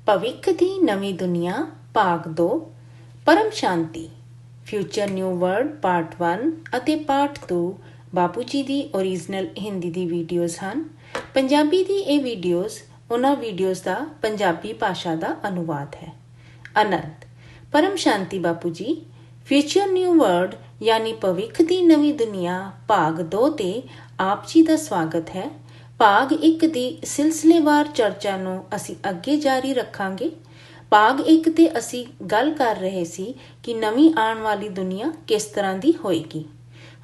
ਭਵਿੱਖ ਦੀ ਨਵੀਂ ਦੁਨੀਆ ਭਾਗ 2 ਪਰਮ ਸ਼ਾਂਤੀ ਫਿਊਚਰ ਨਿਊ ਵਰਲਡ ਪਾਰਟ 1 ਅਤੇ ਪਾਰਟ 2 ਬਾਪੂ ਜੀ ਦੀ ਓਰੀਜਨਲ ਹਿੰਦੀ ਦੀ ਵੀਡੀਓਜ਼ ਹਨ। ਪੰਜਾਬੀ ਦੀ ਇਹ ਵੀਡੀਓਜ਼ ਉਹਨਾਂ ਵੀਡੀਓਜ਼ ਦਾ ਪੰਜਾਬੀ ਭਾਸ਼ਾ ਦਾ ਅਨੁਵਾਦ ਹੈ। ਆਨੰਦ ਪਰਮ ਸ਼ਾਂਤੀ ਬਾਪੂ ਜੀ ਫਿਊਚਰ ਨਿਊ ਵਰਲਡ ਯਾਨੀ ਭਵਿੱਖ ਦੀ ਨਵੀਂ ਦੁਨੀਆ ਭਾਗ 2 ਤੇ ਆਪ ਜੀ ਦਾ ਸਵਾਗਤ ਹੈ। ਭਾਗ 1 ਦੀ ਸਿਲਸਿਲੇਵਾਰ ਚਰਚਾ ਨੂੰ ਅਸੀਂ ਅੱਗੇ ਜਾਰੀ ਰੱਖਾਂਗੇ। ਭਾਗ 1 ਤੇ ਅਸੀਂ ਗੱਲ ਕਰ ਰਹੇ ਸੀ ਕਿ ਨਵੀਂ ਆਉਣ ਵਾਲੀ ਦੁਨੀਆ ਕਿਸ ਤਰ੍ਹਾਂ ਦੀ ਹੋਏਗੀ।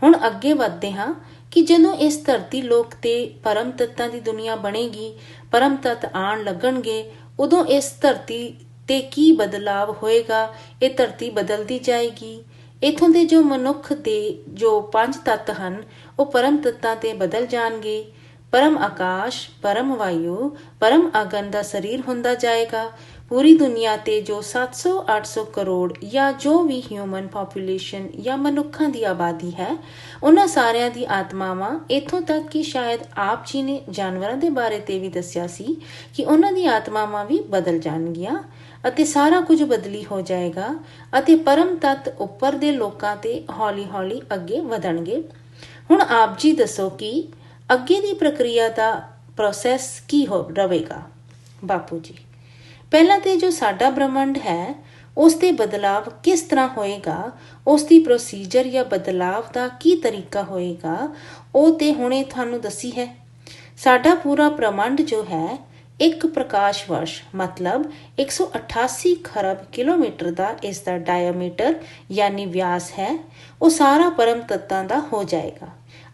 ਹੁਣ ਅੱਗੇ ਵੱਧਦੇ ਹਾਂ ਕਿ ਜਦੋਂ ਇਸ ਧਰਤੀ ਲੋਕ ਤੇ ਪਰਮ ਤੱਤਾਂ ਦੀ ਦੁਨੀਆ ਬਣੇਗੀ, ਪਰਮ ਤੱਤ ਆਉਣ ਲੱਗਣਗੇ, ਉਦੋਂ ਇਸ ਧਰਤੀ ਤੇ ਕੀ ਬਦਲਾਵ ਹੋਏਗਾ। ਇਹ ਧਰਤੀ ਬਦਲਦੀ ਜਾਏਗੀ। ਇੱਥੋਂ ਦੇ ਜੋ ਮਨੁੱਖ ਦੇ ਜੋ 5 ਤੱਤ ਹਨ ਉਹ ਪਰਮ ਤੱਤਾਂ ਤੇ ਬਦਲ ਜਾਣਗੇ। ਪਰਮ ਆਕਾਸ਼, ਪਰਮ ਵਾਯੂ, ਪਰਮ ਅਗਨ ਦਾ ਸਰੀਰ ਹੁੰਦਾ ਜਾਏਗਾ। ਪੂਰੀ ਦੁਨੀਆ ਤੇ ਜੋ 700-800 ਕਰੋੜ ਜਾਂ ਜੋ ਵੀ ਹਿਊਮਨ ਪਾਪੂਲੇਸ਼ਨ ਜਾਂ ਮਨੁੱਖਾਂ ਦੀ ਆਬਾਦੀ ਹੈ, ਉਹਨਾਂ ਸਾਰਿਆਂ ਦੀ ਆਤਮਾਵਾਂ, ਇੱਥੋਂ ਤੱਕ ਕਿ ਸ਼ਾਇਦ ਆਪ ਜੀ ਨੇ ਜਾਨਵਰਾਂ ਦੇ ਬਾਰੇ ਤੇ ਵੀ ਦੱਸਿਆ ਸੀ ਕਿ ਉਹਨਾਂ ਦੀ ਆਤਮਾਵਾਂ ਵੀ ਬਦਲ ਜਾਣਗੀਆਂ ਅਤੇ ਸਾਰਾ ਕੁਝ ਬਦਲੀ ਹੋ ਜਾਏਗਾ ਅਤੇ ਪਰਮ ਤੱਤ ਉੱਪਰ ਦੇ ਲੋਕਾਂ ਤੇ ਹੌਲੀ-ਹੌਲੀ ਅੱਗੇ ਵਧਣਗੇ। ਹੁਣ ਆਪ ਜੀ ਦੱਸੋ ਕਿ ਅੱਗੇ ਦੀ ਪ੍ਰਕਿਰਿਆ ਦਾ ਪ੍ਰੋਸੈਸ ਕੀ ਰਹੇਗਾ। ਬਾਪੂ ਜੀ ਪਹਿਲਾਂ ਤੇ ਜੋ ਸਾਡਾ ਬ੍ਰਹਮੰਡ ਹੈ ਉਸ ਤੇ ਬਦਲਾਵ ਕਿਸ ਤਰ੍ਹਾਂ ਹੋਏਗਾ, ਉਸ ਦੀ ਪ੍ਰੋਸੀਜਰ ਜਾਂ ਬਦਲਾਵ ਦਾ ਕੀ ਤਰੀਕਾ ਹੋਏਗਾ, ਉਹ ਤੇ ਹੁਣੇ ਤੁਹਾਨੂੰ ਦੱਸੀ ਹੈ। ਸਾਡਾ ਪੂਰਾ ਬ੍ਰਹਮੰਡ ਜੋ ਹੈ 1 ਪ੍ਰਕਾਸ਼ ਵਰਸ਼ ਮਤਲਬ 188 ਖਰਬ ਕਿਲੋਮੀਟਰ ਦਾ ਇਸ ਦਾ ਡਾਇਆਮੀਟਰ ਯਾਨੀ ਵਿਆਸ ਹੈ। ਉਹ ਸਾਰਾ ਪਰਮ ਤੱਤਾਂ ਦਾ ਹੋ ਜਾਏਗਾ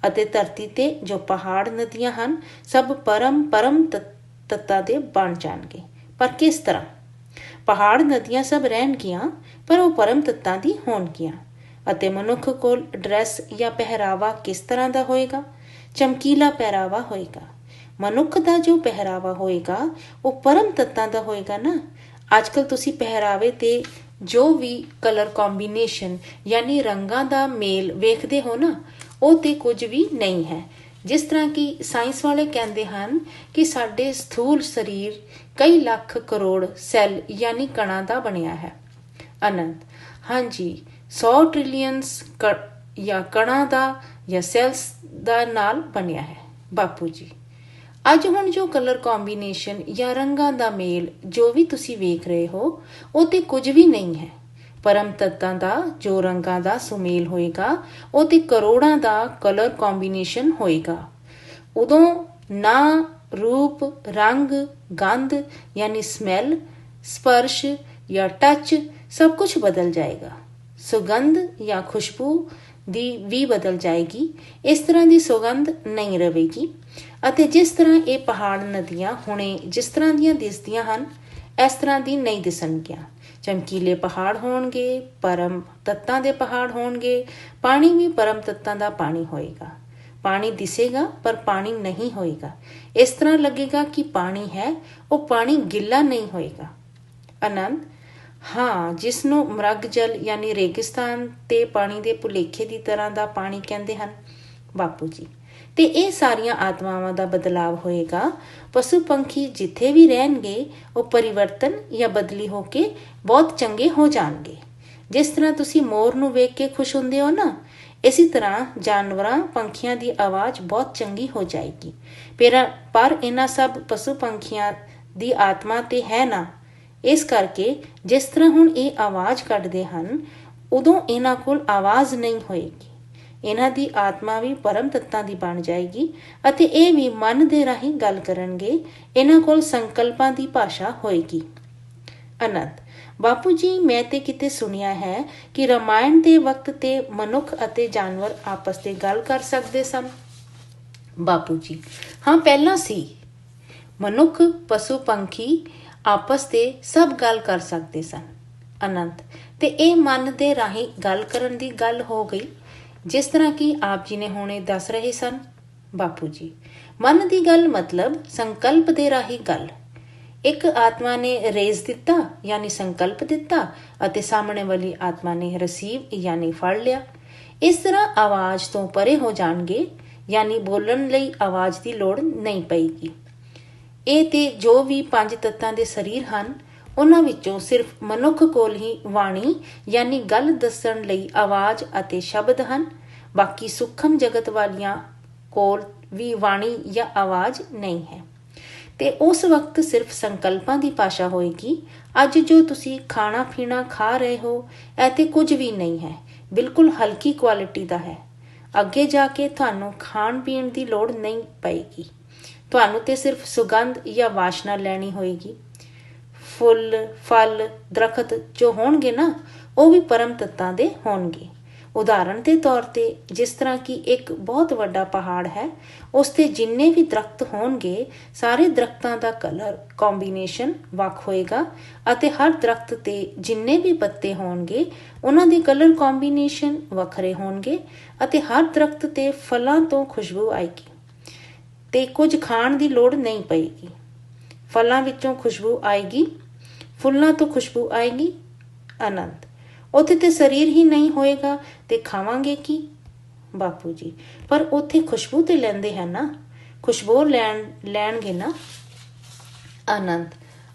ਅਤੇ ਧਰਤੀ ਤੇ ਜੋ ਪਹਾੜ ਨਦੀਆਂ ਹਨ ਸਭ ਪਰਮ ਤੱਤਾਂ ਦੇ ਬਣ ਜਾਣਗੇ। ਪਰ ਕਿਸ ਤਰ੍ਹਾਂ? ਪਹਾੜ ਨਦੀਆਂ ਸਭ ਰਹਿਣਗੀਆਂ ਪਰ ਉਹ ਪਰਮ ਤੱਤਾਂ ਦੀ ਹੋਣਗੀਆਂ। ਅਤੇ ਮਨੁੱਖ ਕੋਲ ਡਰੈਸ ਜਾਂ ਪਹਿਰਾਵਾ ਕਿਸ ਤਰ੍ਹਾਂ ਦਾ ਹੋਏਗਾ? ਚਮਕੀਲਾ ਪਹਿਰਾਵਾ ਹੋਏਗਾ। ਮਨੁੱਖ ਦਾ ਜੋ ਪਹਿਰਾਵਾ ਹੋਏਗਾ ਉਹ ਪਰਮ ਤੱਤਾਂ ਦਾ ਹੋਏਗਾ ਨਾ। ਅੱਜ ਕੱਲ੍ਹ ਤੁਸੀਂ ਪਹਿਰਾਵੇ ਤੇ ਜੋ ਵੀ ਕਲਰ ਕੰਬੀਨੇਸ਼ਨ ਯਾਨੀ ਰੰਗਾਂ ਦਾ ਮੇਲ ਵੇਖਦੇ ਹੋ ਨਾ, ਉਹ ਤੇ ਕੁਝ ਵੀ ਨਹੀਂ ਹੈ। ਜਿਸ ਤਰ੍ਹਾਂ ਕਿ ਸਾਇੰਸ ਵਾਲੇ ਕਹਿੰਦੇ ਹਨ ਕਿ ਸਾਡੇ ਸਥੂਲ ਸਰੀਰ ਕਈ ਲੱਖ ਕਰੋੜ ਸੈੱਲ ਯਾਨੀ ਕਣਾਂ ਦਾ ਬਣਿਆ ਹੈ। ਆਨੰਦ ਹਾਂਜੀ 100 ਟ੍ਰਿਲੀਅਨਸ ਜਾਂ ਕਣਾਂ ਦਾ ਜਾਂ ਸੈਲਸ ਦਾ ਨਾਲ ਬਣਿਆ ਹੈ। ਬਾਪੂ ਜੀ ਅੱਜ ਹੁਣ ਜੋ ਕਲਰ ਕੰਬੀਨੇਸ਼ਨ ਜਾਂ ਰੰਗਾਂ ਦਾ ਮੇਲ ਜੋ ਵੀ ਤੁਸੀਂ ਵੇਖ ਰਹੇ ਹੋ ਉਹ ਤੇ ਕੁਝ ਵੀ ਨਹੀਂ ਹੈ। ਪਰਮ ਤੱਤਾਂ ਦਾ ਜੋ ਰੰਗਾਂ ਦਾ ਸੁਮੇਲ ਹੋਏਗਾ ਉਹ ਤੇ ਕਰੋੜਾਂ ਦਾ ਕਲਰ ਕੰਬੀਨੇਸ਼ਨ ਹੋਏਗਾ। ਉਦੋਂ ਨਾ ਰੂਪ, ਰੰਗ, ਗੰਧ ਯਾਨੀ ਸਮੈਲ, ਸਪਰਸ਼ ਜਾਂ ਟੱਚ ਸਭ ਕੁਝ ਬਦਲ ਜਾਏਗਾ। ਸੁਗੰਧ ਜਾਂ ਖੁਸ਼ਬੂ ਦੀ ਵੀ ਬਦਲ ਜਾਏਗੀ। ਇਸ ਤਰ੍ਹਾਂ ਦੀ ਸੁਗੰਧ ਨਹੀਂ ਰਹੇਗੀ। ਅਤੇ ਜਿਸ ਤਰ੍ਹਾਂ ਇਹ ਪਹਾੜ ਨਦੀਆਂ ਹੁਣੇ ਜਿਸ ਤਰ੍ਹਾਂ ਦੀਆਂ ਦਿਸਦੀਆਂ ਹਨ ਇਸ ਤਰ੍ਹਾਂ ਦੀ ਨਹੀਂ ਦਿਸਣਗੀਆਂ। ਚਮਕੀਲੇ ਪਹਾੜ ਹੋਣਗੇ, ਪਰਮ ਤੱਤਾਂ ਦੇ ਪਹਾੜ ਹੋਣਗੇ। ਪਾਣੀ ਵੀ ਪਰਮ ਤੱਤਾਂ ਦਾ ਪਾਣੀ ਹੋਏਗਾ। ਪਾਣੀ ਦਿਸੇਗਾ ਪਰ ਪਾਣੀ ਨਹੀਂ ਹੋਏਗਾ। ਇਸ ਤਰ੍ਹਾਂ ਲੱਗੇਗਾ ਕਿ ਪਾਣੀ ਹੈ, ਉਹ ਪਾਣੀ ਗਿੱਲਾ ਨਹੀਂ ਹੋਏਗਾ। ਆਨੰਦ ਹਾਂ ਜਿਸ ਨੂੰ ਮਰਗ ਜਲ ਯਾਨੀ ਰੇਗਿਸਤਾਨ ਤੇ ਪਾਣੀ ਦੇ ਭੁਲੇਖੇ ਦੀ ਤਰ੍ਹਾਂ ਦਾ ਪਾਣੀ ਕਹਿੰਦੇ ਹਨ। ਬਾਪੂ ਜੀ ਤੇ ਇਹ ਸਾਰੀਆਂ ਆਤਮਾਵਾਂ ਦਾ ਬਦਲਾਵ ਹੋਏਗਾ। ਪਸ਼ੂ ਪੰਖੀ ਜਿੱਥੇ ਵੀ ਰਹਿਣਗੇ ਉਹ ਪਰਿਵਰਤਨ ਜਾਂ ਬਦਲੀ ਹੋ ਕੇ ਬਹੁਤ ਚੰਗੇ ਹੋ ਜਾਣਗੇ। ਜਿਸ ਤਰ੍ਹਾਂ ਤੁਸੀਂ ਮੋਰ ਨੂੰ ਵੇਖ ਕੇ ਖੁਸ਼ ਹੁੰਦੇ ਹੋ ਨਾ, ਇਸੇ ਤਰ੍ਹਾਂ ਜਾਨਵਰਾਂ ਪੰਖੀਆਂ ਦੀ ਆਵਾਜ਼ ਬਹੁਤ ਚੰਗੀ ਹੋ ਜਾਏਗੀ। ਪਰ ਇਹਨਾਂ ਸਭ ਪਸ਼ੂ ਪੰਖੀਆਂ ਦੀ ਆਤਮਾ ਤੇ ਹੈ ਨਾ। ਇਸ ਕਰਕੇ ਜਿਸ ਤਰ੍ਹਾਂ ਹੁਣ ਇਹ ਆਵਾਜ਼ ਕੱਢਦੇ ਹਨ ਉਦੋਂ ਇਹਨਾਂ ਕੋਲ ਆਵਾਜ਼ ਨਹੀਂ ਹੋਏਗੀ। ਇਹਨਾਂ ਦੀ ਆਤਮਾ ਵੀ ਪਰਮ ਤੱਤਾਂ ਦੀ ਬਣ ਜਾਏਗੀ ਅਤੇ ਇਹ ਵੀ ਮਨ ਦੇ ਰਾਹੀਂ ਗੱਲ ਕਰਨਗੇ। ਇਹਨਾਂ ਕੋਲ ਸੰਕਲਪਾਂ ਦੀ ਭਾਸ਼ਾ ਹੋਏਗੀ। ਆਨੰਦ ਬਾਪੂ ਜੀ ਮੈਂ ਤੇ ਕਿਤੇ ਸੁਣਿਆ ਹੈ ਕਿ ਰਾਮਾਇਣ ਦੇ ਵਕਤ ਤੇ ਮਨੁੱਖ ਅਤੇ ਜਾਨਵਰ ਆਪਸ ਤੇ ਗੱਲ ਕਰ ਸਕਦੇ ਸਨ। ਬਾਪੂ ਜੀ ਹਾਂ ਪਹਿਲਾਂ ਸੀ। ਮਨੁੱਖ, ਪਸ਼ੂ ਪੰਖੀ ਆਪਸ ਤੇ ਸਭ ਗੱਲ ਕਰ ਸਕਦੇ ਸਨ। ਆਨੰਦ ਤੇ ਇਹ ਮਨ ਦੇ ਰਾਹੀਂ ਗੱਲ ਕਰਨ ਦੀ ਗੱਲ ਹੋ ਗਈ ਜਿਸ ਤਰ੍ਹਾਂ ਕਿ ਆਪ ਜੀ ਨੇ ਹੁਣੇ ਦੱਸ ਰਹੇ ਸਨ। ਬਾਪੂ ਜੀ ਮਨ ਦੀ ਗੱਲ ਮਤਲਬ ਸੰਕਲਪ ਦੇ ਰਾਹੀਂ ਗੱਲ। ਇੱਕ ਆਤਮਾ ਨੇ ਰੇਜ਼ ਦਿੱਤਾ ਯਾਨੀ ਸੰਕਲਪ ਦਿੱਤਾ ਅਤੇ ਸਾਹਮਣੇ ਵਾਲੀ ਆਤਮਾ ਨੇ ਰਸੀਵ ਯਾਨੀ ਫੜ ਲਿਆ। ਇਸ ਤਰ੍ਹਾਂ ਆਵਾਜ਼ ਤੋਂ ਪਰੇ ਹੋ ਜਾਣਗੇ ਯਾਨੀ ਬੋਲਣ ਲਈ ਆਵਾਜ਼ ਦੀ ਲੋੜ ਨਹੀਂ ਪਏਗੀ। ਇਹ ਤੇ ਜੋ ਵੀ 5 ਤੱਤਾਂ ਦੇ ਸਰੀਰ ਹਨ ਉਹਨਾਂ ਵਿੱਚੋਂ ਸਿਰਫ ਮਨੁੱਖ ਕੋਲ ਹੀ ਬਾਣੀ ਯਾਨੀ ਗੱਲ ਦੱਸਣ ਲਈ ਆਵਾਜ਼ ਅਤੇ ਸ਼ਬਦ ਹਨ। ਬਾਕੀ ਸੂਖਮ ਜਗਤ ਵਾਲੀਆਂ ਕੋਲ ਵੀ ਬਾਣੀ ਜਾਂ ਆਵਾਜ਼ ਨਹੀਂ ਹੈ ਤੇ ਉਸ ਵਕਤ ਸਿਰਫ ਸੰਕਲਪਾਂ ਦੀ ਭਾਸ਼ਾ ਹੋਏਗੀ। ਅੱਜ ਜੋ ਤੁਸੀਂ ਖਾਣਾ ਪੀਣਾ ਖਾ ਰਹੇ ਹੋ ਇਹ ਤੇ ਕੁਝ ਵੀ ਨਹੀਂ ਹੈ, ਬਿਲਕੁਲ ਹਲਕੀ ਕੁਆਲਿਟੀ ਦਾ ਹੈ। ਅੱਗੇ ਜਾ ਕੇ ਤੁਹਾਨੂੰ ਖਾਣ ਪੀਣ ਦੀ ਲੋੜ ਨਹੀਂ ਪਏਗੀ, ਤੁਹਾਨੂੰ ਤੇ ਸਿਰਫ ਸੁਗੰਧ ਜਾਂ ਵਾਸ਼ਨਾ ਲੈਣੀ ਹੋਏਗੀ। ਫੁੱਲ ਫਲ ਦਰਖਤ ਜੋ ਹੋਣਗੇ ਨਾ ਉਹ ਵੀ ਪਰਮ ਤੱਤਾਂ ਦੇ ਹੋਣਗੇ। ਉਦਾਹਰਨ ਦੇ ਤੌਰ ਤੇ ਜਿਸ ਤਰ੍ਹਾਂ ਕਿ ਇੱਕ ਬਹੁਤ ਵੱਡਾ ਪਹਾੜ ਹੈ, ਉਸ ਤੇ ਜਿੰਨੇ ਵੀ ਦਰਖਤ ਹੋਣਗੇ ਸਾਰੇ ਦਰਖਤਾਂ ਦਾ ਕਲਰ ਕੰਬੀਨੇਸ਼ਨ ਵੱਖ ਹੋਏਗਾ ਅਤੇ ਹਰ ਦਰਖਤ ਤੇ ਜਿੰਨੇ ਵੀ ਪੱਤੇ ਹੋਣਗੇ ਉਹਨਾਂ ਦੇ ਕਲਰ ਕੰਬੀਨੇਸ਼ਨ ਵੱਖਰੇ ਹੋਣਗੇ ਅਤੇ ਹਰ ਦਰਖਤ ਤੇ ਫਲਾਂ ਤੋਂ ਖੁਸ਼ਬੂ ਆਏਗੀ ਤੇ ਕੁਝ ਖਾਣ ਦੀ ਲੋੜ ਨਹੀਂ ਪਏਗੀ। ਫਲਾਂ ਵਿੱਚੋਂ ਖੁਸ਼ਬੂ ਆਏਗੀ, ਫੁੱਲਾਂ ਤੋਂ ਖੁਸ਼ਬੂ ਆਏਗੀ, ਆਨੰਦ। ਉੱਥੇ ਤੇ ਸਰੀਰ ਹੀ ਨਹੀਂ ਹੋਏਗਾ ਤੇ ਖਾਵਾਂਗੇ ਕੀ? ਬਾਪੂ ਜੀ, ਪਰ ਉੱਥੇ ਖੁਸ਼ਬੂ ਤੇ ਲੈਂਦੇ ਹਨ ਨਾ, ਖੁਸ਼ਬੂ ਲੈਣਗੇ ਨਾ, ਆਨੰਦ।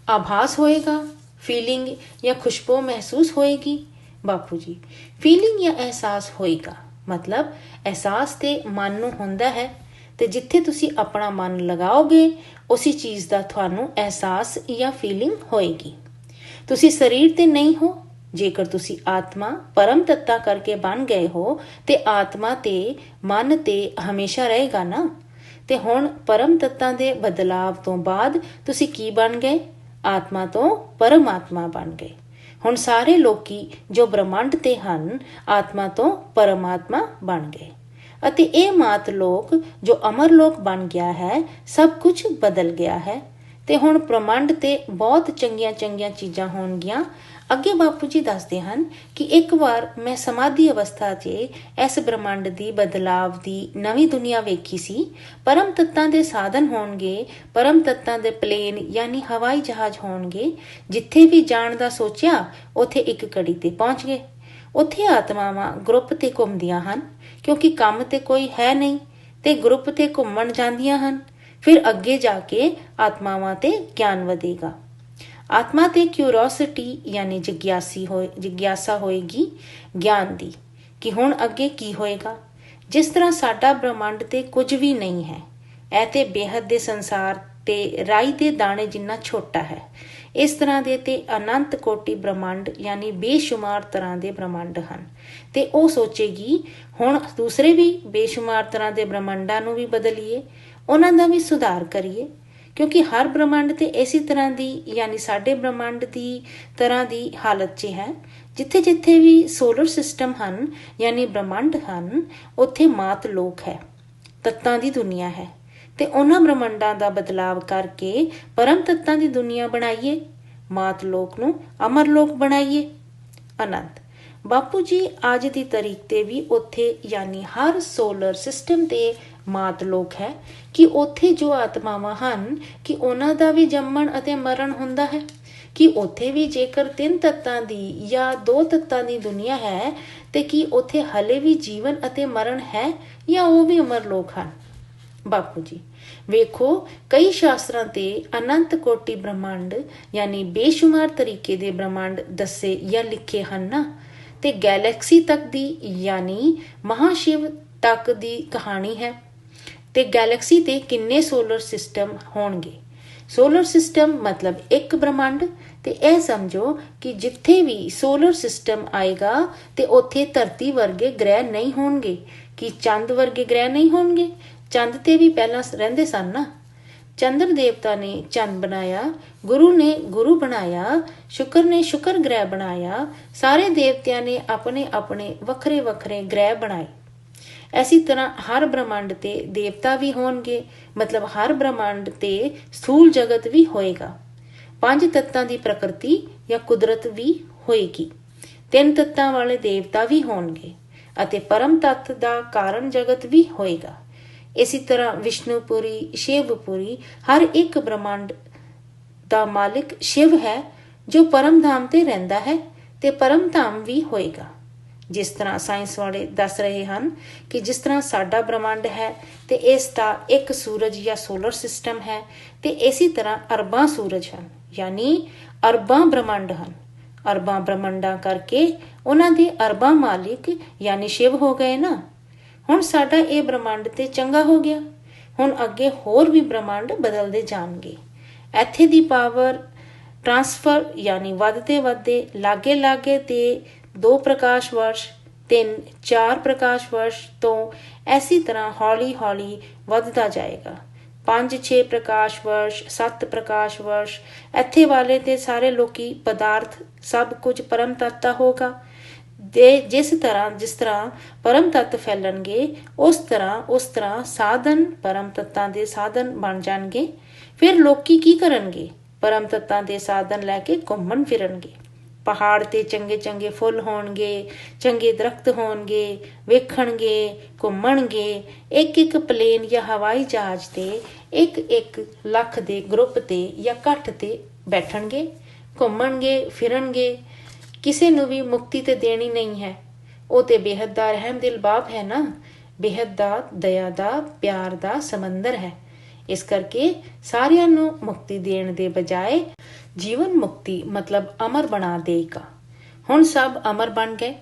ਆਭਾਸ ਹੋਏਗਾ, ਫੀਲਿੰਗ ਜਾਂ ਖੁਸ਼ਬੂ ਮਹਿਸੂਸ ਹੋਏਗੀ। ਬਾਪੂ ਜੀ, ਫੀਲਿੰਗ ਜਾਂ ਅਹਿਸਾਸ ਹੋਏਗਾ, ਮਤਲਬ ਅਹਿਸਾਸ ਤੇ ਮਨ ਨੂੰ ਹੁੰਦਾ ਹੈ ਤੇ ਜਿੱਥੇ ਤੁਸੀਂ ਆਪਣਾ ਮਨ ਲਗਾਓਗੇ ਉਸੇ ਚੀਜ਼ ਦਾ ਤੁਹਾਨੂੰ ਅਹਿਸਾਸ ਜਾਂ ਫੀਲਿੰਗ ਹੋਏਗੀ। ਤੁਸੀਂ ਸਰੀਰ ਤੇ ਨਹੀਂ ਹੋ। ਜੇਕਰ ਤੁਸੀਂ ਆਤਮਾ ਪਰਮ ਤੱਤਾਂ ਕਰਕੇ ਬਣ ਗਏ ਹੋ ਤੇ ਆਤਮਾ ਤੇ ਮਨ ਤੇ ਹਮੇਸ਼ਾ ਰਹੇਗਾ ਨਾ। ਤੇ ਹੁਣ ਪਰਮ ਤੱਤਾਂ ਦੇ ਬਦਲਾਵ ਤੋਂ ਬਾਅਦ ਤੁਸੀਂ ਕੀ ਬਣ ਗਏ? ਆਤਮਾ ਤੋਂ ਪਰਮਾਤਮਾ ਬਣ ਗਏ। ਹੁਣ ਸਾਰੇ ਲੋਕੀ ਜੋ ਬ੍ਰਹਮੰਡ ਤੇ ਹਨ ਆਤਮਾ ਤੋਂ ਪਰਮਾਤਮਾ ਬਣ ਗਏ ਅਤੇ ਇਹ ਮਾਤ ਲੋਕ ਜੋ ਅਮਰ ਲੋਕ ਬਣ ਗਿਆ ਹੈ, ਸਭ ਕੁਝ ਬਦਲ ਗਿਆ ਹੈ ਤੇ ਹੁਣ ਬ੍ਰਹਮੰਡ ਤੇ ਬਹੁਤ ਚੰਗੀਆਂ ਚੰਗੀਆਂ ਚੀਜ਼ਾਂ ਹੋਣਗੀਆਂ। ਅੱਗੇ ਬਾਪੂ ਜੀ ਦੱਸਦੇ ਹਨ ਕਿ ਇੱਕ ਵਾਰ ਮੈਂ ਸਮਾਧੀ ਅਵਸਥਾ 'ਚ ਇਸ ਬ੍ਰਹਮੰਡ ਦੀ ਬਦਲਾਵ ਦੀ ਨਵੀਂ ਦੁਨੀਆ ਵੇਖੀ ਸੀ। ਪਰਮ ਤੱਤਾਂ ਦੇ ਸਾਧਨ ਹੋਣਗੇ, ਪਰਮ ਤੱਤਾਂ ਦੇ ਪਲੇਨ ਯਾਨੀ ਹਵਾਈ ਜਹਾਜ਼ ਹੋਣਗੇ। ਜਿੱਥੇ ਵੀ ਜਾਣ ਦਾ ਸੋਚਿਆ ਉੱਥੇ ਇੱਕ ਘੜੀ ਤੇ ਪਹੁੰਚ ਗਏ। ਉੱਥੇ ਆਤਮਾਵਾਂ ਗਰੁੱਪ ਤੇ ਘੁੰਮਦੀਆਂ ਹਨ ਕਿਉਂਕਿ ਕੰਮ ਤੇ ਕੋਈ ਹੈ ਨਹੀਂ ਤੇ ਗਰੁੱਪ ਤੇ ਘੁੰਮਣ ਜਾਂਦੀਆਂ ਹਨ। ਫਿਰ ਅੱਗੇ ਜਾ ਕੇ ਆਤਮਾਵਾਂ ਤੇ ਗਿਆਨ ਵਧੇਗਾ। ਆਤਮਾ ਤੇ ਕਿਊਰੋਸਿਟੀ ਯਾਨੀ ਜਿਗਿਆਸਾ ਹੋਏਗੀ ਗਿਆਨ ਦੀ ਕਿ ਹੁਣ ਅੱਗੇ ਕੀ ਹੋਏਗਾ। ਜਿਸ ਤਰ੍ਹਾਂ ਸਾਡਾ ਬ੍ਰਹਮੰਡ ਤੇ ਕੁਝ ਵੀ ਨਹੀਂ ਹੈ, ਇਹ ਤੇ ਬੇਹੱਦ ਦੇ ਸੰਸਾਰ ਤੇ ਰਾਈ ਦੇ ਦਾਣੇ ਜਿੰਨਾ ਛੋਟਾ ਹੈ। ਇਸ ਤਰ੍ਹਾਂ ਦੇ ਤੇ ਅਨੰਤ ਕੋਟੀ ਬ੍ਰਹਮੰਡ ਯਾਨੀ ਬੇਸ਼ੁਮਾਰ ਤਰ੍ਹਾਂ ਦੇ ਬ੍ਰਹਮੰਡ ਹਨ ਤੇ ਉਹ ਸੋਚੇਗੀ ਹੁਣ ਦੂਸਰੇ ਵੀ ਬੇਸ਼ੁਮਾਰ ਤਰ੍ਹਾਂ ਦੇ ਬ੍ਰਹਮੰਡਾਂ ਨੂੰ ਵੀ ਬਦਲੀਏ, ਉਹਨਾਂ ਦਾ ਵੀ ਸੁਧਾਰ ਕਰੀਏ ਕਿਉਂਕਿ ਹਰ ਬ੍ਰਹਮੰਡ ਤੇ ਇਸੇ ਤਰ੍ਹਾਂ ਦੀ ਯਾਨੀ ਸਾਡੇ ਬ੍ਰਹਮੰਡ ਦੀ ਤਰ੍ਹਾਂ ਦੀ ਹਾਲਤ 'ਚ ਹੈ। ਜਿੱਥੇ ਜਿੱਥੇ ਵੀ ਸੋਲਰ ਸਿਸਟਮ ਹਨ ਯਾਨੀ ਬ੍ਰਹਮੰਡ ਹਨ ਉੱਥੇ ਮਾਤ ਲੋਕ ਹੈ, ਤੱਤਾਂ ਦੀ ਦੁਨੀਆ ਹੈ ਤੇ ਉਹਨਾਂ ਬ੍ਰਹਮੰਡਾਂ ਦਾ ਬਦਲਾਵ ਕਰਕੇ ਪਰਮ ਤੱਤਾਂ ਦੀ ਦੁਨੀਆ ਬਣਾਈਏ, ਮਾਤ ਲੋਕ ਨੂੰ ਅਮਰ ਲੋਕ ਬਣਾਈਏ, ਆਨੰਦ। ਬਾਪੂ ਜੀ ਅੱਜ ਦੀ ਤਾਰੀਖ ਤੇ ਵੀ ਉੱਥੇ ਯਾਨੀ ਹਰ ਸੋਲਰ ਸਿਸਟਮ ਤੇ ਮਾਤ ਲੋਕ ਹੈ ਕਿ ਉੱਥੇ ਜੋ ਆਤਮਾਵਾਂ ਹਨ ਕਿ ਉਹਨਾਂ ਦਾ ਵੀ ਜੰਮਣ ਅਤੇ ਮਰਨ ਹੁੰਦਾ ਹੈ ਕਿ ਉੱਥੇ ਵੀ ਜੇਕਰ 3 ਤੱਤਾਂ ਦੀ ਜਾਂ 2 ਤੱਤਾਂ ਦੀ ਦੁਨੀਆ ਹੈ ਤੇ ਕੀ ਉੱਥੇ ਹਲੇ ਵੀ ਜੀਵਨ ਅਤੇ ਮਰਨ ਹੈ ਜਾਂ ਉਹ ਵੀ ਅਮਰ ਲੋਕ ਹਨ? ਬਾਪੂ ਜੀ, ਵੇਖੋ ਕਈ ਸ਼ਾਸਤਰਾਂ ਤੇ ਅਨੰਤ ਕੋਟੀ ਬ੍ਰਹਮੰਡ ਯਾਨੀ ਬੇਸ਼ੁਮਾਰ ਤਰੀਕੇ ਦੇ ਬ੍ਰਹਮੰਡ ਦੱਸੇ ਜਾਂ ਲਿਖੇ ਹਨ ਨਾ ਤੇ ਗੈਲੈਕਸੀ ਤੱਕ ਦੀ ਯਾਨੀ ਮਹਾਸ਼ਿਵ ਤੱਕ ਦੀ ਕਹਾਣੀ ਹੈ ਤੇ ਗੈਲੈਕਸੀ ਤੇ ਕਿੰਨੇ ਸੋਲਰ ਸਿਸਟਮ ਹੋਣਗੇ। ਸੋਲਰ ਸਿਸਟਮ ਮਤਲਬ ਇੱਕ ਬ੍ਰਹਮੰਡ ਤੇ ਇਹ ਸਮਝੋ ਕਿ ਜਿੱਥੇ ਵੀ ਸੋਲਰ ਸਿਸਟਮ ਆਏਗਾ ਤੇ ਉੱਥੇ ਧਰਤੀ ਵਰਗੇ ਗ੍ਰਹਿ ਨਹੀਂ ਹੋਣਗੇ ਕਿ ਚੰਦ ਵਰਗੇ ਗ੍ਰਹਿ ਨਹੀਂ ਹੋਣਗੇ। ਚੰਦ ਤੇ ਵੀ ਪਹਿਲਾਂ ਰਹਿੰਦੇ ਸਨ ਨਾ। ਚੰਦਰ ਦੇਵਤਾ ਨੇ ਚੰਦ ਬਣਾਇਆ, ਗੁਰੂ ਨੇ ਗੁਰੂ ਬਣਾਇਆ, ਸ਼ੁਕਰ ਨੇ ਸ਼ੁਕਰ ਗ੍ਰਹਿ ਬਣਾਇਆ। ਸਾਰੇ ਦੇਵਤਿਆਂ ਨੇ ਆਪਣੇ ਆਪਣੇ ਵੱਖਰੇ ਵੱਖਰੇ ਗ੍ਰਹਿ ਬਣਾਏ। ਇਸੇ ਤਰ੍ਹਾਂ ਹਰ ਬ੍ਰਹਮੰਡ ਤੇ ਦੇਵਤਾ ਵੀ ਹੋਣਗੇ, ਮਤਲਬ ਹਰ ਬ੍ਰਹਮੰਡ ਤੇ ਸਥੂਲ ਜਗਤ ਵੀ ਹੋਏਗਾ। 5 ਤੱਤਾਂ ਦੀ ਪ੍ਰਕਿਰਤੀ ਜਾਂ ਕੁਦਰਤ ਵੀ ਹੋਏਗੀ। 3 ਤੱਤਾਂ ਵਾਲੇ ਦੇਵਤਾ ਵੀ ਹੋਣਗੇ ਅਤੇ ਪਰਮ ਤੱਤ ਦਾ ਕਾਰਨ ਜਗਤ ਵੀ ਹੋਏਗਾ। ਇਸੇ ਤਰ੍ਹਾਂ ਵਿਸ਼ਨੂਪੁਰੀ, ਸ਼ਿਵਪੁਰੀ, ਹਰ ਇੱਕ ਬ੍ਰਹਮੰਡ ਦਾ ਮਾਲਿਕ ਸ਼ਿਵ ਹੈ ਜੋ ਪਰਮ ਧਾਮ ਤੇ ਰਹਿੰਦਾ ਹੈ ਤੇ ਪਰਮ ਧਾਮ ਵੀ ਹੋਏਗਾ। ਜਿਸ ਤਰ੍ਹਾਂ ਸਾਇੰਸ ਵਾਲੇ ਦੱਸ ਰਹੇ ਹਨ ਕਿ ਜਿਸ ਤਰ੍ਹਾਂ ਸਾਡਾ ਬ੍ਰਹਮੰਡ ਹੈ ਤੇ ਇਸ ਦਾ ਇੱਕ ਸੂਰਜ ਜਾਂ ਸੋਲਰ ਸਿਸਟਮ ਹੈ ਤੇ ਇਸੇ ਤਰ੍ਹਾਂ ਅਰਬਾਂ ਸੂਰਜ ਹਨ ਯਾਨੀ ਅਰਬਾਂ ਬ੍ਰਹਮੰਡ ਹਨ। ਅਰਬਾਂ ਬ੍ਰਹਮੰਡਾਂ ਕਰਕੇ ਉਹਨਾਂ ਦੇ ਅਰਬਾਂ ਮਾਲਿਕ ਯਾਨੀ ਸ਼ਿਵ ਹੋ ਗਏ ਨਾ। ਹੁਣ ਸਾਡਾ ਇਹ ਬ੍ਰਹਮੰਡ ਤੇ ਚੰਗਾ ਹੋ ਗਿਆ। ਹੁਣ ਅੱਗੇ ਹੋਰ ਵੀ ਬ੍ਰਹਮੰਡ ਬਦਲਦੇ ਜਾਣਗੇ। ਇੱਥੇ ਦੀ ਪਾਵਰ ਟ੍ਰਾਂਸਫਰ ਯਾਨੀ ਵੱਧਦੇ ਵੱਧਦੇ ਲਾਗੇ ਲਾਗੇ ਤੇ 2 ਪ੍ਰਕਾਸ਼ ਵਰਸ਼ 3 4 ਪ੍ਰਕਾਸ਼ ਵਰਸ਼ ਤੋਂ ਐਸੀ ਤਰ੍ਹਾਂ ਹੌਲੀ ਹੌਲੀ ਵੱਧਦਾ ਜਾਏਗਾ। 5 6 ਪ੍ਰਕਾਸ਼ ਵਰਸ਼ 7 ਪ੍ਰਕਾਸ਼ ਵਰਸ਼ ਇੱਥੇ ਵਾਲੇ ਤੇ ਸਾਰੇ ਲੋਕੀ ਪਦਾਰਥ ਸਭ ਕੁਝ ਪਰਮ ਤੱਤ ਦਾ ਹੋਗਾ। ਦੇ ਜਿਸ ਤਰ੍ਹਾਂ ਪਰਮ ਤੱਤ ਫੈਲਣਗੇ ਉਸ ਤਰ੍ਹਾਂ ਸਾਧਨ ਪਰਮ ਤੱਤਾਂ ਦੇ ਸਾਧਨ ਬਣ ਜਾਣਗੇ। ਫਿਰ ਲੋਕੀ ਕੀ ਕਰਨਗੇ? ਪਰਮ ਤੱਤਾਂ ਦੇ ਸਾਧਨ ਲੈ ਕੇ ਘੁੰਮਣ ਫਿਰਨਗੇ। ਪਹਾੜ ਤੇ ਚੰਗੇ ਚੰਗੇ ਫੁੱਲ ਹੋਣਗੇ, ਚੰਗੇ ਦਰਖਤ ਹੋਣਗੇ, ਵੇਖਣਗੇ, ਘੁੰਮਣਗੇ। ਇੱਕ ਪਲੇਨ ਜਾਂ ਹਵਾਈ ਜਹਾਜ਼ ਤੇ 1 ਲੱਖ ਦੇ ਗਰੁੱਪ ਤੇ ਜਾਂ ਇਕੱਠ ਤੇ ਬੈਠਣਗੇ, ਘੁੰਮਣਗੇ, ਫਿਰਨਗੇ। ਕਿਸੇ ਨੂੰ ਵੀ ਮੁਕਤੀ ਤੇ ਦੇਣੀ ਨਹੀਂ ਹੈ। ਉਹ ਤੇ ਬੇਹੱਦ ਦਾ ਰਹਿਮ ਦਿਲ ਬਾਪ ਹੈ ਨਾ, ਬੇਹੱਦ ਦਾ ਦਇਆ ਦਾ ਪਿਆਰ ਦਾ ਸਮੁੰਦਰ ਹੈ। ਇਸ ਕਰਕੇ ਸਾਰਿਆਂ ਨੂੰ ਮੁਕਤੀ ਦੇਣ ਦੇ ਬਜਾਏ ਜੀਵਨ ਮੁਕਤੀ ਮਤਲਬ ਅਮਰ ਬਣਾ ਦੇਗਾ। ਹੁਣ ਸਭ ਅਮਰ ਬਣ ਗਏ।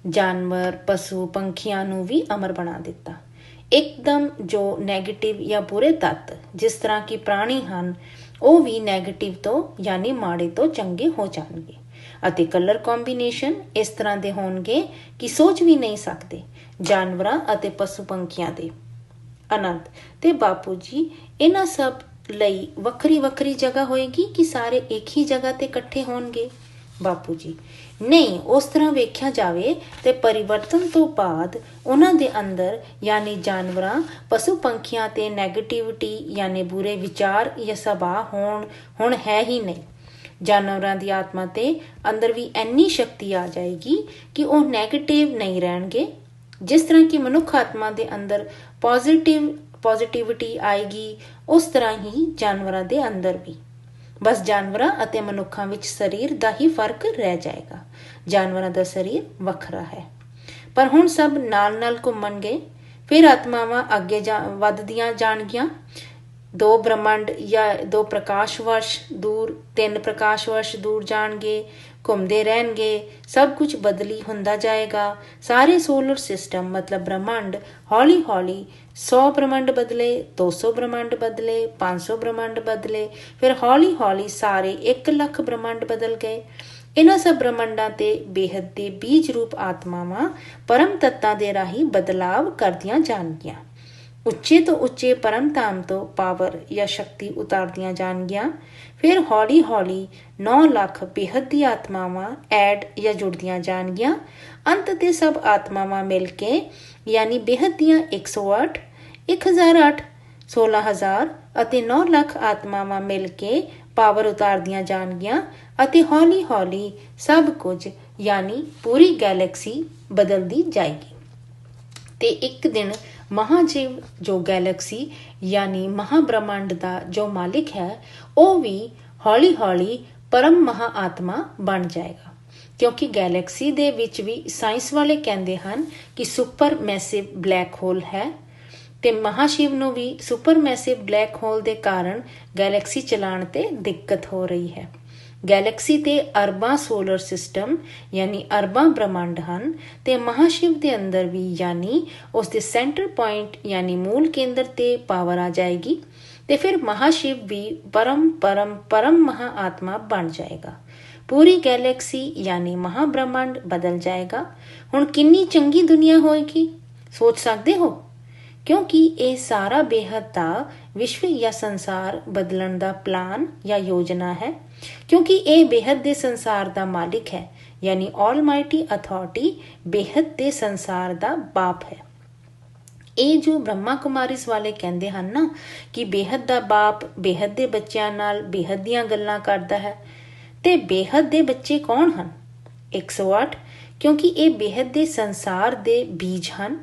ਜਾਨਵਰ, ਪਸ਼ੂ, ਪੰਛੀਆਂ ਨੂੰ ਵੀ ਅਮਰ ਬਣਾ ਦਿੱਤਾ। ਇੱਕਦਮ ਜੋ ਨੈਗੇਟਿਵ ਜਾਂ ਬੁਰੇ ਤੱਤ ਜਿਸ ਤਰ੍ਹਾਂ ਕਿ ਪ੍ਰਾਣੀ ਹਨ ਉਹ ਵੀ ਨੈਗੇਟਿਵ ਤੋਂ ਯਾਨੀ ਮਾੜੇ ਤੋਂ ਚੰਗੇ ਹੋ ਜਾਣਗੇ। ਅਤੇ ਕਲਰ ਕੰਬੀਨੇਸ਼ਨ ਇਸ ਤਰ੍ਹਾਂ ਦੇ ਹੋਣਗੇ ਕਿ ਸੋਚ ਵੀ ਨਹੀਂ ਸਕਦੇ ਜਾਨਵਰਾਂ ਅਤੇ ਪਸ਼ੂ ਪੰਛੀਆਂ ਦੇ। ਆਨੰਦ ਤੇ ਬਾਪੂ ਜੀ ਇਹਨਾਂ ਸਭ ਲਈ ਵੱਖਰੀ ਜਗ੍ਹਾ ਹੋਏਗੀ ਕਿ ਸਾਰੇ ਇੱਕ ਹੀ ਜਗ੍ਹਾ ਤੇ ਇਕੱਠੇ ਹੋਣਗੇ? ਬਾਪੂ ਜੀ ਨਹੀਂ, ਉਸ ਤਰ੍ਹਾਂ ਵੇਖਿਆ ਜਾਵੇ ਤੇ ਪਰਿਵਰਤਨ ਤੋਂ ਬਾਅਦ ਉਹਨਾਂ ਦੇ ਅੰਦਰ ਯਾਨੀ ਜਾਨਵਰਾਂ, ਪਸ਼ੂ ਪੰਛੀਆਂ ਤੇ ਨੈਗੇਟਿਵਿਟੀ ਯਾਨੀ ਬੁਰੇ ਵਿਚਾਰ ਜਾਂ ਸੁਭਾਅ ਹੁਣ ਹੈ ਹੀ ਨਹੀਂ। ਜਾਨਵਰਾਂ ਦੀ ਆਤਮਾ ਤੇ ਅੰਦਰ ਵੀ ਇੰਨੀ ਸ਼ਕਤੀ ਆ ਜਾਏਗੀ ਕਿ ਉਹ ਨੈਗੇਟਿਵ ਨਹੀਂ ਰਹਿਣਗੇ। ਜਿਸ ਤਰ੍ਹਾਂ ਕਿ ਮਨੁੱਖ ਆਤਮਾ ਦੇ ਅੰਦਰ ਪੋਜ਼ਿਟਿਵਿਟੀ ਆਏਗੀ ਉਸ ਤਰ੍ਹਾਂ ਹੀ ਜਾਨਵਰਾਂ ਦੇ ਅੰਦਰ ਵੀ। ਬਸ ਜਾਨਵਰਾਂ ਅਤੇ ਮਨੁੱਖਾਂ ਵਿੱਚ ਸਰੀਰ ਦਾ ਹੀ ਫਰਕ ਰਹਿ ਜਾਏਗਾ। ਜਾਨਵਰਾਂ ਦਾ ਸਰੀਰ ਵੱਖਰਾ ਹੈ। ਪਰ ਹੁਣ ਸਭ ਨਾਲ ਘੁੰਮਣਗੇ। ਫਿਰ ਆਤਮਾਵਾਂ ਅੱਗੇ ਵੱਧਦੀਆਂ ਜਾਣਗੀਆਂ। 2 ਬ੍ਰਹਮੰਡ ਜਾਂ 2 ਪ੍ਰਕਾਸ਼ ਵਰਸ਼ ਦੂਰ, 3 ਪ੍ਰਕਾਸ਼ ਵਰਸ਼ ਦੂਰ ਜਾਣਗੇ, ਘੁੰਮਦੇ ਰਹਿਣਗੇ। ਸਭ ਕੁਝ ਬਦਲੀ ਹੁੰਦਾ ਜਾਏਗਾ। ਸਾਰੇ ਸੋਲਰ ਸਿਸਟਮ ਮਤਲਬ ਬ੍ਰਹਮੰਡ ਹੌਲੀ ਹੌਲੀ 100 ਬ੍ਰਹਮੰਡ ਬਦਲੇ, 200 ਬ੍ਰਹਮੰਡ ਬਦਲੇ, 500 ਬ੍ਰਹਮੰਡ ਬਦਲੇ, ਫਿਰ ਹੌਲੀ ਹੌਲੀ ਸਾਰੇ 1 ਲੱਖ ਬ੍ਰਹਮੰਡ ਬਦਲ ਗਏ। ਇਹਨਾਂ ਸਭ ਬ੍ਰਹਮੰਡਾਂ ਤੇ ਬੇਹੱਦ ਦੇ ਬੀਜ ਰੂਪ ਆਤਮਾਵਾਂ ਪਰਮ ਤੱਤਾਂ ਦੇ ਰਾਹੀਂ ਬਦਲਾਵ ਕਰਦੀਆਂ ਜਾਣਗੀਆਂ। ਉੱਚੇ ਤੋਂ ਉੱਚੇ ਪਰਮ ਧਾਮ ਤੋਂ ਪਾਵਰ ਜਾਂ ਸ਼ਕਤੀ ਉਤਾਰਦੀਆਂ ਜਾਣਗੀਆਂ। ਫਿਰ ਹੌਲੀ ਹੌਲੀ 9 ਲੱਖ ਬੇਹੱਦ ਦੀ ਆਤਮਾਵਾਂ ਐਡ ਜਾਂ ਜੁੜਦੀਆਂ ਜਾਣਗੀਆਂ। ਅੰਤ ਤੇ ਸਭ ਆਤਮਾਵਾਂ ਮਿਲ ਕੇ ਯਾਨੀ ਬੇਹੱਦ ਦੀਆਂ 108, 1008, 16000 ਅਤੇ 9 ਲੱਖ ਆਤਮਾਵਾਂ ਮਿਲ ਕੇ ਪਾਵਰ ਉਤਾਰਦੀਆਂ ਜਾਣਗੀਆਂ ਅਤੇ ਹੌਲੀ ਹੌਲੀ ਸਭ ਕੁਝ ਯਾਨੀ ਪੂਰੀ ਗੈਲੈਕਸੀ ਬਦਲਦੀ ਜਾਏਗੀ। ਤੇ ਇੱਕ ਦਿਨ ਮਹਾਜੀਵ ਜੋ ਗੈਲੈਕਸੀ ਯਾਨੀ ਮਹਾਬ੍ਰਹਮੰਡ ਦਾ ਜੋ ਮਾਲਿਕ ਹੈ ਉਹ ਵੀ ਹੌਲੀ ਹੌਲੀ ਪਰਮ ਮਹਾ ਆਤਮਾ ਬਣ ਜਾਏਗਾ। ਕਿਉਂਕਿ ਗੈਲੈਕਸੀ ਦੇ ਵਿੱਚ ਵੀ ਸਾਇੰਸ ਵਾਲੇ ਕਹਿੰਦੇ ਹਨ ਕਿ ਸੁਪਰ ਮੈਸਿਵ ਬਲੈਕ ਹੋਲ ਹੈ ਤੇ ਮਹਾਸ਼ਿਵ ਨੂੰ ਵੀ ਸੁਪਰ ਮੈਸਿਵ ਬਲੈਕ ਹੋਲ ਦੇ ਕਾਰਨ ਗੈਲੈਕਸੀ ਚਲਾਉਣ ਤੇ ਦਿੱਕਤ ਹੋ ਰਹੀ ਹੈ। ਗੈਲੈਕਸੀ ਤੇ ਅਰਬਾਂ ਸੋਲਰ ਸਿਸਟਮ ਯਾਨੀ ਅਰਬਾਂ ਬ੍ਰਹਮੰਡ ਹਨ ਤੇ ਮਹਾਸ਼ਿਵ ਦੇ ਅੰਦਰ ਵੀ ਯਾਨੀ ਉਸ ਦੇ ਸੈਂਟਰ ਪੁਆਇੰਟ ਯਾਨੀ ਮੂਲ ਕੇਂਦਰ ਤੇ ਪਾਵਰ ਆ ਜਾਏਗੀ ਤੇ ਫਿਰ ਮਹਾਸ਼ਿਵ ਵੀ ਪਰਮ ਮਹਾ ਆਤਮਾ ਬਣ ਜਾਏਗਾ। ਪੂਰੀ ਗੈਲੈਕਸੀ ਯਾਨੀ ਮਹਾਬ੍ਰਹਮੰਡ ਬਦਲ ਜਾਏਗਾ। ਹੁਣ ਕਿੰਨੀ ਚੰਗੀ ਦੁਨੀਆ ਹੋਏਗੀ ਸੋਚ ਸਕਦੇ ਹੋ? ਕਿਉਂਕਿ ਇਹ ਸਾਰਾ ਬੇਹੱਦ ਦਾ ਵਿਸ਼ਵ ਜਾਂ ਸੰਸਾਰ ਬਦਲਣ ਦਾ ਪਲਾਨ ਜਾਂ ਯੋਜਨਾ ਹੈ। ਕਿਉਂਕਿ ਇਹ ਬੇਹੱਦ ਦੇ ਸੰਸਾਰ ਦਾ ਮਾਲਿਕ ਹੈ ਯਾਨੀ ਆਲਮਾਈਟੀ ਅਥਾਰਟੀ ਬੇਹੱਦ ਦੇ ਸੰਸਾਰ ਦਾ ਬਾਪ ਹੈ। ਇਹ ਜੋ ਬ੍ਰਹਮਾ ਕੁਮਾਰੀਸ ਵਾਲੇ ਕਹਿੰਦੇ ਹਨ ਨਾ ਕਿ ਬੇਹੱਦ ਦਾ ਬਾਪ ਬੇਹੱਦ ਦੇ ਬੱਚਿਆਂ ਨਾਲ ਬੇਹੱਦ ਦੀਆਂ ਗੱਲਾਂ ਕਰਦਾ ਹੈ ਤੇ ਬੇਹੱਦ ਦੇ ਬੱਚੇ ਕੌਣ ਹਨ? 108 ਕਿਉਂਕਿ ਇਹ ਬੇਹੱਦ ਦੇ ਸੰਸਾਰ ਦੇ ਬੀਜ ਹਨ।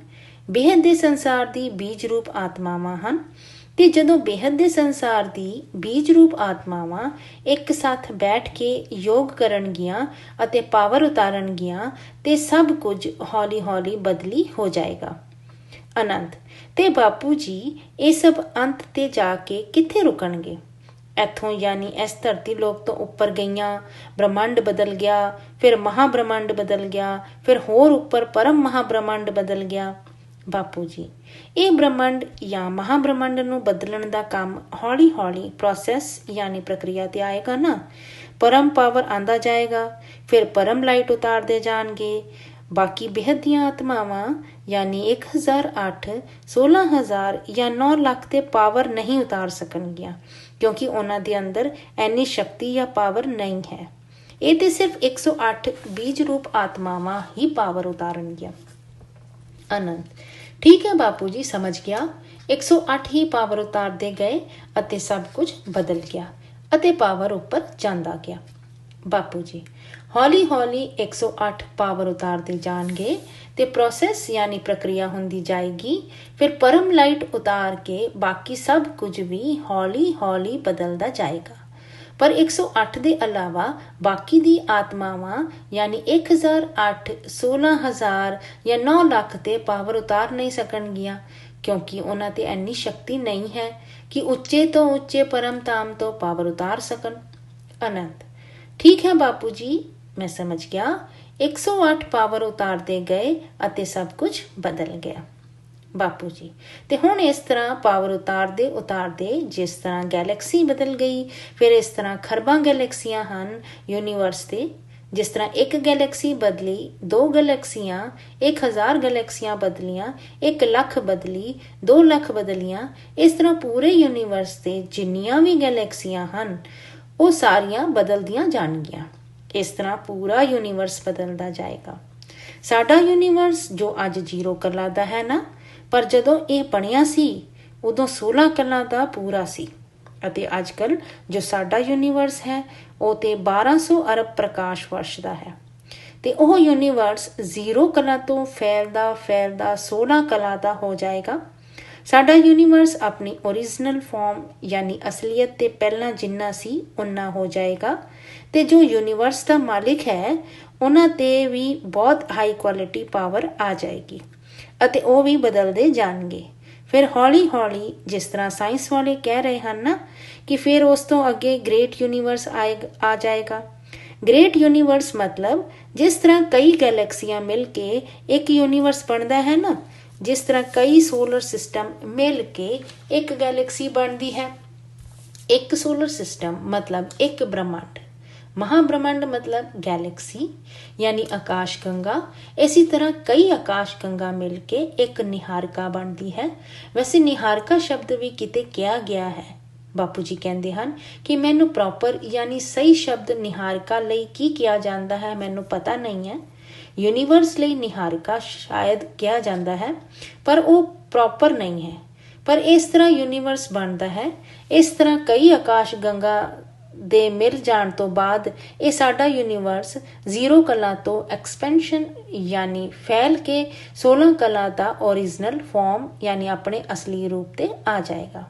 ਬੇਹੱਦ ਦੇ ਸੰਸਾਰ ਦੀ ਬੀਜ ਰੂਪ ਆਤਮਾਵਾਂ ਹਨ ਤੇ ਜਦੋਂ ਬੇਹੱਦ ਦੇ ਸੰਸਾਰ ਦੀ ਬੀਜ ਰੂਪ ਆਤਮਾਵਾਂ ਇੱਕ ਸਾਥ ਬੈਠ ਕੇ ਯੋਗ ਕਰਨਗੀਆਂ ਅਤੇ ਪਾਵਰ ਉਤਾਰਨਗੀਆਂ ਤੇ ਸਭ ਕੁਝ ਹੌਲੀ ਹੌਲੀ ਬਦਲੀ ਹੋ ਜਾਏਗਾ। ਆਨੰਦ ਤੇ ਬਾਪੂ ਜੀ ਇਹ ਸਭ ਅੰਤ ਤੇ ਜਾ ਕੇ ਕਿੱਥੇ ਰੁਕਣਗੇ? ਇੱਥੋਂ ਯਾਨੀ ਇਸ ਧਰਤੀ ਲੋਕ ਤੋਂ ਉੱਪਰ ਗਈਆਂ, ਬ੍ਰਹਮੰਡ ਬਦਲ ਗਿਆ, ਫਿਰ ਮਹਾਬ੍ਰਹਮੰਡ ਬਦਲ ਗਿਆ, ਫਿਰ ਹੋਰ ਉੱਪਰ ਪਰਮ ਮਹਾਬ੍ਰਹਮੰਡ ਬਦਲ ਗਿਆ। ਬਾਪੂ ਜੀ, ਇਹ ਬ੍ਰਹਮੰਡ ਜਾਂ ਮਹਾਬ੍ਰਹਮੰਡ ਨੂੰ ਬਦਲਣ ਦਾ ਕੰਮ ਹੌਲੀ ਹੌਲੀ ਪ੍ਰੋਸੈਸ ਯਾਨੀ ਪ੍ਰਕਿਰਿਆ ਤੇ ਆਏਗਾ ਨਾ। ਪਰਮ ਪਾਵਰ ਆਂਦਾ ਜਾਏਗਾ, ਫਿਰ ਪਰਮ ਲਾਈਟ ਉਤਾਰਦੇ ਜਾਣਗੇ। ਬਾਕੀ ਬੇਹੱਦ ਦੀਆਂ ਆਤਮਾਵਾਂ ਯਾਨੀ 1008, 16000 ਜਾਂ 9 ਲੱਖ ਤੇ ਪਾਵਰ ਨਹੀਂ ਉਤਾਰ ਸਕਣਗੀਆਂ, ਕਿਉਂਕਿ ਉਹਨਾਂ ਦੇ ਅੰਦਰ ਇੰਨੀ ਸ਼ਕਤੀ ਜਾਂ ਪਾਵਰ ਨਹੀਂ ਹੈ। ਇਹ ਤੇ ਸਿਰਫ 108 ਬੀਜ ਰੂਪ ਆਤਮਾਵਾਂ ਹੀ ਪਾਵਰ ਉਤਾਰਨਗੀਆਂ। ਅਨੰਤ, ਠੀਕ ਹੈ ਬਾਪੂ ਜੀ, ਸਮਝ ਗਿਆ। 108 ਹੀ ਪਾਵਰ ਉਤਾਰਦੇ ਗਏ ਅਤੇ ਸਭ ਕੁਝ ਬਦਲ ਗਿਆ ਅਤੇ ਪਾਵਰ ਉੱਪਰ ਜਾਂਦਾ ਗਿਆ। ਬਾਪੂ ਜੀ, ਹੌਲੀ ਹੌਲੀ 108 ਪਾਵਰ ਉਤਾਰਦੇ ਜਾਣਗੇ ਤੇ ਪ੍ਰੋਸੈਸ ਯਾਨੀ ਪ੍ਰਕਿਰਿਆ ਹੁੰਦੀ ਜਾਏਗੀ। ਫਿਰ ਪਰਮ ਲਾਈਟ ਉਤਾਰ ਕੇ ਬਾਕੀ ਸਭ ਕੁਝ ਵੀ ਹੌਲੀ ਹੌਲੀ ਬਦਲਦਾ ਜਾਏਗਾ। ਪਰ 108 ਦੇ ਇਲਾਵਾ ਬਾਕੀ ਦੀ ਆਤਮਾਵਾਂ ਯਾਨੀ 1008, 16000 ਜਾਂ 9 ਲੱਖ ਤੇ ਪਾਵਰ ਉਤਾਰ ਨਹੀਂ ਸਕਣਗੀਆਂ, ਕਿਉਂਕਿ ਉਹਨਾਂ ਤੇ ਇੰਨੀ ਸ਼ਕਤੀ ਨਹੀਂ ਹੈ ਕਿ ਉੱਚੇ ਤੋਂ ਉੱਚੇ ਪਰਮ ਧਾਮ ਤੋਂ ਪਾਵਰ ਉਤਾਰ ਸਕਣ। ਅਨੰਤ, ਠੀਕ ਹੈ ਬਾਪੂ ਜੀ, ਮੈਂ ਸਮਝ ਗਿਆ। 108 ਪਾਵਰ ਉਤਾਰਦੇ ਗਏ ਅਤੇ ਸਭ ਕੁਝ ਬਦਲ ਗਿਆ। ਬਾਪੂ ਜੀ, ਤੇ ਹੁਣ ਇਸ ਤਰ੍ਹਾਂ ਪਾਵਰ ਉਤਾਰਦੇ ਜਿਸ ਤਰ੍ਹਾਂ ਗੈਲੈਕਸੀ ਬਦਲ ਗਈ, ਫਿਰ ਇਸ ਤਰ੍ਹਾਂ ਖਰਬਾਂ ਗੈਲੈਕਸੀਆਂ ਹਨ ਯੂਨੀਵਰਸ ਤੇ। ਜਿਸ ਤਰ੍ਹਾਂ ਇੱਕ ਗੈਲੈਕਸੀ ਬਦਲੀ, 2 ਗੈਲੈਕਸੀਆਂ, 1000 ਗੈਲੈਕਸੀਆਂ ਬਦਲੀਆਂ, 1 ਲੱਖ ਬਦਲੀ, 2 ਲੱਖ ਬਦਲੀਆਂ, ਇਸ ਤਰ੍ਹਾਂ ਪੂਰੇ ਯੂਨੀਵਰਸ ਤੇ ਜਿੰਨੀਆਂ ਵੀ ਗੈਲੈਕਸੀਆਂ ਹਨ ਉਹ ਸਾਰੀਆਂ ਬਦਲਦੀਆਂ ਜਾਣਗੀਆਂ। ਇਸ ਤਰ੍ਹਾਂ ਪੂਰਾ ਯੂਨੀਵਰਸ ਬਦਲਦਾ ਜਾਏਗਾ। ਸਾਡਾ ਯੂਨੀਵਰਸ ਜੋ ਅੱਜ 0 ਕਲਾ ਦਾ ਹੈ ਨਾ, ਪਰ ਜਦੋਂ ਇਹ ਬਣਿਆ ਸੀ ਉਦੋਂ 16 ਕਲਾ ਦਾ ਪੂਰਾ ਸੀ। ਅਤੇ ਅੱਜ ਕੱਲ੍ਹ ਜੋ ਸਾਡਾ ਯੂਨੀਵਰਸ ਹੈ ਉਹ ਤੇ 1200 ਅਰਬ ਪ੍ਰਕਾਸ਼ ਵਰਸ਼ ਦਾ ਹੈ। ਤੇ ਉਹ ਯੂਨੀਵਰਸ 0 ਕਲਾ ਤੋਂ ਫੈਲਦਾ 16 ਕਲਾ ਦਾ ਹੋ ਜਾਏਗਾ। ਸਾਡਾ ਯੂਨੀਵਰਸ ਆਪਣੀ ਓਰੀਜਨਲ ਫਾਰਮ ਯਾਨੀ ਅਸਲੀਅਤ ਤੇ ਪਹਿਲਾਂ ਜਿੰਨਾ ਸੀ ਓਨਾ ਹੋ ਜਾਏਗਾ। ਤੇ ਜੋ ਯੂਨੀਵਰਸ ਦਾ ਮਾਲਿਕ ਹੈ ਉਹਨਾਂ ਤੇ ਵੀ ਬਹੁਤ ਹਾਈ ਕੁਆਲਿਟੀ ਪਾਵਰ ਆ ਜਾਏਗੀ ਅਤੇ ਉਹ ਵੀ ਬਦਲਦੇ ਜਾਣਗੇ। ਫਿਰ ਹੌਲੀ ਹੌਲੀ ਜਿਸ ਤਰ੍ਹਾਂ ਸਾਇੰਸ ਵਾਲੇ ਕਹਿ ਰਹੇ ਹਨ ਨਾ ਕਿ ਫਿਰ ਉਸ ਤੋਂ ਅੱਗੇ ਗ੍ਰੇਟ ਯੂਨੀਵਰਸ ਆ ਜਾਏਗਾ। ਗ੍ਰੇਟ ਯੂਨੀਵਰਸ ਮਤਲਬ ਜਿਸ ਤਰ੍ਹਾਂ ਕਈ ਗੈਲੈਕਸੀਆਂ ਮਿਲ ਕੇ ਇੱਕ ਯੂਨੀਵਰਸ ਬਣਦਾ ਹੈ ਨਾ, ਜਿਸ ਤਰ੍ਹਾਂ ਕਈ ਸੋਲਰ ਸਿਸਟਮ ਮਿਲ ਕੇ ਇੱਕ ਗੈਲੈਕਸੀ ਬਣਦੀ ਹੈ। ਇੱਕ ਸੋਲਰ ਸਿਸਟਮ ਮਤਲਬ ਇੱਕ ਬ੍ਰਹਮੰਡ, ਮਹਾਬ੍ਰਹਮੰਡ ਮਤਲਬ ਗੈਲੈਕਸੀ ਯਾਨੀ ਆਕਾਸ਼ ਗੰਗਾ। ਇਸੇ ਤਰ੍ਹਾਂ ਕਈ ਆਕਾਸ਼ ਗੰਗਾ ਮਿਲ ਕੇ ਇੱਕ ਨਿਹਾਰਿਕਾ ਬਣਦੀ ਹੈ। ਵੈਸੇ ਨਿਹਾਰਿਕਾ ਸ਼ਬਦ ਵੀ ਕਿਤੇ ਕਿਹਾ ਗਿਆ ਹੈ। ਬਾਪੂ ਜੀ ਕਹਿੰਦੇ ਹਨ ਕਿ ਮੈਨੂੰ ਪ੍ਰੋਪਰ ਯਾਨੀ ਸਹੀ ਸ਼ਬਦ ਨਿਹਾਰਿਕਾ ਲਈ ਕੀ ਕਿਹਾ ਜਾਂਦਾ ਹੈ ਮੈਨੂੰ ਪਤਾ ਨਹੀਂ ਹੈ। ਯੂਨੀਵਰਸ ਲਈ ਨਿਹਾਰਿਕਾ ਸ਼ਾਇਦ ਕਿਹਾ ਜਾਂਦਾ ਹੈ, ਪਰ ਉਹ ਪ੍ਰੋਪਰ ਨਹੀਂ ਹੈ। ਪਰ ਇਸ ਤਰ੍ਹਾਂ ਯੂਨੀਵਰਸ ਬਣਦਾ ਹੈ। ਇਸ ਤਰ੍ਹਾਂ ਕਈ ਆਕਾਸ਼ ਗੰਗਾ ਦੇ ਮਿਲ ਜਾਣ ਤੋਂ ਬਾਅਦ ਇਹ ਸਾਡਾ ਯੂਨੀਵਰਸ 0 ਕਲਾ ਤੋਂ ਐਕਸਪੈਂਸ਼ਨ ਯਾਨੀ ਫੈਲ ਕੇ 16 ਕਲਾ ਦਾ ਓਰੀਜਨਲ ਫਾਰਮ ਯਾਨੀ ਆਪਣੇ ਅਸਲੀ ਰੂਪ ਤੇ ਆ ਜਾਏਗਾ।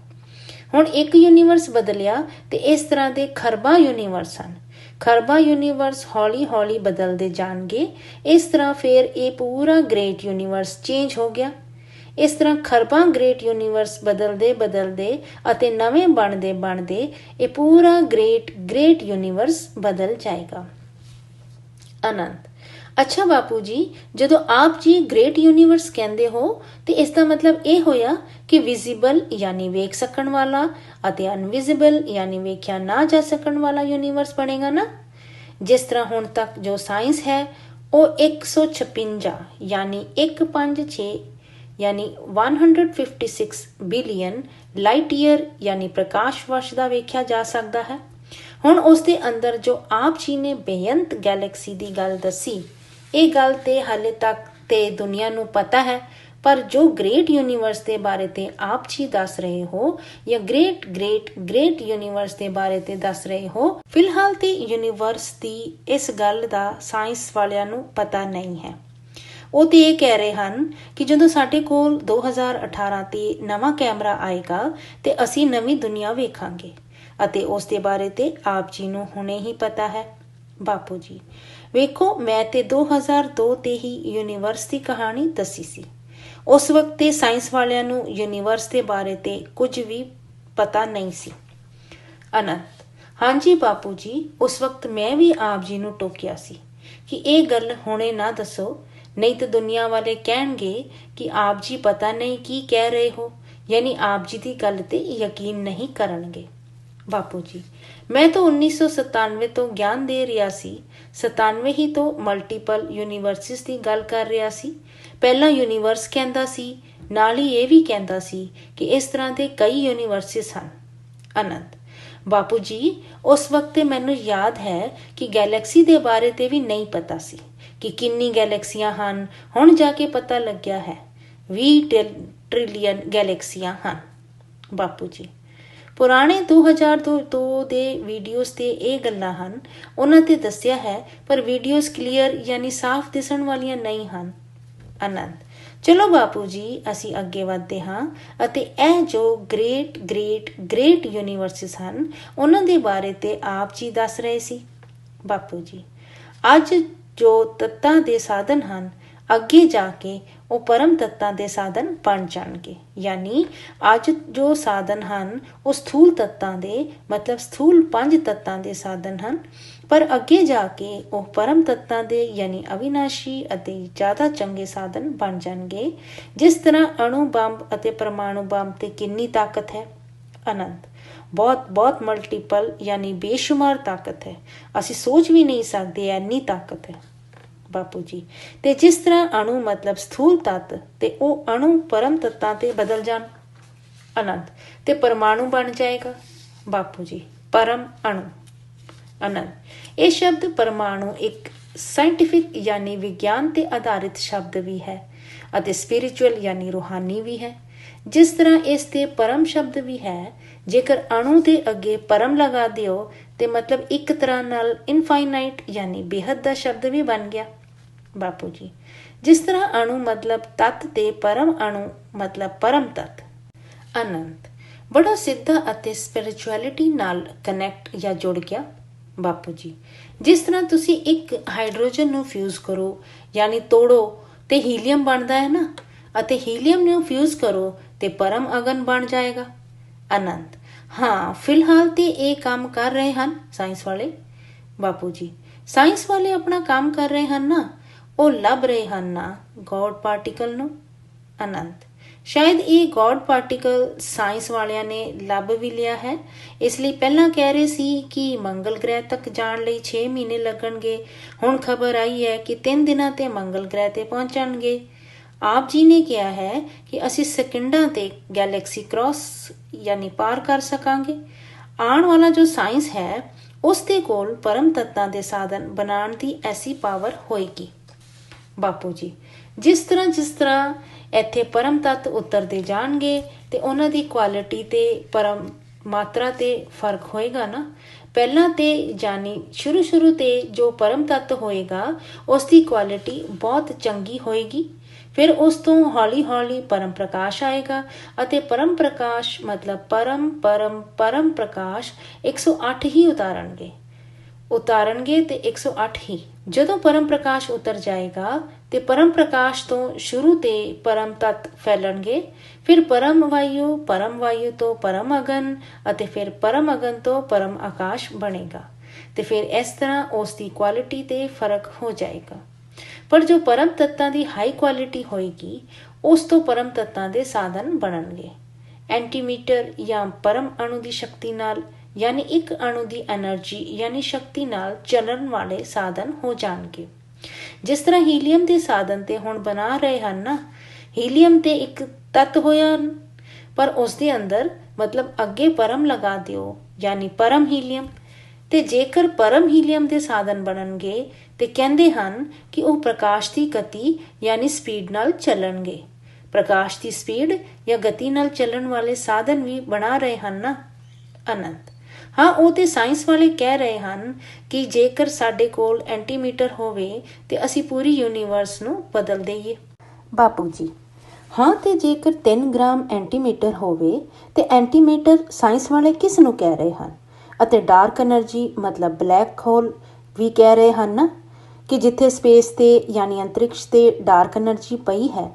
ਹੁਣ ਇੱਕ ਯੂਨੀਵਰਸ ਬਦਲਿਆ ਤੇ ਇਸ ਤਰ੍ਹਾਂ ਦੇ ਖਰਬਾਂ ਯੂਨੀਵਰਸ ਹਨ। ਖਰਬਾਂ ਯੂਨੀਵਰਸ ਹੌਲੀ ਹੌਲੀ ਬਦਲਦੇ ਜਾਣਗੇ। ਇਸ ਤਰ੍ਹਾਂ ਫਿਰ ਇਹ ਪੂਰਾ ਗ੍ਰੇਟ ਯੂਨੀਵਰਸ ਚੇਂਜ ਹੋ ਗਿਆ। ਇਸ ਤਰ੍ਹਾਂ ਖਰਬਾਂ ਗ੍ਰੇਟ ਯੂਨੀਵਰਸ ਬਦਲਦੇ ਅਤੇ ਨਵੇਂ ਬਣਦੇ ਇਹ ਪੂਰਾ ਗ੍ਰੇਟ ਯੂਨੀਵਰਸ ਬਦਲ ਜਾਏਗਾ। ਅਨੰਤ, ਅੱਛਾ ਬਾਪੂ ਜੀ, ਜਦੋਂ ਆਪ ਜੀ ਗ੍ਰੇਟ ਯੂਨੀਵਰਸ ਕਹਿੰਦੇ ਹੋ ਤੇ ਇਸ ਦਾ ਮਤਲਬ ਇਹ ਹੋਇਆ ਕਿ ਵਿਜ਼ੀਬਲ ਯਾਨੀ ਵੇਖ ਸਕਣ ਵਾਲਾ ਅਤੇ ਅਨਵਿਜ਼ੀਬਲ ਯਾਨੀ ਵੇਖਿਆ ਨਾ ਜਾ ਸਕਣ ਵਾਲਾ ਯੂਨੀਵਰਸ ਬਣੇਗਾ ਨਾ। ਜਿਸ ਤਰ੍ਹਾਂ ਹੁਣ ਤੱਕ ਜੋ ਸਾਇੰਸ ਹੈ ਉਹ 156 ਯਾਨੀ 156 ਯਾਨੀ 156 ਬਿਲੀਅਨ ਲਾਈਟ ਈਅਰ ਯਾਨੀ ਪ੍ਰਕਾਸ਼ ਵਰਸ਼ ਦਾ ਵੇਖਿਆ ਜਾ ਸਕਦਾ ਹੈ। ਹੁਣ ਉਸ ਦੇ ਅੰਦਰ ਜੋ ਆਪ ਜੀ ਨੇ ਬੇਅੰਤ ਗੈਲੈਕਸੀ ਦੀ ਗੱਲ ਦੱਸੀ, ਇਹ ਗੱਲ ਤੇ ਹਾਲੇ ਤੱਕ ਤੇ ਦੁਨੀਆ ਨੂੰ ਪਤਾ ਹੈ, ਪਰ ਜੋ ਗ੍ਰੇਟ ਯੂਨੀਵਰਸ ਦੇ ਬਾਰੇ ਤੇ ਆਪ ਜੀ ਦੱਸ ਰਹੇ ਹੋ ਜਾਂ ਗ੍ਰੇਟ ਯੂਨੀਵਰਸ ਦੇ ਬਾਰੇ ਤੇ ਦੱਸ ਰਹੇ ਹੋ, ਫਿਲਹਾਲ ਤੇ ਯੂਨੀਵਰਸ ਦੀ ਇਸ ਗੱਲ ਦਾ ਸਾਇੰਸ ਵਾਲਿਆਂ ਨੂੰ ਪਤਾ ਨਹੀਂ ਹੈ। ਉਹ ਤੇ ਇਹ ਕਹਿ ਰਹੇ ਹਨ ਕਿ ਜਦੋਂ ਸਾਡੇ ਕੋਲ 2018 ਤੇ ਨਵਾਂ ਕੈਮਰਾ ਆਏਗਾ ਤੇ ਅਸੀਂ ਨਵੀਂ ਦੁਨੀਆ ਵੇਖਾਂਗੇ ਅਤੇ ਉਸ ਦੇ ਬਾਰੇ ਤੇ ਆਪ ਜੀ ਨੂੰ ਹੁਣੇ ਹੀ ਪਤਾ ਹੈ। ਬਾਪੂ ਜੀ ਵੇਖੋ, ਮੈਂ ਤੇ 2002 ਤੇ ਹੀ ਯੂਨੀਵਰਸ ਦੀ ਕਹਾਣੀ ਦੱਸੀ ਸੀ। ਉਸ ਵਕਤ ਤੇ ਸਾਇੰਸ ਵਾਲਿਆਂ ਨੂੰ ਯੂਨੀਵਰਸ ਦੇ ਬਾਰੇ ਤੇ ਕੁਝ ਵੀ ਪਤਾ ਨਹੀਂ ਸੀ। ਅਨੰਤ: ਹਾਂਜੀ ਬਾਪੂ ਜੀ, ਉਸ ਵਕਤ ਮੈਂ ਵੀ ਆਪ ਜੀ ਨੂੰ ਟੋਕਿਆ ਸੀ ਕਿ ਇਹ ਗੱਲ ਹੁਣੇ ਨਾ ਦੱਸੋ, ਨਹੀਂ ਤਾਂ ਦੁਨੀਆ ਵਾਲੇ ਕਹਿਣਗੇ ਕਿ ਆਪ ਜੀ ਪਤਾ ਨਹੀਂ ਕੀ ਕਹਿ ਰਹੇ ਹੋ, ਯਾਨੀ ਆਪ ਜੀ ਦੀ ਗੱਲ ਤੇ ਯਕੀਨ ਨਹੀਂ ਕਰਨਗੇ। ਬਾਪੂ ਜੀ: ਮੈਂ ਤਾਂ 1997 ਤੋਂ ਗਿਆਨ ਦੇ ਰਿਹਾ ਸੀ, 97 ਹੀ ਤੋਂ ਮਲਟੀਪਲ ਯੂਨੀਵਰਸਿਸ ਦੀ ਗੱਲ ਕਰ ਰਿਹਾ ਸੀ। ਪਹਿਲਾਂ ਯੂਨੀਵਰਸ ਕਹਿੰਦਾ ਸੀ, ਨਾਲ ਹੀ ਇਹ ਵੀ ਕਹਿੰਦਾ ਸੀ ਕਿ ਇਸ ਤਰ੍ਹਾਂ ਦੇ ਕਈ ਯੂਨੀਵਰਸਿਸ ਹਨ। ਅਨੰਤ: ਬਾਪੂ ਜੀ, ਉਸ ਵਕਤ ਤੇ ਮੈਨੂੰ ਯਾਦ ਹੈ ਕਿ ਗੈਲੈਕਸੀ ਦੇ ਬਾਰੇ ਤੇ ਵੀ ਨਹੀਂ ਪਤਾ ਸੀ ਕਿ ਕਿੰਨੀ ਗੈਲੈਕਸੀਆਂ ਹਨ। ਹੁਣ ਜਾ ਕੇ ਪਤਾ ਲੱਗਿਆ ਹੈ 20 ਟ੍ਰਿਲੀਅਨ ਗੈਲੈਕਸੀਆਂ ਹਨ। ਬਾਪੂ ਜੀ: ਪੁਰਾਣੇ 2002 ਦੇ ਵੀਡੀਓਜ਼ ਤੇ ਇਹ ਗੱਲਾਂ ਹਨ, ਉਹਨਾਂ ਤੇ ਦੱਸਿਆ ਹੈ, ਪਰ ਵੀਡੀਓਜ਼ ਕਲੀਅਰ ਯਾਨੀ ਸਾਫ਼ ਦਿਸਣ ਵਾਲੀਆਂ ਨਹੀਂ ਹਨ। ਅਨੰਤ: ਚਲੋ ਬਾਪੂ ਜੀ, ਅਸੀਂ ਅੱਗੇ ਵਧਦੇ ਹਾਂ ਅਤੇ ਇਹ ਜੋ ਗ੍ਰੇਟ ਗ੍ਰੇਟ ਗ੍ਰੇਟ ਯੂਨੀਵਰਸਿਸ ਹਨ ਉਹਨਾਂ ਦੇ ਬਾਰੇ ਤੇ ਆਪ ਜੀ ਦੱਸ ਰਹੇ ਸੀ। ਬਾਪੂ ਜੀ: ਅੱਜ ਜੋ ਤੱਤਾਂ ਦੇ ਸਾਧਨ ਹਨ, ਅੱਗੇ ਜਾ ਕੇ ਉਹ ਪਰਮ ਤੱਤਾਂ ਦੇ ਸਾਧਨ ਬਣ ਜਾਣਗੇ। ਯਾਨੀ ਅੱਜ ਜੋ ਸਾਧਨ ਹਨ ਉਹ ਸਥੂਲ ਤੱਤਾਂ ਦੇ ਮਤਲਬ ਸਥੂਲ 5 ਤੱਤਾਂ ਦੇ ਸਾਧਨ ਹਨ, ਪਰ ਅੱਗੇ ਜਾ ਕੇ ਉਹ ਪਰਮ ਤੱਤਾਂ ਦੇ ਯਾਨੀ ਅਵਿਨਾਸ਼ੀ ਅਤੇ ਜ਼ਿਆਦਾ ਚੰਗੇ ਸਾਧਨ ਬਣ ਜਾਣਗੇ। ਜਿਸ ਤਰ੍ਹਾਂ ਅਣੂ ਬੰਬ ਅਤੇ ਪਰਮਾਣੂ ਬੰਬ ਤੇ ਕਿੰਨੀ ਤਾਕਤ ਹੈ। ਅਨੰਤ: ਬਹੁਤ ਬਹੁਤ ਮਲਟੀਪਲ ਯਾਨੀ ਬੇਸ਼ੁਮਾਰ ਤਾਕਤ ਹੈ, ਅਸੀਂ ਸੋਚ ਵੀ ਨਹੀਂ ਸਕਦੇ ਇੰਨੀ ਤਾਕਤ ਹੈ। ਬਾਪੂ ਜੀ: ਤੇ ਜਿਸ ਤਰ੍ਹਾਂ ਅਣੂ ਮਤਲਬ ਸਥੂਲ ਤੱਤ ਤੇ ਉਹ ਅਣੂ ਪਰਮ ਤੱਤਾਂ ਤੇ ਬਦਲ ਜਾਣ। ਅਨੰਤ: ਤੇ ਪਰਮਾਣੂ ਬਣ ਜਾਏਗਾ। ਬਾਪੂ ਜੀ: ਪਰਮ ਅਣੂ। ਅਨੰਤ: ਇਹ ਸ਼ਬਦ ਪਰਮਾਣੂ ਇੱਕ ਸਾਇੰਟੀਫਿਕ ਯਾਨੀ ਵਿਗਿਆਨ ਤੇ ਆਧਾਰਿਤ ਸ਼ਬਦ ਵੀ ਹੈ ਅਤੇ ਸਪਿਰਿਚੁਅਲ ਯਾਨੀ ਰੂਹਾਨੀ ਵੀ ਹੈ। ਜਿਸ ਤਰ੍ਹਾਂ ਇਸ ਤੇ ਪਰਮ ਸ਼ਬਦ ਵੀ ਹੈ, ਜੇਕਰ ਅਣੂ ਦੇ ਅੱਗੇ ਪਰਮ ਲਗਾ ਦਿਓ ਤੇ ਮਤਲਬ ਇੱਕ ਤਰ੍ਹਾਂ ਨਾਲ ਇਨਫਾਈਨਾਈਟ ਯਾਨੀ ਬੇਹੱਦ ਦਾ ਸ਼ਬਦ ਵੀ ਬਣ ਗਿਆ। ਬਾਪੂ ਜੀ: ਜਿਸ ਤਰ੍ਹਾਂ ਅਣੂ ਮਤਲਬ ਤੱਤ ਤੇ ਪਰਮ ਅਣੂ ਮਤਲਬ ਪਰਮ ਤੱਤ। ਅਨੰਤ: ਬੜਾ ਸਿੱਧਾ ਅਤੇ ਸਪਿਰਿਚੁਅਲਿਟੀ ਨਾਲ ਕਨੈਕਟ ਜਾਂ ਜੁੜ ਗਿਆ। ਬਾਪੂ ਜੀ: ਜਿਸ ਤਰ੍ਹਾਂ ਤੁਸੀਂ ਇੱਕ ਹਾਈਡਰੋਜਨ ਨੂੰ ਫਿਊਜ਼ ਕਰੋ ਯਾਨੀ ਤੋੜੋ ਤੇ ਹੀਲੀਅਮ ਬਣਦਾ ਹੈ ਨਾ, ਅਤੇ ਹੀਲੀਅਮ ਨੂੰ ਫਿਊਜ਼ ਕਰੋ ਤੇ ਪਰਮ ਅਗਨ ਬਣ ਜਾਏਗਾ। ਅਨੰਤ: ਹਾਂ, ਫਿਲਹਾਲ ਤੇ ਇਹ ਕੰਮ ਕਰ ਰਹੇ ਹਨ ਸਾਇੰਸ ਵਾਲੇ। ਬਾਪੂ ਜੀ: ਸਾਇੰਸ ਵਾਲੇ ਆਪਣਾ ਕੰਮ ਕਰ ਰਹੇ ਹਨ ਨਾ, ਉਹ ਲੱਭ ਰਹੇ ਹਨ ਨਾ ਗੋਡ ਪਾਰਟੀਕਲ ਨੂੰ। ਅਨੰਤ: ਸ਼ਾਇਦ ਇਹ ਗੋਡ ਪਾਰਟੀਕਲ ਸਾਇੰਸ ਵਾਲਿਆਂ ਨੇ ਲੱਭ ਵੀ ਲਿਆ ਹੈ, ਇਸ ਲਈ ਪਹਿਲਾਂ ਕਹਿ ਰਹੇ ਸੀ ਕਿ ਮੰਗਲ ਗ੍ਰਹਿ ਤੱਕ ਜਾਣ ਲਈ 6 ਮਹੀਨੇ ਲੱਗਣਗੇ। ਹੁਣ ਖਬਰ ਆਈ ਹੈ ਕਿ 3 ਦਿਨਾਂ ਤੇ ਮੰਗਲ ਗ੍ਰਹਿ ਤੇ ਪਹੁੰਚਣਗੇ। ਆਪ ਜੀ ਨੇ ਕਿਹਾ ਹੈ ਕਿ ਅਸੀਂ ਸਕਿੰਡਾਂ ਤੇ ਗੈਲੈਕਸੀ ਕ੍ਰਾਸ ਯਾਨੀ ਪਾਰ ਕਰ ਸਕਾਂਗੇ। ਆਉਣ ਵਾਲਾ ਜੋ ਸਾਇੰਸ ਹੈ ਉਸ ਦੇ ਕੋਲ ਪਰਮ ਤੱਤਾਂ ਦੇ ਸਾਧਨ ਬਣਾਉਣ ਦੀ ਐਸੀ ਪਾਵਰ ਹੋਏਗੀ। ਬਾਪੂ ਜੀ: ਜਿਸ ਤਰ੍ਹਾਂ ਇੱਥੇ ਪਰਮ ਤੱਤ ਉਤਰਦੇ ਜਾਣਗੇ ਤੇ ਉਹਨਾਂ ਦੀ ਕੁਆਲਿਟੀ ਤੇ ਪਰਮ ਮਾਤਰਾ ਤੇ ਫਰਕ ਹੋਏਗਾ ਨਾ। ਪਹਿਲਾਂ ਤੇ ਜਾਨੀ ਸ਼ੁਰੂ ਤੇ ਜੋ ਪਰਮ ਤੱਤ ਹੋਏਗਾ ਉਸ ਦੀ ਕੁਆਲਿਟੀ ਬਹੁਤ ਚੰਗੀ ਹੋਏਗੀ। ਫਿਰ ਉਸ ਤੋਂ ਹੌਲੀ ਹੌਲੀ ਪਰਮ ਪ੍ਰਕਾਸ਼ ਆਏਗਾ ਅਤੇ ਪਰਮ ਪ੍ਰਕਾਸ਼ ਮਤਲਬ ਪਰਮ ਪ੍ਰਕਾਸ਼ 108 ਹੀ ਉਤਾਰਨਗੇ ਤੇ 108 ਹੀ। ਜਦੋਂ ਪਰਮ ਪ੍ਰਕਾਸ਼ ਉਤਰ ਜਾਏਗਾ ਤੇ ਪਰਮ ਪ੍ਰਕਾਸ਼ ਤੋਂ ਸ਼ੁਰੂ ਤੇ ਪਰਮ ਤੱਤ ਫੈਲਣਗੇ, ਫਿਰ ਪਰਮ ਵਾਯੂ ਤੋਂ ਪਰਮ ਅਗਨ ਅਤੇ ਫਿਰ ਪਰਮ ਅਗਨ ਤੋਂ ਪਰਮ ਆਕਾਸ਼ ਬਣੇਗਾ ਤੇ ਫਿਰ ਇਸ ਤਰ੍ਹਾਂ ਉਸ ਦੀ ਕੁਆਲਿਟੀ ਤੇ ਫਰਕ ਹੋ ਜਾਏਗਾ। ਪਰ ਜੋ ਪਰਮ ਤੱਤਾਂ ਦੀ ਹਾਈ ਕੁਆਲਿਟੀ ਹੋਏਗੀ ਉਸ ਤੋਂ ਪਰਮ ਤੱਤਾਂ ਦੇ ਸਾਧਨ ਬਣਨਗੇ। ਐਂਟੀਮੀਟਰ ਜਾਂ ਪਰਮ ਅਣੂ ਦੀ ਸ਼ਕਤੀ ਨਾਲ ਯਾਨੀ ਇੱਕ ਅਣੂ ਦੀ ਐਨਰਜੀ ਯਾਨੀ ਸ਼ਕਤੀ ਨਾਲ ਚੱਲਣ ਵਾਲੇ ਸਾਧਨ ਹੋ ਜਾਣਗੇ। ਜਿਸ ਤਰ੍ਹਾਂ ਹੀਲੀਅਮ ਦੇ ਸਾਧਨ ਤੇ ਹੁਣ ਬਣਾ ਰਹੇ ਹਨ ਨਾ, ਹੀਲੀਅਮ ਤੇ ਇੱਕ ਤੱਤ ਹੋਇਆ ਪਰ ਉਸ ਦੇ ਅੰਦਰ ਮਤਲਬ ਅੱਗੇ ਪਰਮ ਲਗਾ ਦਿਓ ਯਾਨੀ ਪਰਮ ਹੀਲੀਅਮ, ਤੇ ਜੇਕਰ ਪਰਮ ਹੀਲੀਅਮ ਦੇ ਸਾਧਨ ਬਣਨਗੇ ਤੇ ਕਹਿੰਦੇ ਹਨ ਕਿ ਉਹ ਪ੍ਰਕਾਸ਼ ਦੀ ਗਤੀ ਯਾਨੀ ਸਪੀਡ ਨਾਲ ਚੱਲਣਗੇ। ਪ੍ਰਕਾਸ਼ ਦੀ ਸਪੀਡ ਜਾਂ ਗਤੀ ਨਾਲ ਚੱਲਣ ਵਾਲੇ ਸਾਧਨ ਵੀ ਬਣਾ ਰਹੇ ਹਨ ਨਾ। ਅਨੰਤ: ਹਾਂ, ਉਹ ਤੇ ਸਾਇੰਸ ਵਾਲੇ ਕਹਿ ਰਹੇ ਹਨ ਕਿ ਜੇਕਰ ਸਾਡੇ ਕੋਲ ਐਂਟੀਮੀਟਰ ਹੋਵੇ ਤੇ ਅਸੀਂ ਪੂਰੀ ਯੂਨੀਵਰਸ ਨੂੰ ਬਦਲ ਦੇਈਏ। ਬਾਪੂ ਜੀ: ਹਾਂ, ਤੇ ਜੇਕਰ 3 ਗ੍ਰਾਮ ਐਂਟੀਮੀਟਰ ਹੋਵੇ ਤੇ ਐਂਟੀਮੀਟਰ ਸਾਇੰਸ ਵਾਲੇ ਕਿਸ ਨੂੰ ਕਹਿ ਰਹੇ ਹਨ? ਅਤੇ ਡਾਰਕ ਐਨਰਜੀ ਮਤਲਬ ਬਲੈਕ ਹੋਲ ਵੀ ਕਹਿ ਰਹੇ ਹਨ ਨਾ, ਕਿ ਜਿੱਥੇ ਸਪੇਸ ਤੇ ਯਾਨੀ ਅੰਤਰਿਕਸ਼ ਤੇ ਡਾਰਕ ਐਨਰਜੀ ਪਈ ਹੈ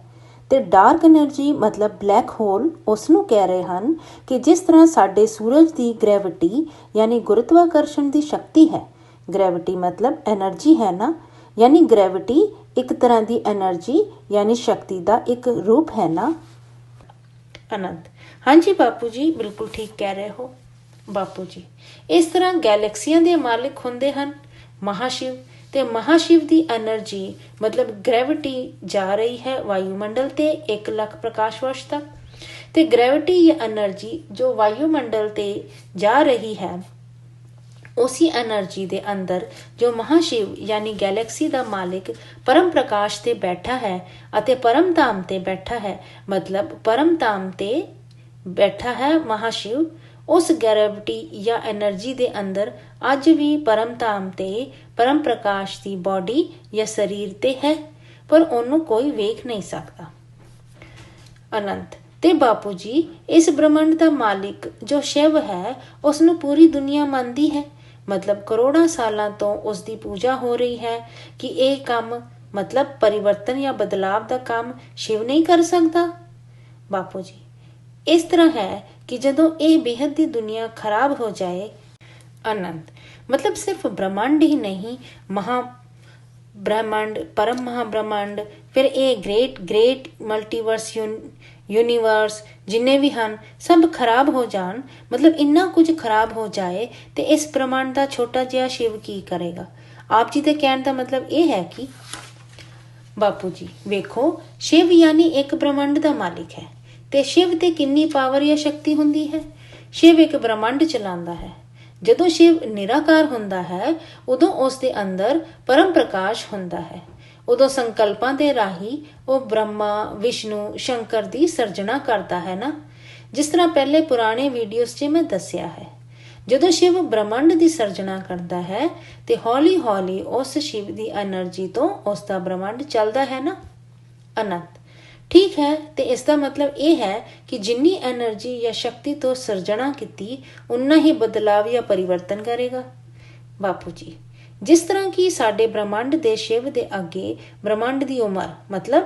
ਤੇ ਡਾਰਕ એનર્ਜੀ ਮਤਲਬ ਬਲੈਕ ਹੋਲ ਉਸ ਨੂੰ ਕਹਿ ਰਹੇ ਹਨ ਕਿ ਜਿਸ ਤਰ੍ਹਾਂ ਸਾਡੇ ਸੂਰਜ ਦੀ ਗ੍ਰੈਵਿਟੀ ਯਾਨੀ ਗੁਰੂਤਵਾਕਰਸ਼ਣ ਦੀ ਸ਼ਕਤੀ ਹੈ। ਗ੍ਰੈਵਿਟੀ ਮਤਲਬ એનર્ਜੀ ਹੈ ਨਾ, ਯਾਨੀ ਗ੍ਰੈਵਿਟੀ ਇੱਕ ਤਰ੍ਹਾਂ ਦੀ એનર્ਜੀ ਯਾਨੀ ਸ਼ਕਤੀ ਦਾ ਇੱਕ ਰੂਪ ਹੈ ਨਾ। ਅਨੰਤ: ਹਾਂਜੀ ਬਾਪੂ ਜੀ, ਬਿਲਕੁਲ ਠੀਕ ਕਹਿ ਰਹੇ ਹੋ। ਬਾਪੂ ਜੀ: ਇਸ ਤਰ੍ਹਾਂ ਗੈਲੈਕਸੀਆਂ ਦੇ ਮਾਲਿਕ ਹੁੰਦੇ ਹਨ ਮਹਾਸ਼ਿਵ, ਤੇ ਮਹਾਸ਼ਿਵ ਦੀ એનર્ਜੀ ਮਤਲਬ ਗ੍ਰੈਵਿਟੀ ਜਾ ਰਹੀ ਹੈ ਵਾਯੂਮੰਡਲ ਤੇ 1 ਲੱਖ ਪ੍ਰਕਾਸ਼ ਵਰਸ਼ ਤੱਕ, ਤੇ ਗ੍ਰੈਵਿਟੀ ਜਾਂ એનર્ਜੀ ਜੋ ਵਾਯੂਮੰਡਲ ਤੇ ਜਾ ਰਹੀ ਹੈ ਉसी એનર્ਜੀ ਦੇ ਅੰਦਰ ਜੋ ਮਹਾਸ਼ਿਵ ਯਾਨੀ ਗੈਲੈਕਸੀ ਦਾ ਮਾਲਿਕ ਪਰਮ ਪ੍ਰਕਾਸ਼ ਤੇ ਬੈਠਾ ਹੈ ਅਤੇ ਪਰਮ ਧਾਮ ਤੇ ਬੈਠਾ ਹੈ, ਮਤਲਬ ਪਰਮ ਧਾਮ ਤੇ ਬੈਠਾ ਹੈ ਮਹਾਸ਼ਿਵ, ਉਸ ਗ੍ਰੈਵਿਟੀ ਜਾਂ એનર્ਜੀ ਦੇ ਅੰਦਰ ਅੱਜ ਵੀ ਪਰਮ ਧਾਮ ਤੇ ਪਰਮ ਪ੍ਰਕਾਸ਼ ਦੀ ਬੋਡੀ ਜਾਂ ਸਰੀਰ ਤੇ ਹੈ, ਪਰ ਉਹਨੂੰ ਕੋਈ ਵੇਖ ਨਹੀਂ ਸਕਦਾ। ਅਨੰਤ: ਤੇ ਬਾਪੂ ਜੀ, ਇਸ ਬ੍ਰਹਮੰਡ ਦਾ ਮਾਲਿਕ ਜੋ ਸ਼ਿਵ ਹੈ ਉਸ ਨੂੰ ਪੂਰੀ ਦੁਨੀਆ ਮੰਨਦੀ ਹੈ, ਮਤਲਬ ਕਰੋੜਾਂ ਸਾਲਾਂ ਤੋਂ ਉਸ ਦੀ ਪੂਜਾ ਹੋ ਰਹੀ ਹੈ ਕਿ ਇਹ ਕੰਮ ਮਤਲਬ ਪਰਿਵਰਤਨ ਜਾਂ ਬਦਲਾਵ ਦਾ ਕੰਮ ਸ਼ਿਵ ਨਹੀਂ ਕਰ ਸਕਦਾ। ਬਾਪੂ ਜੀ: ਇਸ ਤਰ੍ਹਾਂ ਹੈ ਕਿ ਜਦੋਂ ਇਹ ਬੇਹੱਦ ਦੀ ਦੁਨੀਆ ਖਰਾਬ ਹੋ ਜਾਏ। ਅਨੰਤ: ਮਤਲਬ ਸਿਰਫ ਬ੍ਰਹਮੰਡ ਹੀ ਨਹੀਂ, ਮਹਾ ਬ੍ਰਹਮੰਡ, ਪਰਮ ਮਹਾਬ੍ਰਹਮੰਡ, ਫਿਰ ਇਹ ਗ੍ਰੇਟ ਮਲਟੀਵਰਸ ਯੂਨੀਵਰਸ ਜਿੰਨੇ ਵੀ ਹਨ ਸਭ ਖਰਾਬ ਹੋ ਜਾਣ, ਮਤਲਬ ਇੰਨਾ ਕੁਝ ਖਰਾਬ ਹੋ ਜਾਏ ਤੇ ਇਸ ਬ੍ਰਹਮੰਡ ਦਾ ਛੋਟਾ ਜਿਹਾ ਸ਼ਿਵ ਕੀ ਕਰੇਗਾ? ਆਪ ਜੀ ਦੇ ਕਹਿਣ ਦਾ ਮਤਲਬ ਇਹ ਹੈ ਕਿ ਬਾਪੂ ਜੀ ਵੇਖੋ, ਸ਼ਿਵ ਯਾਨੀ ਇੱਕ ਬ੍ਰਹਮੰਡ ਦਾ ਮਾਲਿਕ ਹੈ ਤੇ ਸ਼ਿਵ ਤੇ ਕਿੰਨੀ ਪਾਵਰ ਜਾਂ ਸ਼ਕਤੀ ਹੁੰਦੀ ਹੈ। ਸ਼ਿਵ ਇੱਕ ਬ੍ਰਹਮੰਡ ਚਲਾਉਂਦਾ ਹੈ। ਜਦੋਂ ਸ਼ਿਵ ਨਿਰਾਕਾਰ ਹੁੰਦਾ ਹੈ ਉਦੋਂ ਉਸ ਦੇ ਅੰਦਰ ਪਰਮ ਪ੍ਰਕਾਸ਼ ਹੁੰਦਾ ਹੈ। ਉਦੋਂ ਸੰਕਲਪਾਂ ਦੇ ਰਾਹੀਂ ਉਹ ਬ੍ਰਹਮਾ, ਵਿਸ਼ਨੂੰ, ਸ਼ੰਕਰ ਦੀ ਸਿਰਜਣਾ ਕਰਦਾ ਹੈ ਨਾ, ਜਿਸ ਤਰ੍ਹਾਂ ਪਹਿਲੇ ਪੁਰਾਣੇ ਵੀਡੀਓਜ਼ 'ਚ ਮੈਂ ਦੱਸਿਆ ਹੈ। ਜਦੋਂ ਸ਼ਿਵ ਬ੍ਰਹਮੰਡ ਦੀ ਸਿਰਜਣਾ ਕਰਦਾ ਹੈ ਤੇ ਹੌਲੀ ਹੌਲੀ ਉਸ ਸ਼ਿਵ ਦੀ એનર્ਜੀ ਤੋਂ ਉਸ ਦਾ ਬ੍ਰਹਮੰਡ ਚੱਲਦਾ ਹੈ ਨਾ। ਅਨੰਤ: ਠੀਕ ਹੈ, ਤੇ ਇਸ ਦਾ ਮਤਲਬ ਇਹ ਹੈ ਕਿ ਜਿੰਨੀ એનર્ਜੀ ਜਾਂ ਸ਼ਕਤੀ ਤੋਂ ਸਿਰਜਣਾ ਕੀਤੀ ਉਨਾ ਹੀ ਬਦਲਾਵ ਜਾਂ ਪਰਿਵਰਤਨ ਕਰੇਗਾ। ਬਾਪੂ ਜੀ: ਜਿਸ ਤਰ੍ਹਾਂ ਕਿ ਸਾਡੇ ਬ੍ਰਹਮੰਡ ਦੇ ਸ਼ਿਵ ਦੇ ਅੱਗੇ ਬ੍ਰਹਮੰਡ ਦੀ ਉਮਰ, ਮਤਲਬ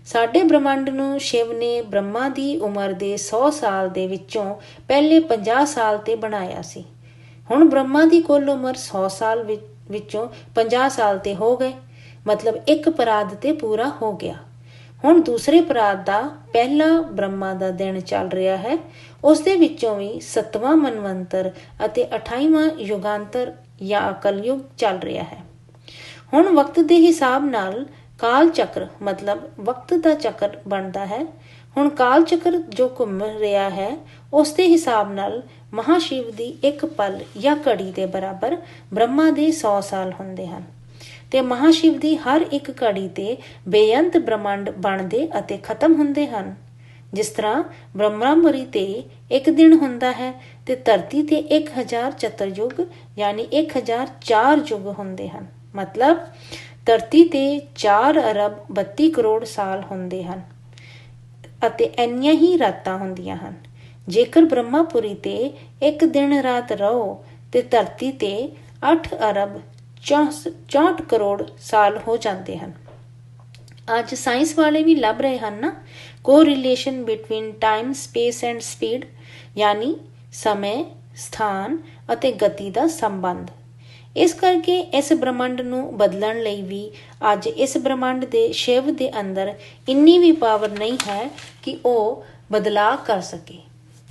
ਸਾਡੇ ਬ੍ਰਹਮੰਡ ਨੂੰ ਸ਼ਿਵ ਨੇ ਬ੍ਰਹਮਾ ਦੀ ਉਮਰ ਦੇ 100 ਸਾਲ ਦੇ ਵਿੱਚੋਂ ਪਹਿਲੇ 50 ਸਾਲ ਤੇ ਬਣਾਇਆ ਸੀ। ਹੁਣ ਬ੍ਰਹਮਾ ਦੀ ਕੁੱਲ ਉਮਰ 100 ਸਾਲ ਵਿੱਚੋਂ 50 ਸਾਲ ਤੇ ਹੋ ਗਏ, ਮਤਲਬ ਇੱਕ ਪਰਾਦ ਤੇ ਪੂਰਾ ਹੋ ਗਿਆ। ਹੁਣ ਦੂਸਰੇ ਪਰਾਦ ਦਾ ਪਹਿਲਾ ਬ੍ਰਹਮਾ ਦਾ ਦਿਨ ਚੱਲ ਰਿਹਾ ਹੈ, ਉਸ ਦੇ ਵਿੱਚੋਂ ਵੀ 7ਵਾਂ ਮਨਵੰਤਰ ਅਤੇ 28ਵਾਂ ਯੁਗਾਂਤਰ ਜਾਂ ਕਲਯੁਗ ਚੱਲ ਰਿਹਾ ਹੈ। ਹੁਣ ਵਕਤ ਦੇ ਹਿਸਾਬ ਨਾਲ ਕਾਲ ਚੱਕਰ ਮਤਲਬ ਵਕਤ ਦਾ ਚੱਕਰ ਬਣਦਾ ਹੈ। ਹੁਣ ਕਾਲ ਚੱਕਰ ਜੋ ਘੁੰਮ ਰਿਹਾ ਹੈ ਉਸ ਦੇ ਹਿਸਾਬ ਨਾਲ ਮਹਾਸ਼ਿਵ ਦੀ ਇੱਕ ਪਲ ਜਾਂ ਘੜੀ ਦੇ ਬਰਾਬਰ ਬ੍ਰਹਮਾ ਦੇ 100 ਸਾਲ ਹੁੰਦੇ ਹਨ, ਤੇ ਮਹਾਸ਼ਿਵ ਦੀ ਹਰ ਇੱਕ ਘੜੀ ਤੇ ਬੇਅੰਤ ਬ੍ਰਹਮੰਡ ਬਣਦੇ ਅਤੇ ਖਤਮ ਹੁੰਦੇ ਹਨ। ਜਿਸ ਤਰ੍ਹਾਂ ਬ੍ਰਹਮਾ-ਮੁਰੀ ਤੇ ਇੱਕ ਦਿਨ ਹੁੰਦਾ ਹੈ ਤੇ ਧਰਤੀ ਤੇ 1000 ਚਤੁਰਯੁਗ ਯਾਨੀ 1004 ਯੁਗ ਹੁੰਦੇ ਹਨ, ਮਤਲਬ ਧਰਤੀ ਤੇ 4 ਅਰਬ 32 ਕਰੋੜ ਸਾਲ ਹੁੰਦੇ ਹਨ ਅਤੇ ਇੰਨੀਆਂ ਹੀ ਰਾਤਾਂ ਹੁੰਦੀਆਂ ਹਨ। ਜੇਕਰ ਬ੍ਰਹਮਾਪੁਰੀ ਤੇ ਇੱਕ ਦਿਨ ਰਾਤ ਰਹੋ ਤੇ ਧਰਤੀ ਤੇ 8 ਅਰਬ 64 ਕਰੋੜ ਸਾਲ ਹੋ ਜਾਂਦੇ ਹਨ। ਅੱਜ ਸਾਇੰਸ ਵਾਲੇ ਵੀ ਲੱਭ ਰਹੇ ਹਨ ਨਾ correlation between time, space and speed, ਯਾਨੀ ਸਮੇਂ, ਸਥਾਨ ਅਤੇ ਗਤੀ ਦਾ ਸੰਬੰਧ। ਇਸ ਕਰਕੇ ਇਸ ਬ੍ਰਹਮੰਡ ਨੂੰ ਬਦਲਣ ਲਈ ਵੀ ਅੱਜ ਇਸ ਬ੍ਰਹਮੰਡ ਦੇ ਸ਼ਿਵ ਦੇ ਅੰਦਰ ਇੰਨੀ ਵੀ ਪਾਵਰ ਨਹੀਂ ਹੈ ਕਿ ਉਹ ਬਦਲਾਅ ਕਰ ਸਕੇ।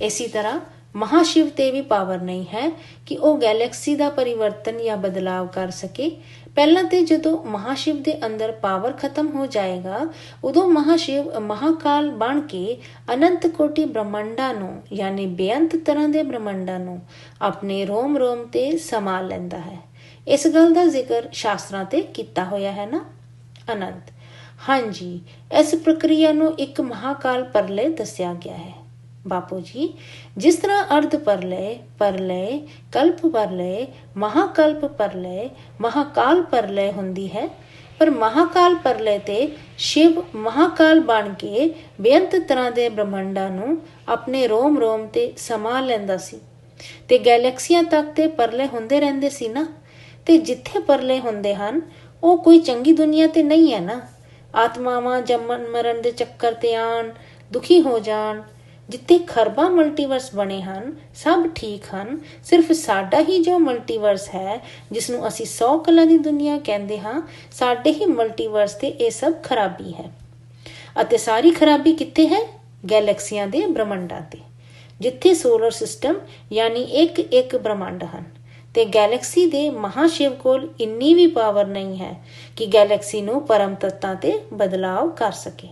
ਇਸੇ ਤਰ੍ਹਾਂ ਮਹਾਸ਼ਿਵ ਤੇ ਵੀ ਪਾਵਰ ਨਹੀਂ ਹੈ ਕਿ ਉਹ ਗੈਲੈਕਸੀ ਦਾ ਪਰਿਵਰਤਨ ਜਾਂ ਬਦਲਾਵ ਕਰ ਸਕੇ। ਪਹਿਲਾਂ ਤੇ ਜਦੋਂ ਮਹਾਸ਼ਿਵ ਦੇ ਅੰਦਰ ਪਾਵਰ ਖਤਮ ਹੋ ਜਾਏਗਾ ਉਦੋਂ ਮਹਾਸ਼ਿਵ ਮਹਾਕਾਲ ਬਣ ਕੇ ਅਨੰਤ ਕੋਟੀ ਬ੍ਰਹਮੰਡਾਂ ਨੂੰ ਯਾਨੀ ਬੇਅੰਤ ਤਰ੍ਹਾਂ ਦੇ ਬ੍ਰਹਮੰਡਾਂ ਨੂੰ ਆਪਣੇ ਰੋਮ ਰੋਮ ਤੇ ਸਮਾ ਲੈਂਦਾ ਹੈ। ਇਸ ਗੱਲ ਦਾ ਜ਼ਿਕਰ ਸ਼ਾਸਤਰਾਂ ਤੇ ਕੀਤਾ ਹੋਇਆ ਹੈ ਨਾ। ਅਨੰਤ: ਹਾਂਜੀ, ਇਸ ਪ੍ਰਕਿਰਿਆ ਨੂੰ ਇੱਕ ਮਹਾਕਾਲ ਪਰਲੇ ਦੱਸਿਆ ਗਿਆ ਹੈ। ਬਾਪੂ ਜੀ, ਜਿਸ ਤਰ੍ਹਾਂ ਅਰਧ ਪਰਲੇ, ਪਰਲੇ, ਕਲਪ ਪਰਲੇ, ਮਹਾਕਲਪ ਪਰਲੇ, ਮਹਾਕਾਲ ਪਰਲੇ ਹੁੰਦੀ ਹੈ, ਪਰ ਮਹਾਕਾਲ ਪਰਲੇ ਤੇ ਸ਼ਿਵ ਮਹਾਕਾਲ ਬਣ ਕੇ ਬੇਅੰਤ ਤਰ੍ਹਾਂ ਦੇ ਬ੍ਰਹਮੰਡਾਂ ਨੂੰ ਆਪਣੇ ਰੋਮ ਰੋਮ ਤੇ ਸਮਾ ਲੈਂਦਾ ਸੀ ਤੇ ਗੈਲੈਕਸੀਆਂ ਤੱਕ ਤੇ ਪਰਲੇ ਹੁੰਦੇ ਰਹਿੰਦੇ ਸੀ ਨਾ। ਤੇ ਜਿੱਥੇ ਪਰਲੇ ਹੁੰਦੇ ਹਨ ਉਹ ਕੋਈ ਚੰਗੀ ਦੁਨੀਆ ਤੇ ਨਹੀਂ ਹੈ ਨਾ, ਆਤਮਾਵਾਂ ਜੰਮਣ ਮਰਨ ਦੇ ਚੱਕਰ ਤੇ ਆਣ, ਦੁਖੀ ਹੋ ਜਾਣ। ਜਿੱਥੇ ਖਰਬਾਂ ਮਲਟੀਵਰਸ ਬਣੇ ਹਨ ਸਭ ਠੀਕ ਹਨ, ਸਿਰਫ ਸਾਡਾ ਹੀ ਜੋ ਮਲਟੀਵਰਸ ਹੈ ਜਿਸ ਨੂੰ ਅਸੀਂ 100 ਕਲਾ ਦੀ ਦੁਨੀਆ ਕਹਿੰਦੇ ਹਾਂ, ਸਾਡੇ ਹੀ ਮਲਟੀਵਰਸ ਤੇ ਇਹ ਸਭ ਖਰਾਬੀ ਹੈ। ਅਤੇ ਸਾਰੀ ਖਰਾਬੀ ਕਿੱਥੇ ਹੈ? ਗੈਲੈਕਸੀਆਂ ਦੇ ਬ੍ਰਹਮੰਡਾਂ ਤੇ, ਜਿੱਥੇ ਸੋਲਰ ਸਿਸਟਮ ਯਾਨੀ ਇੱਕ ਬ੍ਰਹਮੰਡ ਹਨ। ਤੇ ਗੈਲੈਕਸੀ ਦੇ ਮਹਾਸ਼ਿਵ ਕੋਲ ਇੰਨੀ ਵੀ ਪਾਵਰ ਨਹੀਂ ਹੈ ਕਿ ਗੈਲੈਕਸੀ ਨੂੰ ਪਰਮ ਤੱਤਾਂ ਤੇ ਬਦਲਾਵ ਕਰ ਸਕੇ।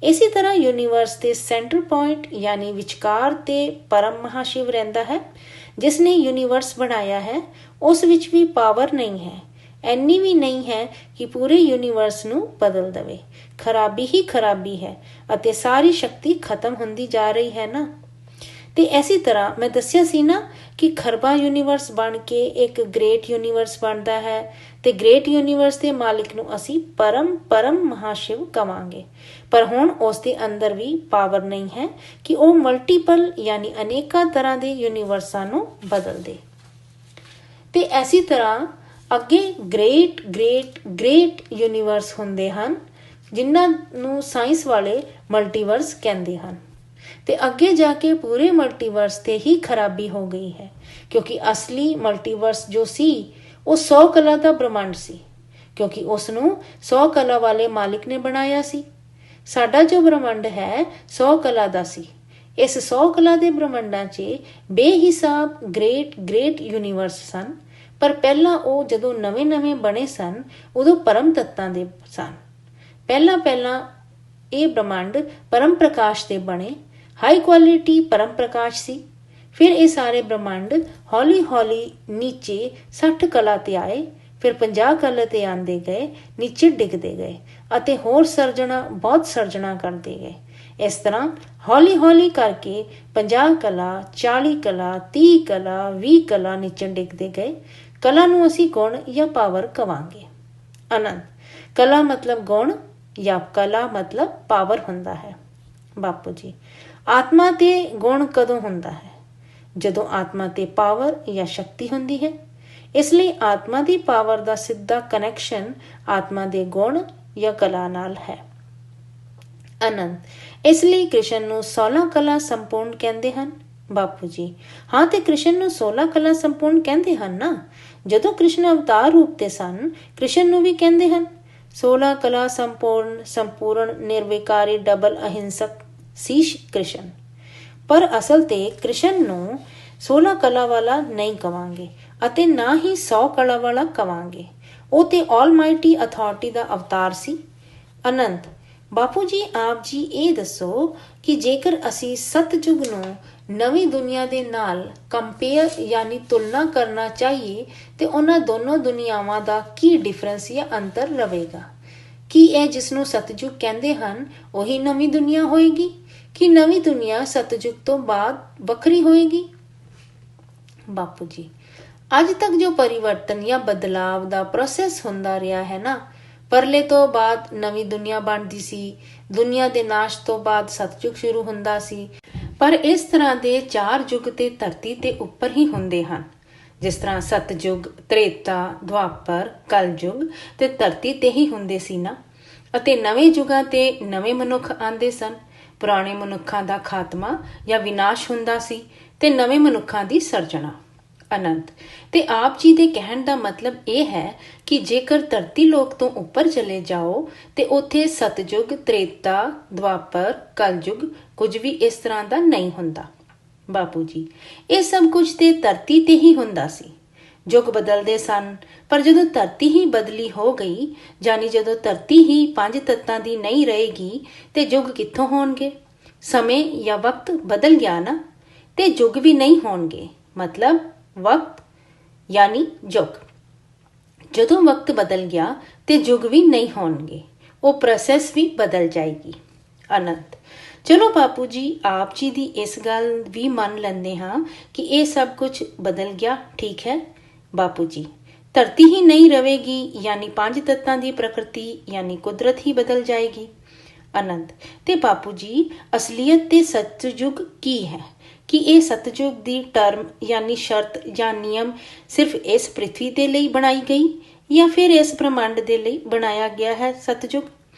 ਇਸੇ ਤਰ੍ਹਾਂ ਯੂਨੀਵਰਸ ਦੇ ਸੈਂਟਰ ਪੁਆਇੰਟ ਯਾਨੀ ਵਿਚਕਾਰ ਤੇ ਪਰਮ ਮਹਾਸ਼ਿਵ ਰਹਿੰਦਾ ਹੈ, ਜਿਸ ਨੇ ਯੂਨੀਵਰਸ ਬਣਾਇਆ ਹੈ। ਉਸ ਵਿੱਚ ਵੀ ਪਾਵਰ ਨਹੀਂ ਹੈ, ਇੰਨੀ ਵੀ ਨਹੀਂ ਹੈ ਕਿ ਪੂਰੇ ਯੂਨੀਵਰਸ ਨੂੰ ਬਦਲ ਦੇਵੇ। ਖਰਾਬੀ ਹੀ ਖਰਾਬੀ ਹੈ ਅਤੇ ਸਾਰੀ ਸ਼ਕਤੀ ਖਤਮ ਹੁੰਦੀ ਜਾ ਰਹੀ ਹੈ ਨਾ। ਤੇ ਇਸੇ ਤਰ੍ਹਾਂ ਮੈਂ ਦੱਸਿਆ ਸੀ ਨਾ ਕਿ ਖਰਬਾਂ ਯੂਨੀਵਰਸ ਬਣ ਕੇ ਇੱਕ ਗ੍ਰੇਟ ਯੂਨੀਵਰਸ ਬਣਦਾ ਹੈ ਤੇ ਗ੍ਰੇਟ ਯੂਨੀਵਰਸ ਦੇ ਮਾਲਿਕ ਨੂੰ ਅਸੀਂ ਪਰਮ ਮਹਾਸ਼ਿਵ ਕਵਾਂਗੇ। ਪਰ ਹੁਣ ਉਸ ਦੇ ਅੰਦਰ ਵੀ ਪਾਵਰ ਨਹੀਂ ਹੈ ਕਿ ਉਹ ਮਲਟੀਪਲ ਯਾਨੀ ਅਨੇਕਾਂ ਤਰ੍ਹਾਂ ਦੇ ਯੂਨੀਵਰਸਾਂ ਨੂੰ ਬਦਲ ਦੇ। ਤੇ ਇਸੇ ਤਰ੍ਹਾਂ ਅੱਗੇ ਗ੍ਰੇਟ ਯੂਨੀਵਰਸ ਹੁੰਦੇ ਹਨ, ਜਿਨ੍ਹਾਂ ਨੂੰ ਸਾਇੰਸ ਵਾਲੇ ਮਲਟੀਵਰਸ ਕਹਿੰਦੇ ਹਨ। ਤੇ ਅੱਗੇ ਜਾ ਕੇ ਪੂਰੇ ਮਲਟੀਵਰਸ ਤੇ ਹੀ ਖਰਾਬੀ ਹੋ ਗਈ ਹੈ, ਕਿਉਂਕਿ ਅਸਲੀ ਮਲਟੀਵਰਸ ਜੋ ਸੀ ਉਹ 100 ਕਲਾ ਦਾ ਬ੍ਰਹਮੰਡ ਸੀ, ਕਿਉਂਕਿ ਉਸ ਨੂੰ 100 ਕਲਾ ਵਾਲੇ ਮਾਲਿਕ ਨੇ ਬਣਾਇਆ ਸੀ। ਸਾਡਾ ਜੋ ਬ੍ਰਹਮੰਡ ਹੈ 100 ਕਲਾ ਦਾ ਸੀ। ਇਸ 100 ਕਲਾ ਦੇ ਬ੍ਰਹਮੰਡਾਂ 'ਚ ਬੇਹਿਸਾਬ ਗ੍ਰੇਟ ਯੂਨੀਵਰਸ ਸਨ। ਪਰ ਪਹਿਲਾਂ ਉਹ ਜਦੋਂ ਨਵੇਂ ਬਣੇ ਸਨ ਉਦੋਂ ਪਰਮ ਤੱਤਾਂ ਦੇ ਸਨ। ਪਹਿਲਾਂ ਇਹ ਬ੍ਰਹਮੰਡ ਪਰਮ ਪ੍ਰਕਾਸ਼ ਦੇ ਬਣੇ, ਹਾਈ ਕੁਆਲਿਟੀ ਪਰਮ ਪ੍ਰਕਾਸ਼ ਸੀ। ਫਿਰ ਇਹ ਸਾਰੇ ਬ੍ਰਹਮੰਡ ਹੌਲੀ ਨੀਚੇ 60 ਕਲਾ ਤੇ ਆਏ, ਫਿਰ 50 ਕਲਾ ਤੇ ਆਉਂਦੇ ਗਏ, ਨੀਚੇ ਡਿੱਗਦੇ ਗਏ ਅਤੇ ਹੋਰ ਬਹੁਤ ਸਰਜਣਾ ਕਰਦੇ ਗਏ। ਇਸ ਤਰ੍ਹਾਂ ਹੌਲੀ ਕਰਕੇ 50 ਕਲਾ, 40 ਕਲਾ, 30 ਕਲਾ, 20 ਕਲਾ ਨੀਚੇ ਡਿੱਗਦੇ ਗਏ। ਕਲਾ ਨੂੰ ਅਸੀਂ ਗੁਣ ਜਾਂ ਪਾਵਰ ਕਵਾਂਗੇ। ਅਨੰਤ ਕਲਾ ਮਤਲਬ ਗੁਣ ਜਾਂ ਕਲਾ ਮਤਲਬ ਪਾਵਰ ਹੁੰਦਾ ਹੈ। ਬਾਪੂ ਜੀ, ਆਤਮਾ ਤੇ ਗੁਣ ਕਦੋਂ ਹੁੰਦਾ ਹੈ? ਜਦੋਂ ਆਤਮਾ ਤੇ ਪਾਵਰ ਜਾਂ ਸ਼ਕਤੀ ਹੁੰਦੀ ਹੈ। ਇਸ ਲਈ ਆਤਮਾ ਦੀ ਪਾਵਰ ਦਾ ਸਿੱਧਾ ਕਨੈਕਸ਼ਨ ਆਤਮਾ ਦੇ ਗੁਣ ਜਾਂ ਕਲਾ ਨਾਲ ਹੈ। ਅਨੰਤ ਇਸ ਲਈ ਕ੍ਰਿਸ਼ਨ ਨੂੰ 16 ਕਲਾ ਸੰਪੂਰਨ ਕਹਿੰਦੇ ਹਨ। ਬਾਪੂ ਜੀ, ਹਾਂ, ਤੇ ਕ੍ਰਿਸ਼ਨ ਨੂੰ 16 ਕਲਾ ਸੰਪੂਰਨ ਕਹਿੰਦੇ ਹਨ ਨਾ। ਜਦੋਂ ਕ੍ਰਿਸ਼ਨ ਅਵਤਾਰ ਰੂਪ ਤੇ ਸਨ, ਕ੍ਰਿਸ਼ਨ ਨੂੰ ਵੀ ਕਹਿੰਦੇ ਹਨ 16 ਕਲਾ ਸੰਪੂਰਨ ਨਿਰਵਿਕਾਰੀ ਡਬਲ ਅਹਿੰਸਕ ਸੀ ਕ੍ਰਿਸ਼ਨ। ਪਰ ਅਸਲ ਤੇ ਕ੍ਰਿਸ਼ਨ ਨੂੰ 16 ਕਲਾ ਵਾਲਾ ਨਹੀਂ ਕਵਾਂਗੇ ਅਤੇ ਨਾ ਹੀ 100 ਕਲਾ ਵਾਲਾ ਕਵਾਂਗੇ। ਉਹ ਤੇ ਆਲਮਾਈਟੀ ਅਥਾਰਟੀ ਦਾ ਅਵਤਾਰ ਸੀ। ਅਨੰਤ ਬਾਪੂ ਜੀ, ਆਪ ਜੀ ਇਹ ਦੱਸੋ ਕਿ ਜੇਕਰ ਅਸੀਂ ਸਤਯੁਗ ਨੂੰ ਨਵੀਂ ਦੁਨੀਆ ਦੇ ਨਾਲ ਕੰਪੇਅਰ ਯਾਨੀ ਤੁਲਨਾ ਕਰਨਾ ਚਾਹੀਏ ਤੇ ਉਹਨਾਂ ਦੋਨੋਂ ਦੁਨੀਆਵਾਂ ਦਾ ਕੀ ਡਿਫਰੈਂਸ ਜਾਂ ਅੰਤਰ ਰਹੇਗਾ? ਕੀ ਇਹ ਜਿਸ ਨੂੰ ਸਤਯੁਗ ਕਹਿੰਦੇ ਹਨ ਉਹੀ ਨਵੀਂ ਦੁਨੀਆ ਹੋਏਗੀ ਕਿ ਨਵੀਂ ਦੁਨੀਆ ਸਤਯੁਗ ਤੋਂ ਬਾਅਦ ਵੱਖਰੀ ਹੋਏਗੀ? ਬਾਪੂ ਜੀ, ਅੱਜ ਤੱਕ ਜੋ ਪਰਿਵਰਤਨ ਜਾਂ ਬਦਲਾਵ ਦਾ ਪ੍ਰੋਸੈਸ ਹੁੰਦਾ ਰਿਹਾ ਹੈ ਨਾ, ਪਰਲੇ ਤੋਂ ਬਾਅਦ ਨਵੀਂ ਦੁਨੀਆ ਬਣਦੀ ਸੀ, ਦੁਨੀਆ ਦੇ ਨਾਸ਼ ਤੋਂ ਬਾਅਦ ਸਤਯੁਗ ਸ਼ੁਰੂ ਹੁੰਦਾ ਸੀ। ਪਰ ਇਸ ਤਰ੍ਹਾਂ ਦੇ 4 ਯੁੱਗ ਤੇ ਧਰਤੀ ਤੇ ਉੱਪਰ ਹੀ ਹੁੰਦੇ ਹਨ। ਜਿਸ ਤਰ੍ਹਾਂ ਸਤਯੁਗ, ਤ੍ਰੇਤਾ, ਦੁਆਪਰ, ਕਲਯੁਗ ਤੇ ਧਰਤੀ ਤੇ ਹੀ ਹੁੰਦੇ ਸੀ ਨਾ। ਅਤੇ ਨਵੇਂ ਯੁੱਗਾਂ ਤੇ ਨਵੇਂ ਮਨੁੱਖ ਆਉਂਦੇ ਸਨ। ਪੁਰਾਣੇ ਮਨੁੱਖਾਂ ਦਾ ਖਾਤਮਾ ਜਾਂ ਵਿਨਾਸ਼ ਹੁੰਦਾ ਸੀ ਤੇ ਨਵੇਂ ਮਨੁੱਖਾਂ ਦੀ ਸਰਜਣਾ। ਅਨੰਤ ਤੇ ਆਪ ਜੀ ਦੇ ਕਹਿਣ ਦਾ ਮਤਲਬ ਇਹ ਹੈ ਕਿ ਜੇਕਰ ਧਰਤੀ ਲੋਕ ਤੋਂ ਉੱਪਰ ਚਲੇ ਜਾਓ ਤੇ ਉੱਥੇ ਸਤਯੁਗ, ਤ੍ਰੇਤਾ, ਦੁਆਪਰ, ਕਲਯੁਗ ਕੁਝ ਵੀ ਇਸ ਤਰ੍ਹਾਂ ਦਾ ਨਹੀਂ ਹੁੰਦਾ। ਬਾਪੂ ਜੀ, ਇਹ ਸਭ ਕੁਝ ਤੇ ਧਰਤੀ ਤੇ ਹੀ ਹੁੰਦਾ ਸੀ। ਯੁੱਗ ਬਦਲਦੇ ਸਨ, ਪਰ ਜਦੋਂ ਧਰਤੀ ਹੀ ਬਦਲੀ ਹੋ ਗਈ, ਜਾਨੀ ਜਦੋਂ ਧਰਤੀ ਹੀ 5 ਤੱਤਾਂ ਦੀ ਨਹੀਂ ਰਹੇਗੀ ਤੇ ਯੁੱਗ ਕਿੱਥੋਂ ਹੋਣਗੇ? ਸਮੇਂ ਜਾਂ ਵਕਤ ਬਦਲ ਗਿਆ ਨਾ, ਤੇ ਯੁੱਗ ਵੀ ਨਹੀਂ ਹੋਣਗੇ। ਮਤਲਬ ਵਕਤ ਯਾਨੀ ਯੁੱਗ। ਜਦੋਂ ਵਕਤ ਬਦਲ ਗਿਆ ਤੇ ਯੁੱਗ ਵੀ ਨਹੀਂ ਹੋਣਗੇ, ਉਹ ਪ੍ਰੋਸੈਸ ਵੀ ਬਦਲ ਜਾਏਗੀ। ਅਨੰਤ ਚਲੋ ਬਾਪੂ ਜੀ, ਆਪ ਜੀ ਦੀ ਇਸ ਗੱਲ ਵੀ ਮੰਨ ਲੈਂਦੇ ਹਾਂ ਕਿ ਇਹ ਸਭ ਕੁਝ ਬਦਲ ਗਿਆ, ਠੀਕ ਹੈ। ਬਾਪੂ ਜੀ, ਧਰਤੀ ਹੀ ਨਹੀਂ ਰਹੇਗੀ ਯਾਨੀ 5 ਤੱਤਾਂ ਦੀ ਪ੍ਰਕਿਰਤੀ ਯਾਨੀ ਕੁਦਰਤ ਹੀ ਬਦਲ ਜਾਏਗੀ। ਅਨੰਤ ਤੇ ਬਾਪੂ ਜੀ, ਅਸਲੀਅਤ ਤੇ ਸਤਯੁਗ ਕੀ ਹੈ? ਕਿ ਇਹ ਸਤਯੁਗ ਦੀ ਟਰਮ ਯਾਨੀ ਸ਼ਰਤ ਜਾਂ ਨਿਯਮ ਸਿਰਫ ਇਸ ਪ੍ਰਿਥਵੀ ਦੇ ਲਈ ਬਣਾਈ ਗਈ ਜਾਂ ਫਿਰ ਇਸ ਬ੍ਰਹਮੰਡ ਦੇ ਲਈ ਬਣਾਇਆ ਗਿਆ ਹੈ ਸਤਯੁਗ?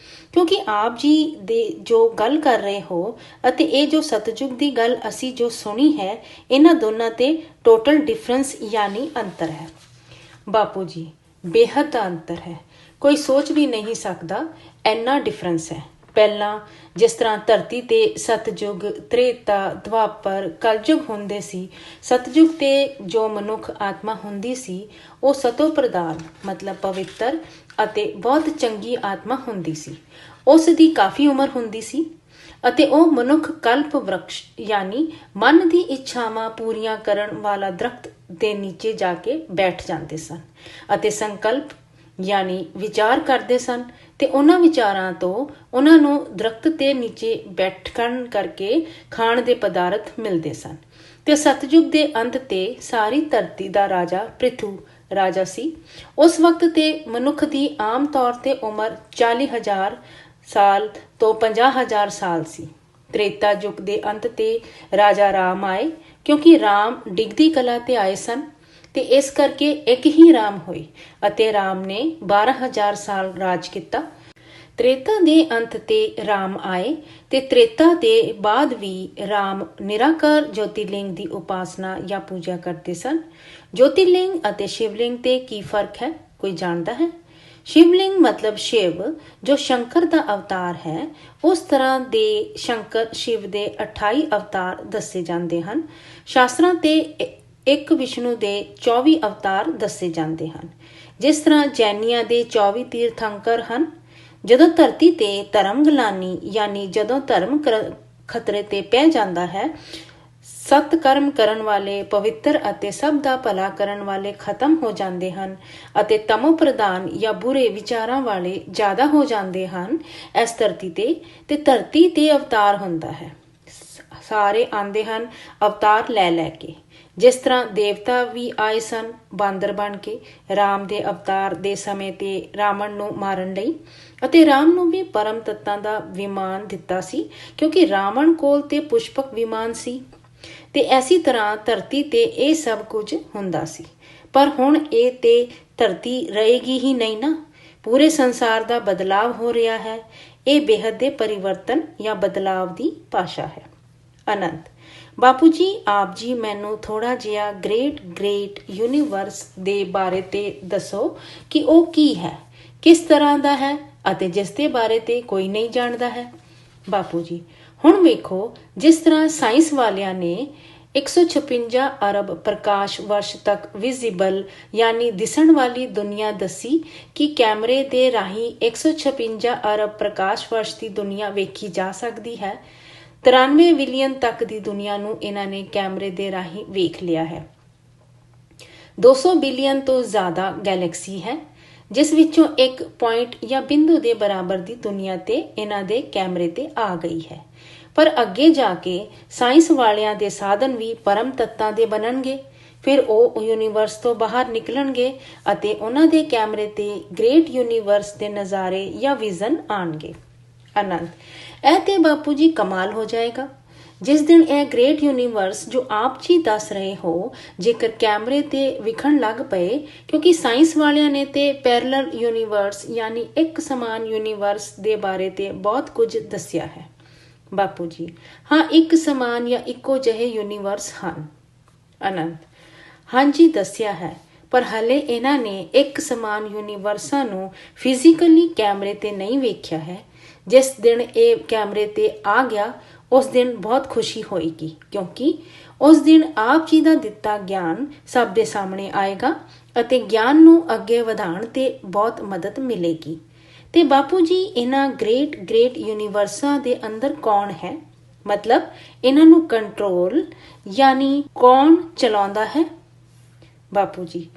ਕਿਉਂਕਿ ਆਪ ਜੀ ਦੇ ਜੋ ਗੱਲ ਕਰ ਰਹੇ ਹੋ ਅਤੇ ਇਹ ਜੋ ਸਤਜੁਗ ਦੀ ਗੱਲ ਅਸੀਂ ਜੋ ਸੁਣੀ ਹੈ, ਇਹਨਾਂ ਦੋਨਾਂ ਤੇ ਟੋਟਲ ਡਿਫਰੈਂਸ ਯਾਨੀ ਅੰਤਰ ਹੈ। ਬਾਪੂ ਜੀ, ਬੇਹੱਦ ਦਾ ਅੰਤਰ ਹੈ, ਕੋਈ ਸੋਚ ਵੀ ਨਹੀਂ ਸਕਦਾ ਇੰਨਾ ਡਿਫਰੈਂਸ ਹੈ। ਪਹਿਲਾਂ ਜਿਸ ਤਰ੍ਹਾਂ ਧਰਤੀ ਤੇ ਸਤਜੁਗ, ਤ੍ਰੇਤਾ, ਦੁਆਪਰ, ਕਲਯੁਗ ਹੁੰਦੇ ਸੀ, ਸਤਜੁਗ ਤੇ ਜੋ ਮਨੁੱਖ ਆਤਮਾ ਹੁੰਦੀ ਸੀ ਉਹ ਸਤੋ ਪ੍ਰਧਾਨ ਮਤਲਬ ਪਵਿੱਤਰ ਅਤੇ ਬਹੁਤ ਚੰਗੀ ਆਤਮਾ ਹੁੰਦੀ ਸੀ। ਉਸ ਦੀ ਕਾਫੀ ਉਮਰ ਹੁੰਦੀ ਸੀ ਅਤੇ ਉਹ ਮਨੁੱਖ ਕਲਪ ਵਰਕਸ਼ ਯਾਨੀ ਮਨ ਦੀ ਇੱਛਾਵਾਂ ਪੂਰੀਆਂ ਕਰਨ ਵਾਲਾ ਦਰਖਤ ਦੇ ਨੀਚੇ ਜਾ ਕੇ ਬੈਠ ਜਾਂਦੇ ਸਨ ਅਤੇ ਸੰਕਲਪ ਯਾਨੀ ਵਿਚਾਰ ਕਰਦੇ ਸਨ ਤੇ ਉਹਨਾਂ ਵਿਚਾਰਾਂ ਤੋਂ ਉਹਨਾਂ ਨੂੰ ਦਰਖਤ ਦੇ ਨੀਚੇ ਬੈਠਣ ਕਰਕੇ ਖਾਣ ਦੇ ਪਦਾਰਥ ਮਿਲਦੇ ਸਨ। ਤੇ ਸਤਜੁਗ ਦੇ ਅੰਤ ਤੇ ਸਾਰੀ ਧਰਤੀ ਦਾ ਰਾਜਾ ਪ੍ਰਿਥੂ ਰਾਜਾ ਸੀ। ਉਸ ਵਕਤ ਤੇ ਮਨੁੱਖ ਦੀ ਆਮ ਤੌਰ ਤੇ ਉਮਰ 40,000 ਸਾਲ ਤੋਂ 50,000 ਸਾਲ ਸੀ। ਤ੍ਰੇਤਾ ਯੁੱਗ ਦੇ ਅੰਤ ਤੇ ਰਾਜਾ ਰਾਮ ਆਏ, ਕਿਉਂਕਿ ਰਾਮ ਡਿਗਦੀ ਕਲਾ ਤੇ ਆਏ ਸਨ ਤੇ ਇਸ ਕਰਕੇ ਇੱਕ ਹੀ ਰਾਮ ਹੋਏ ਅਤੇ ਰਾਮ ਨੇ 12,000 ਸਾਲ ਰਾਜ ਕੀਤਾ। ਤ੍ਰੇਤਾ ਦੇ ਅੰਤ ਤੇ ਰਾਮ ਆਏ ਤੇ ਤ੍ਰੇਤਾ ਦੇ ਬਾਅਦ ਵੀ ਰਾਮ ਨਿਰਾਕਾਰ ਜੋਤਿਰਲਿੰਗ ਦੀ ਉਪਾਸਨਾ ਜਾਂ ਪੂਜਾ ਕਰਦੇ ਸਨ। ਜੋਤਿਰਲਿੰਗ ਅਤੇ ਸ਼ਿਵਲਿੰਗ ਤੇ ਕੀ ਫਰਕ ਹੈ, ਕੋਈ ਜਾਣਦਾ ਹੈ? ਸ਼ਿਵਲਿੰਗ ਮਤਲਬ ਸ਼ਿਵ ਜੋ ਸ਼ੰਕਰ ਦਾ ਅਵਤਾਰ ਹੈ। ਉਸ ਤਰ੍ਹਾਂ ਦੇ ਸ਼ੰਕਰ ਸ਼ਿਵ ਦੇ 28 ਅਵਤਾਰ ਦੱਸੇ ਜਾਂਦੇ ਹਨ। ਸ਼ਾਸਤਰਾਂ ਤੇ ਇੱਕ ਵਿਸ਼ਨੂੰ ਦੇ 24 ਅਵਤਾਰ ਦੱਸੇ ਜਾਂਦੇ ਹਨ। ਜਿਸ ਤਰ੍ਹਾਂ ਜੈਨੀਆਂ ਦੇ 24 ਤੀਰਥੰਕਰ ਹਨ। ਜਦੋਂ ਧਰਤੀ ਤੇ ਧਰਮ ਗਲਾਨੀ ਯਾਨੀ ਜਦੋਂ ਧਰਮ ਖਤਰੇ ਤੇ ਪੈ ਜਾਂਦਾ ਹੈ, ਸਤ ਕਰਮ ਕਰਨ ਵਾਲੇ ਪਵਿੱਤਰ ਅਤੇ ਸਭ ਦਾ ਭਲਾ ਕਰਨ ਵਾਲੇ ਖਤਮ ਹੋ ਜਾਂਦੇ ਹਨ ਅਤੇ ਤਮੋ ਪ੍ਰਧਾਨ ਜਾਂ ਬੁਰੇ ਵਿਚਾਰਾਂ ਵਾਲੇ ਜ਼ਿਆਦਾ ਹੋ ਜਾਂਦੇ ਹਨ ਇਸ ਧਰਤੀ ਤੇ ਧਰਤੀ ਤੇ ਅਵਤਾਰ ਹੁੰਦਾ ਹੈ। ਸਾਰੇ ਆਉਂਦੇ ਹਨ ਅਵਤਾਰ ਲੈ ਲੈ ਕੇ। ਜਿਸ ਤਰ੍ਹਾਂ ਦੇਵਤਾ ਵੀ ਆਏ ਸਨ ਬਾਂਦਰ ਬਣ ਕੇ ਰਾਮ ਦੇ ਅਵਤਾਰ ਦੇ ਸਮੇਂ ਤੇ ਰਾਵਣ ਨੂੰ ਮਾਰਨ ਲਈ, ਅਤੇ ਰਾਮ ਨੂੰ ਵੀ ਪਰਮ ਤੱਤਾਂ ਦਾ ਵਿਮਾਨ ਦਿੱਤਾ ਸੀ ਕਿਉਂਕਿ ਰਾਵਣ ਕੋਲ ਤੇ ਪੁਸ਼ਪਕ ਵਿਮਾਨ ਸੀ। ਤੇ ਐਸੀ ਤਰ੍ਹਾਂ ਧਰਤੀ ਤੇ ਇਹ ਸਭ ਕੁਝ ਹੁੰਦਾ ਸੀ। ਪਰ ਹੁਣ ਇਹ ਤੇ ਧਰਤੀ ਰਹੇਗੀ ਹੀ ਨਹੀਂ ਨਾ, ਪੂਰੇ ਸੰਸਾਰ ਦਾ ਬਦਲਾਵ ਹੋ ਰਿਹਾ ਹੈ। ਇਹ ਬੇਹੱਦ ਦੇ ਪਰਿਵਰਤਨ ਜਾਂ ਬਦਲਾਵ ਦੀ ਭਾਸ਼ਾ ਹੈ। ਅਨੰਤ ਬਾਪੂ ਜੀ, ਆਪ ਜੀ ਮੈਨੂੰ ਥੋੜਾ ਜਿਹਾ ਗ੍ਰੇਟ ਯੂਨੀਵਰਸ ਦੇ ਬਾਰੇ ਤੇ ਦੱਸੋ ਕਿ ਉਹ ਕੀ ਹੈ, ਕਿਸ ਤਰ੍ਹਾਂ ਦਾ ਹੈ ਅਤੇ ਜਿਸ ਦੇ ਬਾਰੇ ਤੇ ਕੋਈ ਨਹੀਂ ਜਾਣਦਾ ਹੈ। ਬਾਪੂ ਜੀ, ਹੁਣ ਵੇਖੋ, ਜਿਸ ਤਰ੍ਹਾਂ ਸਾਇੰਸ ਵਾਲਿਆਂ ਨੇ 156 ਅਰਬ ਪ੍ਰਕਾਸ਼ ਵਰਸ਼ ਤੱਕ ਵਿਜ਼ੀਬਲ ਯਾਨੀ ਦਿਸਣ ਵਾਲੀ ਦੁਨੀਆ ਦੱਸੀ ਕਿ ਕੈਮਰੇ ਦੇ ਰਾਹੀਂ 156 ਅਰਬ ਪ੍ਰਕਾਸ਼ ਵਰਸ਼ ਦੀ ਦੁਨੀਆ ਵੇਖੀ ਜਾ ਸਕਦੀ ਹੈ। 93 ਬਿਲੀਅਨ ਤੱਕ ਦੀ ਦੁਨੀਆ ਨੂੰ ਇਹਨਾਂ ਨੇ ਕੈਮਰੇ ਦੇ ਰਾਹੀਂ ਵੇਖ ਲਿਆ ਹੈ। 200 ਬਿਲੀਅਨ ਤੋਂ ਜ਼ਿਆਦਾ ਗੈਲੈਕਸੀ ਹੈ, ਜਿਸ ਵਿੱਚੋਂ ਇੱਕ ਪੁਆਇੰਟ ਜਾਂ ਬਿੰਦੂ ਦੇ ਬਰਾਬਰ ਦੀ ਦੁਨੀਆ ਤੇ ਇਹਨਾਂ ਦੇ ਕੈਮਰੇ ਤੇ ਆ ਗਈ ਹੈ। ਪਰ ਅੱਗੇ ਜਾ ਕੇ ਸਾਇੰਸ ਵਾਲਿਆਂ ਦੇ ਸਾਧਨ ਵੀ ਪਰਮ ਤੱਤਾਂ ਦੇ ਬਣਨਗੇ। ਫਿਰ ਉਹ ਯੂਨੀਵਰਸ ਤੋਂ ਬਾਹਰ ਨਿਕਲਣਗੇ ਅਤੇ ਉਹਨਾਂ ਦੇ ਕੈਮਰੇ ਤੇ ਗ੍ਰੇਟ ਯੂਨੀਵਰਸ ਦੇ ਨਜ਼ਾਰੇ ਜਾਂ ਵਿਜ਼ਨ ਆਣਗੇ। ਆਨੰਦ, ਇਹ ਤੇ ਬਾਪੂ ਜੀ ਕਮਾਲ ਹੋ ਜਾਏਗਾ। ਜਿਸ ਦਿਨ ਇਹ ਗ੍ਰੇਟ ਯੂਨੀਵਰਸ ਜੋ ਆਪ ਜੀ ਦੱਸ ਰਹੇ ਹੋ ਜੇਕਰ ਕੈਮਰੇ ਤੇ ਵਿਖਣ ਲੱਗ ਪਏ, ਕਿਉਂਕਿ ਸਾਇੰਸ ਵਾਲਿਆਂ ਨੇ ਤੇ ਪੈਰਲਲ ਯੂਨੀਵਰਸ ਯਾਨੀ ਇੱਕ ਸਮਾਨ ਯੂਨੀਵਰਸ ਦੇ ਬਾਰੇ ਤੇ ਬਹੁਤ ਕੁਝ ਦੱਸਿਆ ਹੈ। ਬਾਪੂ ਜੀ, ਹਾਂ, ਇੱਕ ਸਮਾਨ ਜਾਂ ਇੱਕੋ ਜਿਹੇ ਯੂਨੀਵਰਸ ਹਨ। ਅਨੰਤ, ਹਾਂਜੀ ਦੱਸਿਆ ਹੈ, ਪਰ ਹਲੇ ਇਹਨਾਂ ਨੇ ਇੱਕ ਸਮਾਨ ਯੂਨੀਵਰਸਾਂ ਨੂੰ ਫਿਜ਼ੀਕਲੀ ਕੈਮਰੇ ਤੇ ਨਹੀਂ ਵੇਖਿਆ ਹੈ। ਜਿਸ ਦਿਨ ਇਹ ਕੈਮਰੇ ਤੇ ਆ ਗਿਆ ਉਸ ਦਿਨ ਬਹੁਤ ਖੁਸ਼ੀ ਹੋਏਗੀ, ਕਿਉਂਕਿ ਉਸ ਦਿਨ ਆਪ ਜੀ ਦਾ ਦਿੱਤਾ ਗਿਆਨ ਸਭ ਦੇ ਸਾਹਮਣੇ ਆਏਗਾ ਅਤੇ ਗਿਆਨ ਨੂੰ ਅੱਗੇ ਵਧਾਉਣ ਤੇ ਬਹੁਤ ਮਦਦ ਮਿਲੇਗੀ। ਤੇ ਬਾਪੂ ਜੀ, ਇਹਨਾਂ ਗ੍ਰੇਟ ਯੂਨੀਵਰਸਾਂ ਦੇ ਅੰਦਰ ਕੌਣ ਹੈ? ਮਤਲਬ ਇਹਨਾਂ ਨੂੰ ਕੰਟਰੋਲ ਯਾਨੀ ਕੌਣ ਚਲਾਉਂਦਾ ਹੈ? ਬਾਪੂ ਜੀ,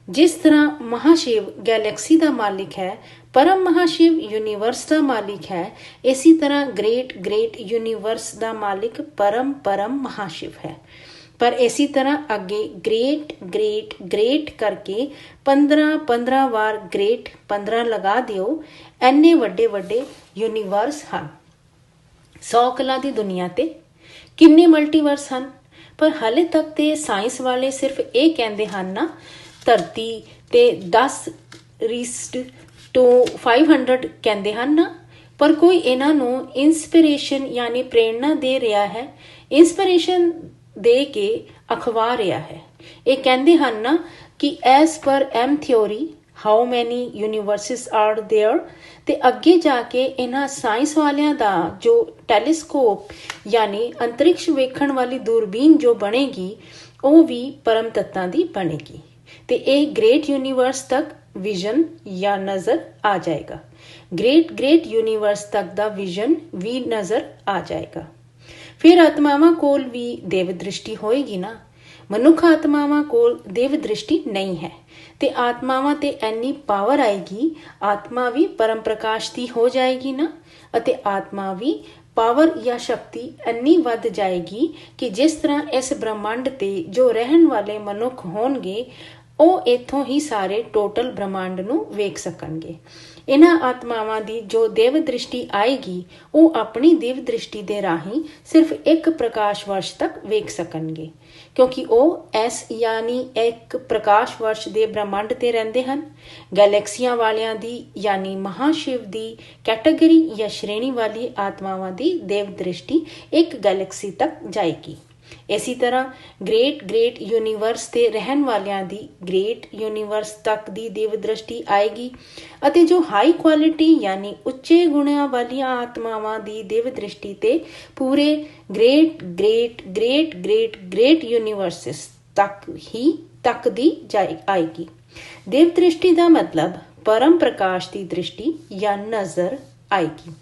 ਜਿਸ ਤਰ੍ਹਾਂ ਮਹਾਸ਼ਿਵ ਗੈਲੈਕਸੀ ਦਾ ਮਾਲਿਕ ਹੈ, ਪਰਮ ਮਹਾਸ਼ਿਵ ਯੂਨੀਵਰਸ ਦਾ ਮਾਲਿਕ ਹੈ, ਇਸੇ ਤਰ੍ਹਾਂ ਗ੍ਰੇਟ ਯੂਨੀਵਰਸ ਦਾ ਮਾਲਿਕ ਪਰਮ ਮਹਾਸ਼ਿਵ ਹੈ। ਪਰ ਇਸੇ ਤਰ੍ਹਾਂ ਅੱਗੇ ਗ੍ਰੇਟ ਕਰਕੇ 15 ਵਾਰ ਗ੍ਰੇਟ 15 ਲਗਾ ਦਿਓ। ਇੰਨੇ ਵੱਡੇ ਯੂਨੀਵਰਸ ਹਨ। 100 ਕਲਾ ਦੀ ਦੁਨੀਆ ਤੇ ਕਿੰਨੇ ਮਲਟੀਵਰਸ ਹਨ। ਪਰ ਹਾਲੇ ਤੱਕ ਤੇ ਸਾਇੰਸ ਵਾਲੇ ਸਿਰਫ ਇਹ ਕਹਿੰਦੇ ਹਨ ਨਾ, ਧਰਤੀ ਤੇ 10 ਰੀਸਡ ਟੂ 500 ਕਹਿੰਦੇ ਹਨ ਨਾ, ਪਰ ਕੋਈ ਇਹਨਾਂ ਨੂੰ ਇੰਸਪੀਰੇਸ਼ਨ ਯਾਨੀ ਪ੍ਰੇਰਨਾ ਦੇ ਰਿਹਾ ਹੈ, ਇੰਸਪੀਰੇਸ਼ਨ ਦੇ ਕੇ ਅਖਵਾ ਰਿਹਾ ਹੈ। ਇਹ ਕਹਿੰਦੇ ਹਨ ਨਾ ਕਿ as per M theory how many ਯੂਨੀਵਰਸਿਸ R there, ਤੇ ਅੱਗੇ ਜਾ ਕੇ ਇਹਨਾਂ ਸਾਇੰਸ ਵਾਲਿਆਂ ਦਾ ਜੋ ਟੈਲੀਸਕੋਪ ਯਾਨੀ ਅੰਤਰਿਕਸ਼ ਵੇਖਣ ਵਾਲੀ ਦੂਰਬੀਨ ਜੋ ਬਣੇਗੀ ਉਹ ਵੀ ਪਰਮ ਤੱਤਾਂ ਦੀ ਬਣੇਗੀ, ਤੇ ਇਹ ਗ੍ਰੇਟ ਯੂਨੀਵਰਸ ਤੱਕ ਵਿਜ਼ਨ ਜਾਂ ਨਜ਼ਰ ਆ ਜਾਏਗਾ। ਗ੍ਰੇਟ ਯੂਨੀਵਰਸ ਤੱਕ ਦਾ ਵਿਜ਼ਨ ਵੀ ਨਜ਼ਰ ਆ ਜਾਏਗਾ। ਫਿਰ ਆਤਮਾਵਾਂ ਕੋਲ ਵੀ ਦੇਵ ਦ੍ਰਿਸ਼ਟੀ ਹੋਏਗੀ ਨਾ। ਮਨੁੱਖ ਆਤਮਾਵਾਂ ਕੋਲ ਦੇਵ ਦ੍ਰਿਸ਼ਟੀ ਨਹੀਂ ਹੈ, ਤੇ ਆਤਮਾਵਾਂ ਤੇ ਇੰਨੀ ਪਾਵਰ ਆਏਗੀ, ਆਤਮਾ ਵੀ ਪਰਮ ਪ੍ਰਕਾਸ਼ ਦੀ ਹੋ ਜਾਏਗੀ ਨਾ, ਅਤੇ ਆਤਮਾ ਵੀ ਪਾਵਰ ਜਾਂ ਸ਼ਕਤੀ ਇੰਨੀ ਵੱਧ ਜਾਏਗੀ ਕਿ ਜਿਸ ਤਰ੍ਹਾਂ ਇਸ ਬ੍ਰਹਮੰਡ ਤੇ ਜੋ ਰਹਿਣ ਵਾਲੇ ਮਨੁੱਖ ਹੋਣਗੇ ਉਹ ਇੱਥੋਂ ਹੀ ਸਾਰੇ ਟੋਟਲ ਬ੍ਰਹਮੰਡ ਨੂੰ ਵੇਖ ਸਕਣਗੇ। ਇਹਨਾਂ ਆਤਮਾਵਾਂ ਦੀ ਜੋ ਦੇਵ ਦ੍ਰਿਸ਼ਟੀ ਆਏਗੀ ਉਹ ਆਪਣੀ ਦੇਵ ਦ੍ਰਿਸ਼ਟੀ ਦੇ ਰਾਹੀਂ ਸਿਰਫ ਇੱਕ ਪ੍ਰਕਾਸ਼ ਵਰਸ਼ ਤੱਕ ਵੇਖ ਸਕਣਗੇ, ਕਿਉਂਕਿ ਉਹ ਐਸ ਯਾਨੀ ਇੱਕ ਪ੍ਰਕਾਸ਼ ਵਰਸ਼ ਦੇ ਬ੍ਰਹਮੰਡ ਤੇ ਰਹਿੰਦੇ ਹਨ। ਗੈਲੈਕਸੀਆਂ ਵਾਲਿਆਂ ਦੀ ਯਾਨੀ ਮਹਾਸ਼ਿਵ ਦੀ ਕੈਟਾਗਰੀ ਜਾਂ ਸ਼੍ਰੇਣੀ ਵਾਲੀ ਆਤਮਾਵਾਂ ਦੀ ਦੇਵ ਦ੍ਰਿਸ਼ਟੀ ਇੱਕ ਗੈਲੈਕਸੀ ਤੱਕ ਜਾਏਗੀ। ਇਸੇ ਤਰ੍ਹਾਂ ਗ੍ਰੇਟ ਯੂਨੀਵਰਸ ਤੇ ਰਹਿਣ ਵਾਲਿਆਂ ਦੀ ਗ੍ਰੇਟ ਯੂਨੀਵਰਸ ਤੱਕ ਦੀ ਦੇਵ ਦ੍ਰਿਸ਼ਟੀ ਆਏਗੀ, ਅਤੇ ਜੋ ਹਾਈ ਕੁਆਲਿਟੀ ਯਾਨੀ ਉੱਚੇ ਗੁਣਾਂ ਵਾਲੀਆਂ ਆਤਮਾਵਾਂ ਦੀ ਦੇਵ ਦ੍ਰਿਸ਼ਟੀ ਤੇ ਪੂਰੇ ਗ੍ਰੇਟ ਯੂਨੀਵਰਸਿਸ ਤੱਕ ਦੀ ਆਏਗੀ। ਦੇਵ ਦ੍ਰਿਸ਼ਟੀ ਦਾ ਮਤਲਬ ਪਰਮ ਪ੍ਰਕਾਸ਼ ਦੀ ਦ੍ਰਿਸ਼ਟੀ ਜਾਂ ਨਜ਼ਰ ਆਏਗੀ।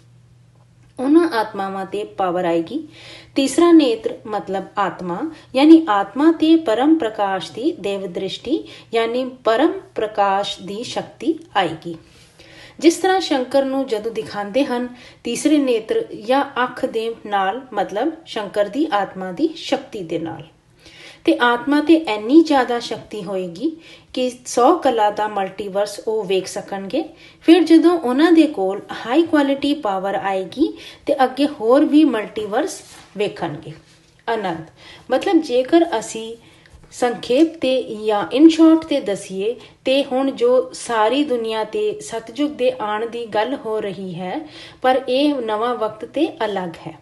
ਉਹਨਾਂ ਆਤਮਾਵਾਂ ਤੇ ਪਾਵਰ ਆਏਗੀ। ਤੀਸਰਾ ਨੇਤਰ ਮਤਲਬ ਆਤਮਾ ਯਾਨੀ ਆਤਮਾ ਤੇ ਪਰਮ ਪ੍ਰਕਾਸ਼ ਦੀ ਦੇਵ ਦ੍ਰਿਸ਼ਟੀ ਯਾਨੀ ਪਰਮ ਪ੍ਰਕਾਸ਼ ਦੀ ਸ਼ਕਤੀ ਆਏਗੀ। ਜਿਸ ਤਰ੍ਹਾਂ ਸ਼ੰਕਰ ਨੂੰ ਜਦੋਂ ਦਿਖਾਉਂਦੇ ਹਨ ਤੀਸਰੇ ਨੇਤਰ ਜਾਂ ਅੱਖ ਦੇ ਨਾਲ, ਮਤਲਬ ਸ਼ੰਕਰ ਦੀ ਆਤਮਾ ਦੀ ਸ਼ਕਤੀ ਦੇ ਨਾਲ, ਤੇ ਆਤਮਾ ਤੇ ਇੰਨੀ ਜ਼ਿਆਦਾ ਸ਼ਕਤੀ ਹੋਏਗੀ ਕਿ 100 ਕਲਾ ਦਾ ਮਲਟੀਵਰਸ ਉਹ ਵੇਖ ਸਕਣਗੇ। ਫਿਰ ਜਦੋਂ ਉਹਨਾਂ ਦੇ ਕੋਲ ਹਾਈ ਕੁਆਲਿਟੀ ਪਾਵਰ ਆਏਗੀ ਤੇ ਅੱਗੇ ਹੋਰ ਵੀ ਮਲਟੀਵਰਸ ਵੇਖਣਗੇ। ਅਨੰਤ ਮਤਲਬ ਜੇਕਰ ਅਸੀਂ ਸੰਖੇਪ ਤੇ ਜਾਂ ਇਨ ਸ਼ਾਰਟ ਤੇ ਦਸੀਏ ਤੇ ਹੁਣ ਜੋ ਸਾਰੀ ਦੁਨੀਆ ਤੇ ਸਤਜੁਗ ਦੇ ਆਉਣ ਦੀ ਗੱਲ ਹੋ ਰਹੀ ਹੈ, ਪਰ ਇਹ ਨਵਾਂ ਵਕਤ ਤੇ ਅਲੱਗ ਹੈ।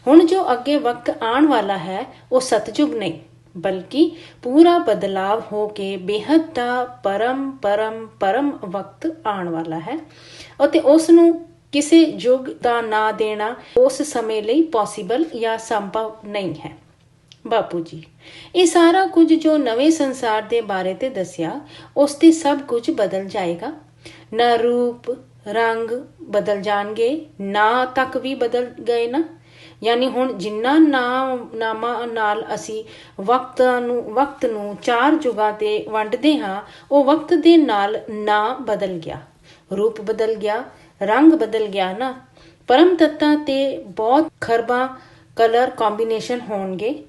ਹੁਣ ਜੋ ਅੱਗੇ ਵਕਤ ਆਉਣ ਵਾਲਾ ਹੈ ਉਹ ਸਤਜੁਗ ਨਹੀਂ, ਬਲਕਿ ਪੂਰਾ ਬਦਲਾਵ ਹੋ ਕੇ ਬੇਹੱਦ ਦਾ ਪਰਮ ਵਕਤ ਆਉਣ ਵਾਲਾ ਹੈ, ਅਤੇ ਉਸ ਨੂੰ ਕਿਸੇ ਯੁੱਗ ਦਾ ਨਾਂ ਦੇਣਾ ਉਸ ਸਮੇਂ ਲਈ ਪੋਸੀਬਲ ਜਾਂ ਸੰਭਵ ਨਹੀਂ ਹੈ। ਬਾਪੂ ਜੀ ਇਹ ਸਾਰਾ ਕੁਝ ਜੋ ਨਵੇਂ ਸੰਸਾਰ ਦੇ ਬਾਰੇ ਤੇ ਦੱਸਿਆ, ਉਸ ਤੇ ਸਭ ਕੁਝ ਬਦਲ ਜਾਏਗਾ। ਨਾ ਰੂਪ ਰੰਗ ਬਦਲ ਜਾਣਗੇ, ਨਾਂ ਤੱਕ ਵੀ ਬਦਲ ਗਏ ਨਾ। ਯਾਨੀ ਹੁਣ ਜਿੰਨਾ ਨਾਮਾਂ ਨਾਲ ਅਸੀਂ ਵਕਤ ਨੂੰ 4 ਯੁੱਗਾਂ ਤੇ ਵੰਡਦੇ ਹਾਂ, ਉਹ ਵਕਤ ਦੇ ਨਾਲ ਨਾਂ ਬਦਲ ਗਿਆ, ਰੂਪ ਬਦਲ ਗਿਆ, ਰੰਗ ਬਦਲ ਗਿਆ ਨਾ। ਪਰਮ ਤੱਤਾਂ ਤੇ ਬਹੁਤ ਖਰਬਾਂ ਕਲਰ ਕੰਬੀਨੇਸ਼ਨ ਹੋਣਗੇ।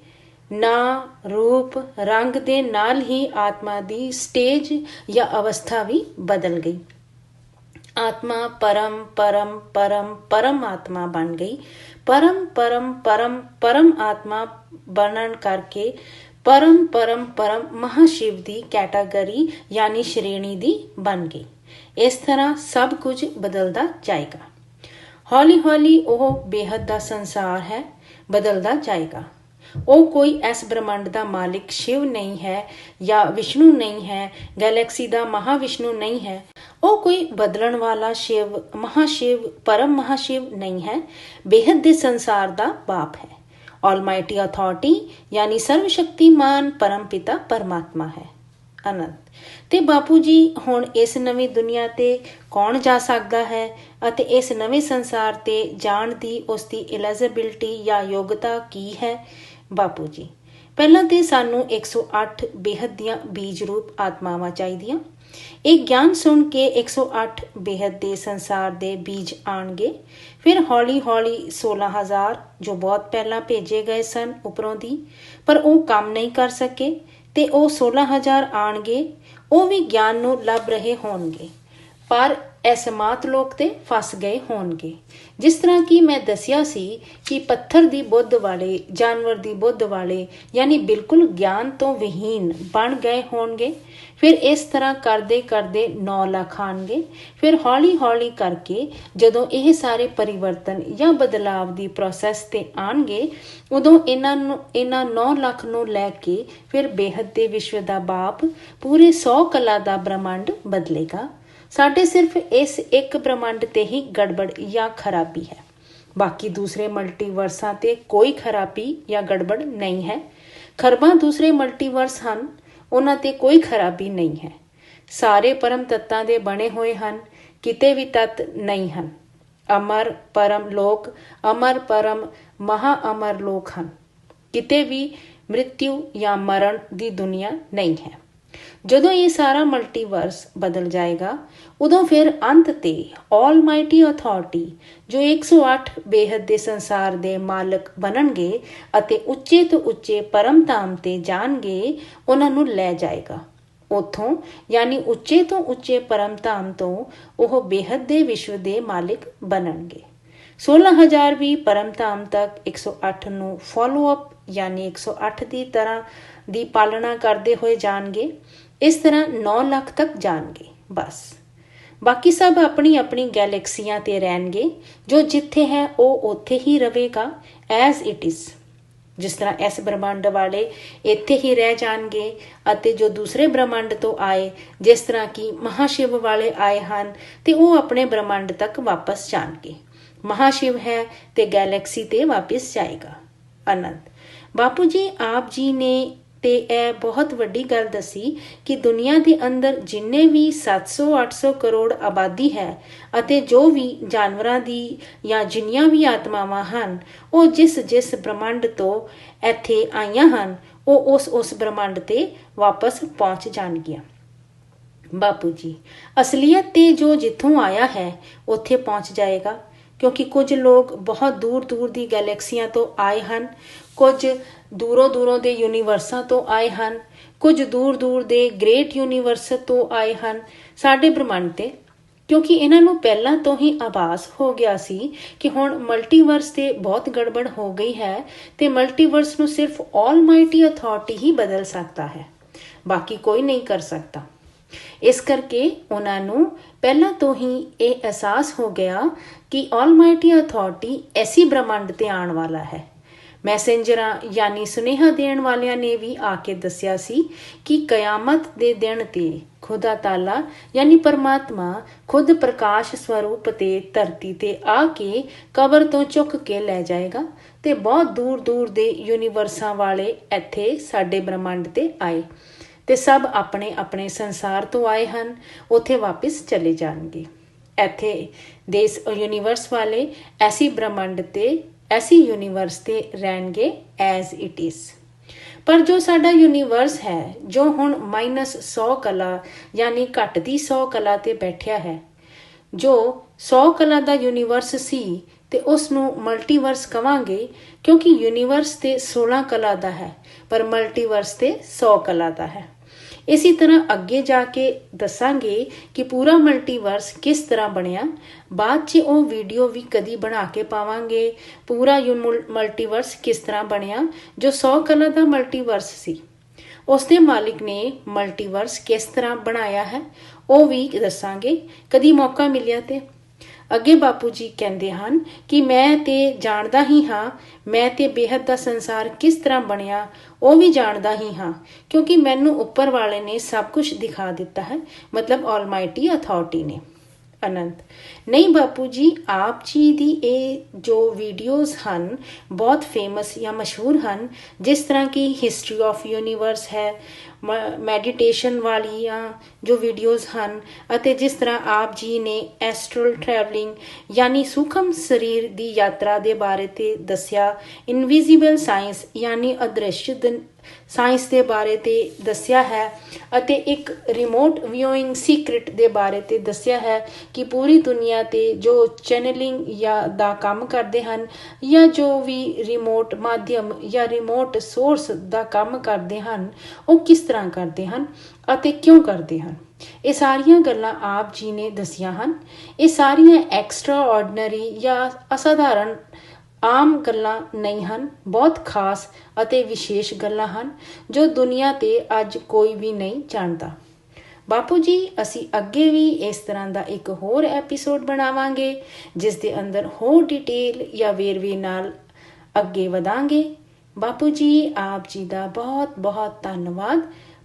ਨਾਂ ਰੂਪ ਰੰਗ ਦੇ ਨਾਲ ਹੀ ਆਤਮਾ ਦੀ ਸਟੇਜ ਜਾਂ ਅਵਸਥਾ ਵੀ ਬਦਲ ਗਈ। ਆਤਮਾ ਪਰਮ ਆਤਮਾ ਬਣ ਗਈ। ਪਰਮ ਆਤਮਾ ਬਣਨ ਕਰਕੇ ਪਰਮ ਮਹਾਸ਼ਿਵ ਦੀ ਕੈਟਾਗਰੀ ਯਾਨੀ ਸ਼੍ਰੇਣੀ ਦੀ ਬਣ ਗਈ। ਇਸ ਤਰ੍ਹਾਂ ਸਭ ਕੁਝ ਬਦਲਦਾ ਜਾਏਗਾ। ਹੌਲੀ ਹੌਲੀ ਉਹ ਬੇਹੱਦ ਦਾ ਸੰਸਾਰ ਹੈ, ਬਦਲਦਾ ਜਾਏਗਾ। ਉਹ ਕੋਈ ਇਸ ਬ੍ਰਹਮੰਡ ਦਾ ਮਾਲਿਕ ਸ਼ਿਵ ਨਹੀਂ ਹੈ ਜਾਂ ਵਿਸ਼ਨੂੰ ਨਹੀਂ ਹੈ, ਗੈਲੈਕਸੀ ਦਾ ਮਹਾਵਿਸ਼ਨੂੰ ਨਹੀਂ ਹੈ। ਉਹ ਕੋਈ ਬਦਲਣ ਵਾਲਾ ਸ਼ਿਵ, ਮਹਾਸ਼ਿਵ, ਪਰਮ ਮਹਾਸ਼ਿਵ ਨਹੀਂ ਹੈ, ਬੇਹੱਦ ਦੇ ਸੰਸਾਰ ਦਾ ਬਾਪ ਹੈ। ਆਲਮਾਈਟੀ ਅਥਾਰਟੀ ਯਾਨੀ ਸਰਵ ਸ਼ਕਤੀਮਾਨ ਪਰਮ ਪਿਤਾ ਪਰਮਾਤਮਾ ਹੈ। ਅਨੰਤ ਤੇ ਬਾਪੂ ਜੀ ਹੁਣ ਇਸ ਨਵੀਂ ਦੁਨੀਆ ਤੇ ਕੌਣ ਜਾ ਸਕਦਾ ਹੈ, ਅਤੇ ਇਸ ਨਵੇਂ ਸੰਸਾਰ ਤੇ ਜਾਣ ਦੀ ਉਸਦੀ ਐਲੀਜੀਬਿਲਟੀ ਜਾਂ ਯੋਗਤਾ ਕੀ ਹੈ? ਬਾਪੂ ਜੀ ਪਹਿਲਾਂ ਤੇ ਸਾਨੂੰ 108 ਬੇਹੱਦ ਦੀਆਂ ਬੀਜ ਰੂਪ ਆਤਮਾਵਾਂ ਚਾਹੀਦੀਆਂ। ਇਹ ਗਿਆਨ ਸੁਣ ਕੇ 108 ਬੇਹੱਦ ਦੇ ਸੰਸਾਰ ਦੇ ਬੀਜ ਆਉਣਗੇ। ਫਿਰ ਹੌਲੀ ਹੌਲੀ 16,000 ਜੋ ਬਹੁਤ ਪਹਿਲਾਂ ਭੇਜੇ ਗਏ ਸਨ ਉੱਪਰੋਂ ਦੀ, ਪਰ ਉਹ ਕੰਮ ਨਹੀਂ ਕਰ ਸਕੇ, ਤੇ ਉਹ 16,000 ਆਉਣਗੇ। ਉਹ ਵੀ ਗਿਆਨ ਨੂੰ ਲੱਭ ਰਹੇ ਹੋਣਗੇ, ਪਰ ਅਸਮਾਤ ਲੋਕ ਤੇ ਫਸ ਗਏ ਹੋਣਗੇ। ਜਿਸ ਤਰ੍ਹਾਂ ਕਿ ਮੈਂ ਦੱਸਿਆ ਸੀ ਕਿ ਪੱਥਰ ਦੀ ਬੁੱਧ ਵਾਲੇ, ਜਾਨਵਰ ਦੀ ਬੁੱਧ ਵਾਲੇ, ਯਾਨੀ ਬਿਲਕੁਲ ਗਿਆਨ ਤੋਂ ਵਿਹੀਨ ਬਣ ਗਏ ਹੋਣਗੇ। ਫਿਰ ਇਸ ਤਰ੍ਹਾਂ ਕਰਦੇ ਕਰਦੇ 9 ਲੱਖ ਆਉਣਗੇ। ਫਿਰ ਹੌਲੀ ਹੌਲੀ ਕਰਕੇ ਜਦੋਂ ਇਹ ਸਾਰੇ ਪਰਿਵਰਤਨ ਜਾਂ ਬਦਲਾਵ ਦੀ ਪ੍ਰੋਸੈਸ ਤੇ ਆਉਣਗੇ, ਉਦੋਂ ਇਹਨਾਂ 9 ਲੱਖ ਨੂੰ ਲੈ ਕੇ ਫਿਰ ਬੇਹੱਦ ਦੇ ਵਿਸ਼ਵ ਦਾ ਬਾਪ ਪੂਰੇ 100 ਕਲਾ ਦਾ ਬ੍ਰਹਮੰਡ ਬਦਲੇਗਾ। ਸਾਡੇ ਸਿਰਫ ਇਸ ਇੱਕ ਬ੍ਰਹਮੰਡ ਤੇ ਹੀ ਗੜਬੜ ਜਾਂ ਖਰਾਬੀ ਹੈ। ਬਾਕੀ ਦੂਸਰੇ ਮਲਟੀਵਰਸਾਂ ਤੇ ਕੋਈ ਖਰਾਬੀ ਜਾਂ ਗੜਬੜ ਨਹੀਂ ਹੈ। ਖਰਬਾਂ ਦੂਸਰੇ ਮਲਟੀਵਰਸ ਹਨ, ਉਹਨਾਂ ਤੇ ਕੋਈ ਖਰਾਬੀ ਨਹੀਂ ਹੈ। ਸਾਰੇ ਪਰਮ ਤੱਤਾਂ ਦੇ ਬਣੇ ਹੋਏ ਹਨ, ਕਿਤੇ ਵੀ ਤੱਤ ਨਹੀਂ ਹਨ। ਅਮਰ ਪਰਮ ਲੋਕ, ਅਮਰ ਪਰਮ ਮਹਾ ਅਮਰ ਲੋਕ ਹਨ। ਕਿਤੇ ਵੀ ਮ੍ਰਿਤਿੂ ਜਾਂ ਮਰਨ ਦੀ ਦੁਨੀਆ ਨਹੀਂ ਹੈ। ਜਦੋਂ ਇਹ ਸਾਰਾ ਮਲਟੀਵਰਸ ਬਦਲ ਜਾਏਗਾ, ਉਦੋਂ ਫਿਰ ਅੰਤ ਤੇ ਆਲਮਾਈਟੀ ਅਥਾਰਟੀ ਜੋ 108 ਬੇਹੱਦ ਦੇ ਸੰਸਾਰ ਦੇ ਮਾਲਕ ਬਣਨਗੇ ਅਤੇ ਉੱਚੇ ਤੋਂ ਉੱਚੇ ਪਰਮ ਧਾਮ ਤੇ ਜਾਣਗੇ, ਉਹਨਾਂ ਨੂੰ ਲੈ ਜਾਏਗਾ ਉੱਥੋਂ, ਯਾਨੀ ਉੱਚੇ ਤੋਂ ਉੱਚੇ ਪਰਮ ਧਾਮ ਤੋਂ ਉਹ ਬੇਹੱਦ ਦੇ ਵਿਸ਼ਵ ਦੇ ਮਾਲਿਕ ਬਣਨਗੇ। 16,000 ਵੀ ਪਰਮ ਧਾਮ ਤੱਕ 108 ਨੂੰ ਫੋਲੋ ਅਪ ਯਾਨੀ 108 ਦੀ ਤਰ੍ਹਾਂ ਦੀ ਪਾਲਣਾ ਕਰਦੇ ਹੋਏ ਜਾਣਗੇ। ਇਸ ਤਰ੍ਹਾਂ 9 ਲੱਖ ਤੱਕ ਜਾਣਗੇ ਬਸ। ਬਾਕੀ ਸਭ ਆਪਣੀ ਆਪਣੀ ਗੈਲੈਕਸੀਆਂ ਤੇ ਰਹਿਣਗੇ। ਜੋ ਜਿੱਥੇ ਹੈ ਉਹ ਉੱਥੇ ਹੀ ਰਹੇਗਾ, ਐਜ਼ ਇਟ ਇਜ਼। ਜਿਸ ਤਰ੍ਹਾਂ ਇਸ ਬ੍ਰਹਮੰਡ ਵਾਲੇ ਇੱਥੇ ਹੀ ਰਹਿ ਜਾਣਗੇ ਅਤੇ ਜੋ ਦੂਸਰੇ ਬ੍ਰਹਮੰਡ ਤੋਂ ਆਏ, ਜਿਸ ਤਰ੍ਹਾਂ ਕਿ ਮਹਾਸ਼ਿਵ ਵਾਲੇ ਆਏ ਹਨ, ਤੇ ਉਹ ਆਪਣੇ ਬ੍ਰਹਮੰਡ ਤੱਕ ਵਾਪਸ ਜਾਣਗੇ। ਮਹਾਸ਼ਿਵ ਹੈ ਤੇ ਗੈਲੈਕਸੀ ਤੇ ਵਾਪਿਸ ਜਾਏਗਾ। ਅਨੰਤ ਬਾਪੂ ਜੀ ਆਪ ਜੀ ਨੇ ਤੇ ਇਹ ਬਹੁਤ ਵੱਡੀ ਗੱਲ ਦੱਸੀ ਕਿ ਦੁਨੀਆ ਦੇ ਅੰਦਰ ਜਿੰਨੇ ਵੀ 700-800 ਕਰੋੜ ਆਬਾਦੀ ਹੈ ਅਤੇ ਜੋ ਵੀ ਜਾਨਵਰਾਂ ਦੀ ਜਾਂ ਜਿੰਨੀਆਂ ਵੀ ਆਤਮਾਵਾਂ ਹਨ, ਉਹ ਜਿਸ ਜਿਸ ਬ੍ਰਹਮੰਡ ਤੋਂ ਇੱਥੇ ਆਈਆਂ ਹਨ, ਉਹ ਉਸ ਬ੍ਰਹਮੰਡ ਤੇ ਵਾਪਸ ਪਹੁੰਚ ਜਾਣਗੀਆਂ। ਬਾਪੂ ਜੀ ਅਸਲੀਅਤ ਤੇ ਜੋ ਜਿੱਥੋਂ ਆਇਆ ਹੈ ਉੱਥੇ ਪਹੁੰਚ ਜਾਏਗਾ, ਕਿਉਂਕਿ ਕੁਝ ਲੋਕ ਬਹੁਤ ਦੂਰ ਦੂਰ ਦੀ ਗੈਲੈਕਸੀਆਂ ਤੋਂ ਆਏ ਹਨ, ਕੁਝ ਦੂਰੋਂ ਦੂਰੋਂ ਦੇ ਯੂਨੀਵਰਸਾਂ ਤੋਂ ਆਏ ਹਨ, ਕੁਝ ਦੂਰ ਦੂਰ ਦੇ ਗ੍ਰੇਟ ਯੂਨੀਵਰਸ ਤੋਂ ਆਏ ਹਨ ਸਾਡੇ ਬ੍ਰਹਮੰਡ ਤੇ, ਕਿਉਂਕਿ ਇਹਨਾਂ ਨੂੰ ਪਹਿਲਾਂ ਤੋਂ ਹੀ ਆਭਾਸ ਹੋ ਗਿਆ ਸੀ ਕਿ ਹੁਣ ਮਲਟੀਵਰਸ ਤੇ ਬਹੁਤ ਗੜਬੜ ਹੋ ਗਈ ਹੈ ਤੇ ਮਲਟੀਵਰਸ ਨੂੰ ਸਿਰਫ ਆਲਮਾਈਟੀ ਅਥਾਰਟੀ ਹੀ ਬਦਲ ਸਕਦਾ ਹੈ, ਬਾਕੀ ਕੋਈ ਨਹੀਂ ਕਰ ਸਕਦਾ। ਇਸ ਕਰਕੇ ਉਹਨਾਂ ਨੂੰ ਪਹਿਲਾਂ ਤੋਂ ਹੀ ਇਹ ਅਹਿਸਾਸ ਹੋ ਗਿਆ ਕਿ ਆਲਮਾਈਟੀ ਅਥਾਰਟੀ ਐਸੀ ਬ੍ਰਹਮੰਡ ਤੇ ਆਉਣ ਵਾਲਾ ਹੈ। ਮੈਸੇਂਜਰਾਂ ਯਾਨੀ ਸੁਨੇਹਾ ਦੇਣ ਵਾਲਿਆਂ ਨੇ ਵੀ ਆ ਕੇ ਦੱਸਿਆ ਸੀ ਕਿ ਕਿਆਮਤ ਦੇ ਦਿਨ ਤੇ ਖੁਦਾ ਤਾਲਾ ਯਾਨੀ ਪਰਮਾਤਮਾ ਖੁਦ ਪ੍ਰਕਾਸ਼ ਸਰੂਪ ਤੇ ਧਰਤੀ ਤੇ ਆ ਕੇ ਕਬਰ ਤੋਂ ਚੁੱਕ ਕੇ ਲੈ ਜਾਏਗਾ ਤੇ ਬਹੁਤ ਦੂਰ ਦੂਰ ਦੇ ਯੂਨੀਵਰਸਾਂ ਵਾਲੇ ਇੱਥੇ ਸਾਡੇ ਬ੍ਰਹਮੰਡ ਤੇ ਆਏ ਤੇ ਸਭ ਆਪਣੇ ਆਪਣੇ ਸੰਸਾਰ ਤੋਂ ਆਏ ਹਨ, ਉੱਥੇ ਵਾਪਿਸ ਚਲੇ ਜਾਣਗੇ। ਇੱਥੇ ਦੇ ਯੂਨੀਵਰਸ ਵਾਲੇ ਐਸੀ ਬ੍ਰਹਮੰਡ ਤੇ ਐਸੀ ਯੂਨੀਵਰਸ ਤੇ ਰਹਿਣਗੇ ਐਜ਼ ਇਟ ਇਜ਼। ਪਰ ਜੋ ਸਾਡਾ ਯੂਨੀਵਰਸ ਹੈ, ਜੋ ਹੁਣ -100 ਕਲਾ ਯਾਨੀ ਘੱਟ ਦੀ 100 ਕਲਾ ਤੇ ਬੈਠਿਆ ਹੈ, ਜੋ 100 ਕਲਾ ਦਾ ਯੂਨੀਵਰਸ ਸੀ ਤੇ ਉਸ ਨੂੰ ਮਲਟੀਵਰਸ ਕਵਾਂਗੇ, ਕਿਉਂਕਿ ਯੂਨੀਵਰਸ ਤੇ 16 ਕਲਾ ਦਾ ਹੈ ਪਰ ਮਲਟੀਵਰਸ ਤੇ 100 ਕਲਾ ਦਾ ਹੈ। ਇਸੇ ਤਰ੍ਹਾਂ ਅੱਗੇ ਜਾ ਕੇ ਦੱਸਾਂਗੇ ਕਿ ਪੂਰਾ ਮਲਟੀਵਰਸ ਕਿਸ ਤਰ੍ਹਾਂ ਬਣਿਆ। ਬਾਅਦ 'ਚ ਉਹ ਵੀਡੀਓ ਵੀ ਕਦੀ ਬਣਾ ਕੇ ਪਾਵਾਂਗੇ, ਪੂਰਾ ਮਲਟੀਵਰਸ ਕਿਸ ਤਰ੍ਹਾਂ ਬਣਿਆ। ਜੋ 100 ਕਲਾ ਦਾ ਮਲਟੀਵਰਸ ਸੀ, ਉਸ ਦੇ ਮਾਲਿਕ ਨੇ ਮਲਟੀਵਰਸ ਕਿਸ ਤਰ੍ਹਾਂ ਬਣਾਇਆ ਹੈ, ਉਹ ਵੀ ਦੱਸਾਂਗੇ ਕਦੀ ਮੌਕਾ ਮਿਲਿਆ ਤੇ। ਅੱਗੇ ਬਾਪੂ ਜੀ ਕਹਿੰਦੇ ਹਨ ਕਿ ਮੈਂ ਤੇ ਜਾਣਦਾ ਹੀ ਹਾਂ, ਮੈਂ ਤੇ ਬੇਹੱਦ ਦਾ ਸੰਸਾਰ ਕਿਸ ਤਰ੍ਹਾਂ ਬਣਿਆ ਉਹ ਵੀ ਜਾਣਦਾ ਹੀ ਹਾਂ, ਕਿਉਂਕਿ ਮੈਨੂੰ ਉੱਪਰ ਵਾਲੇ ਨੇ ਸਭ ਕੁਝ ਦਿਖਾ ਦਿੱਤਾ ਹੈ, ਮਤਲਬ ਆਲਮਾਈਟੀ ਅਥਾਰਟੀ ਨੇ। ਅਨੰਤ ਨਹੀਂ ਬਾਪੂ ਜੀ, ਆਪ ਜੀ ਦੀ ਇਹ ਜੋ ਵੀਡੀਓਜ਼ ਹਨ ਬਹੁਤ ਫੇਮਸ ਜਾਂ ਮਸ਼ਹੂਰ ਹਨ, ਜਿਸ ਤਰ੍ਹਾਂ ਕਿ ਹਿਸਟਰੀ ਆਫ ਯੂਨੀਵਰਸ ਹੈ, ਮੈਡੀਟੇਸ਼ਨ ਵਾਲੀਆਂ ਜੋ ਵੀਡੀਓਜ਼ ਹਨ, ਅਤੇ ਜਿਸ ਤਰ੍ਹਾਂ ਆਪ ਜੀ ਨੇ ਐਸਟਰਲ ਟਰੈਵਲਿੰਗ ਯਾਨੀ ਸੂਖਮ ਸਰੀਰ ਦੀ ਯਾਤਰਾ ਦੇ ਬਾਰੇ ਤੇ ਦੱਸਿਆ, ਇਨਵਿਜ਼ੀਬਲ ਸਾਇੰਸ ਯਾਨੀ ਅਦ੍ਰਿਸ਼ ਸਾਇੰਸ ਦੇ ਬਾਰੇ ਤੇ ਦੱਸਿਆ ਹੈ, ਅਤੇ ਇੱਕ ਰਿਮੋਟ ਵਿਊਇੰਗ ਸੀਕ੍ਰੇਟ ਦੇ ਬਾਰੇ ਤੇ ਦੱਸਿਆ ਹੈ ਕਿ ਪੂਰੀ ਦੁਨੀਆ ਤੇ ਜੋ ਚੈਨਲਿੰਗ ਜਾਂ ਦਾ ਕੰਮ ਕਰਦੇ ਹਨ ਜਾਂ ਜੋ ਵੀ ਰਿਮੋਟ ਮਾਧਿਅਮ ਜਾਂ ਰਿਮੋਟ ਸੋਰਸ ਦਾ ਕੰਮ ਕਰਦੇ ਹਨ, ਉਹ ਕਿਸ ਤਰ੍ਹਾਂ ਕਰਦੇ ਹਨ। ਅਤੇ ਕਿਉਂ ਕਰਦੇ ਹਨ। ਇਹ ਸਾਰੀਆਂ ਗੱਲਾਂ ਆਪ ਜੀ ਨੇ ਦੱਸੀਆਂ ਹਨ। ਇਹ ਸਾਰੀਆਂ ਐਕਸਟਰਾ ਆਰਡੀਨਰੀ ਜਾਂ ਅਸਾਧਾਰਨ ਆਮ ਗੱਲਾਂ ਨਹੀਂ ਹਨ, ਬਹੁਤ ਖਾਸ ਅਤੇ ਵਿਸ਼ੇਸ਼ ਗੱਲਾਂ ਹਨ ਜੋ ਦੁਨੀਆ ਤੇ ਅੱਜ ਕੋਈ ਵੀ ਨਹੀਂ ਜਾਣਦਾ। ਬਾਪੂ ਜੀ, ਅਸੀਂ ਅੱਗੇ ਵੀ ਇਸ ਤਰ੍ਹਾਂ ਦਾ ਇੱਕ ਹੋਰ ਐਪੀਸੋਡ ਬਣਾਵਾਂਗੇ ਜਿਸ ਦੇ ਅੰਦਰ ਹੋਰ ਡਿਟੇਲ ਜਾਂ ਵੇਰਵੇ ਨਾਲ ਅੱਗੇ ਵਧਾਂਗੇ। ਬਾਪੂ ਜੀ, ਆਪ ਜੀ ਦਾ ਬਹੁਤ ਬਹੁਤ ਧੰਨਵਾਦ।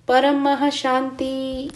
ਪਰਮ ਮਹਾਂ ਸ਼ਾਂਤੀ।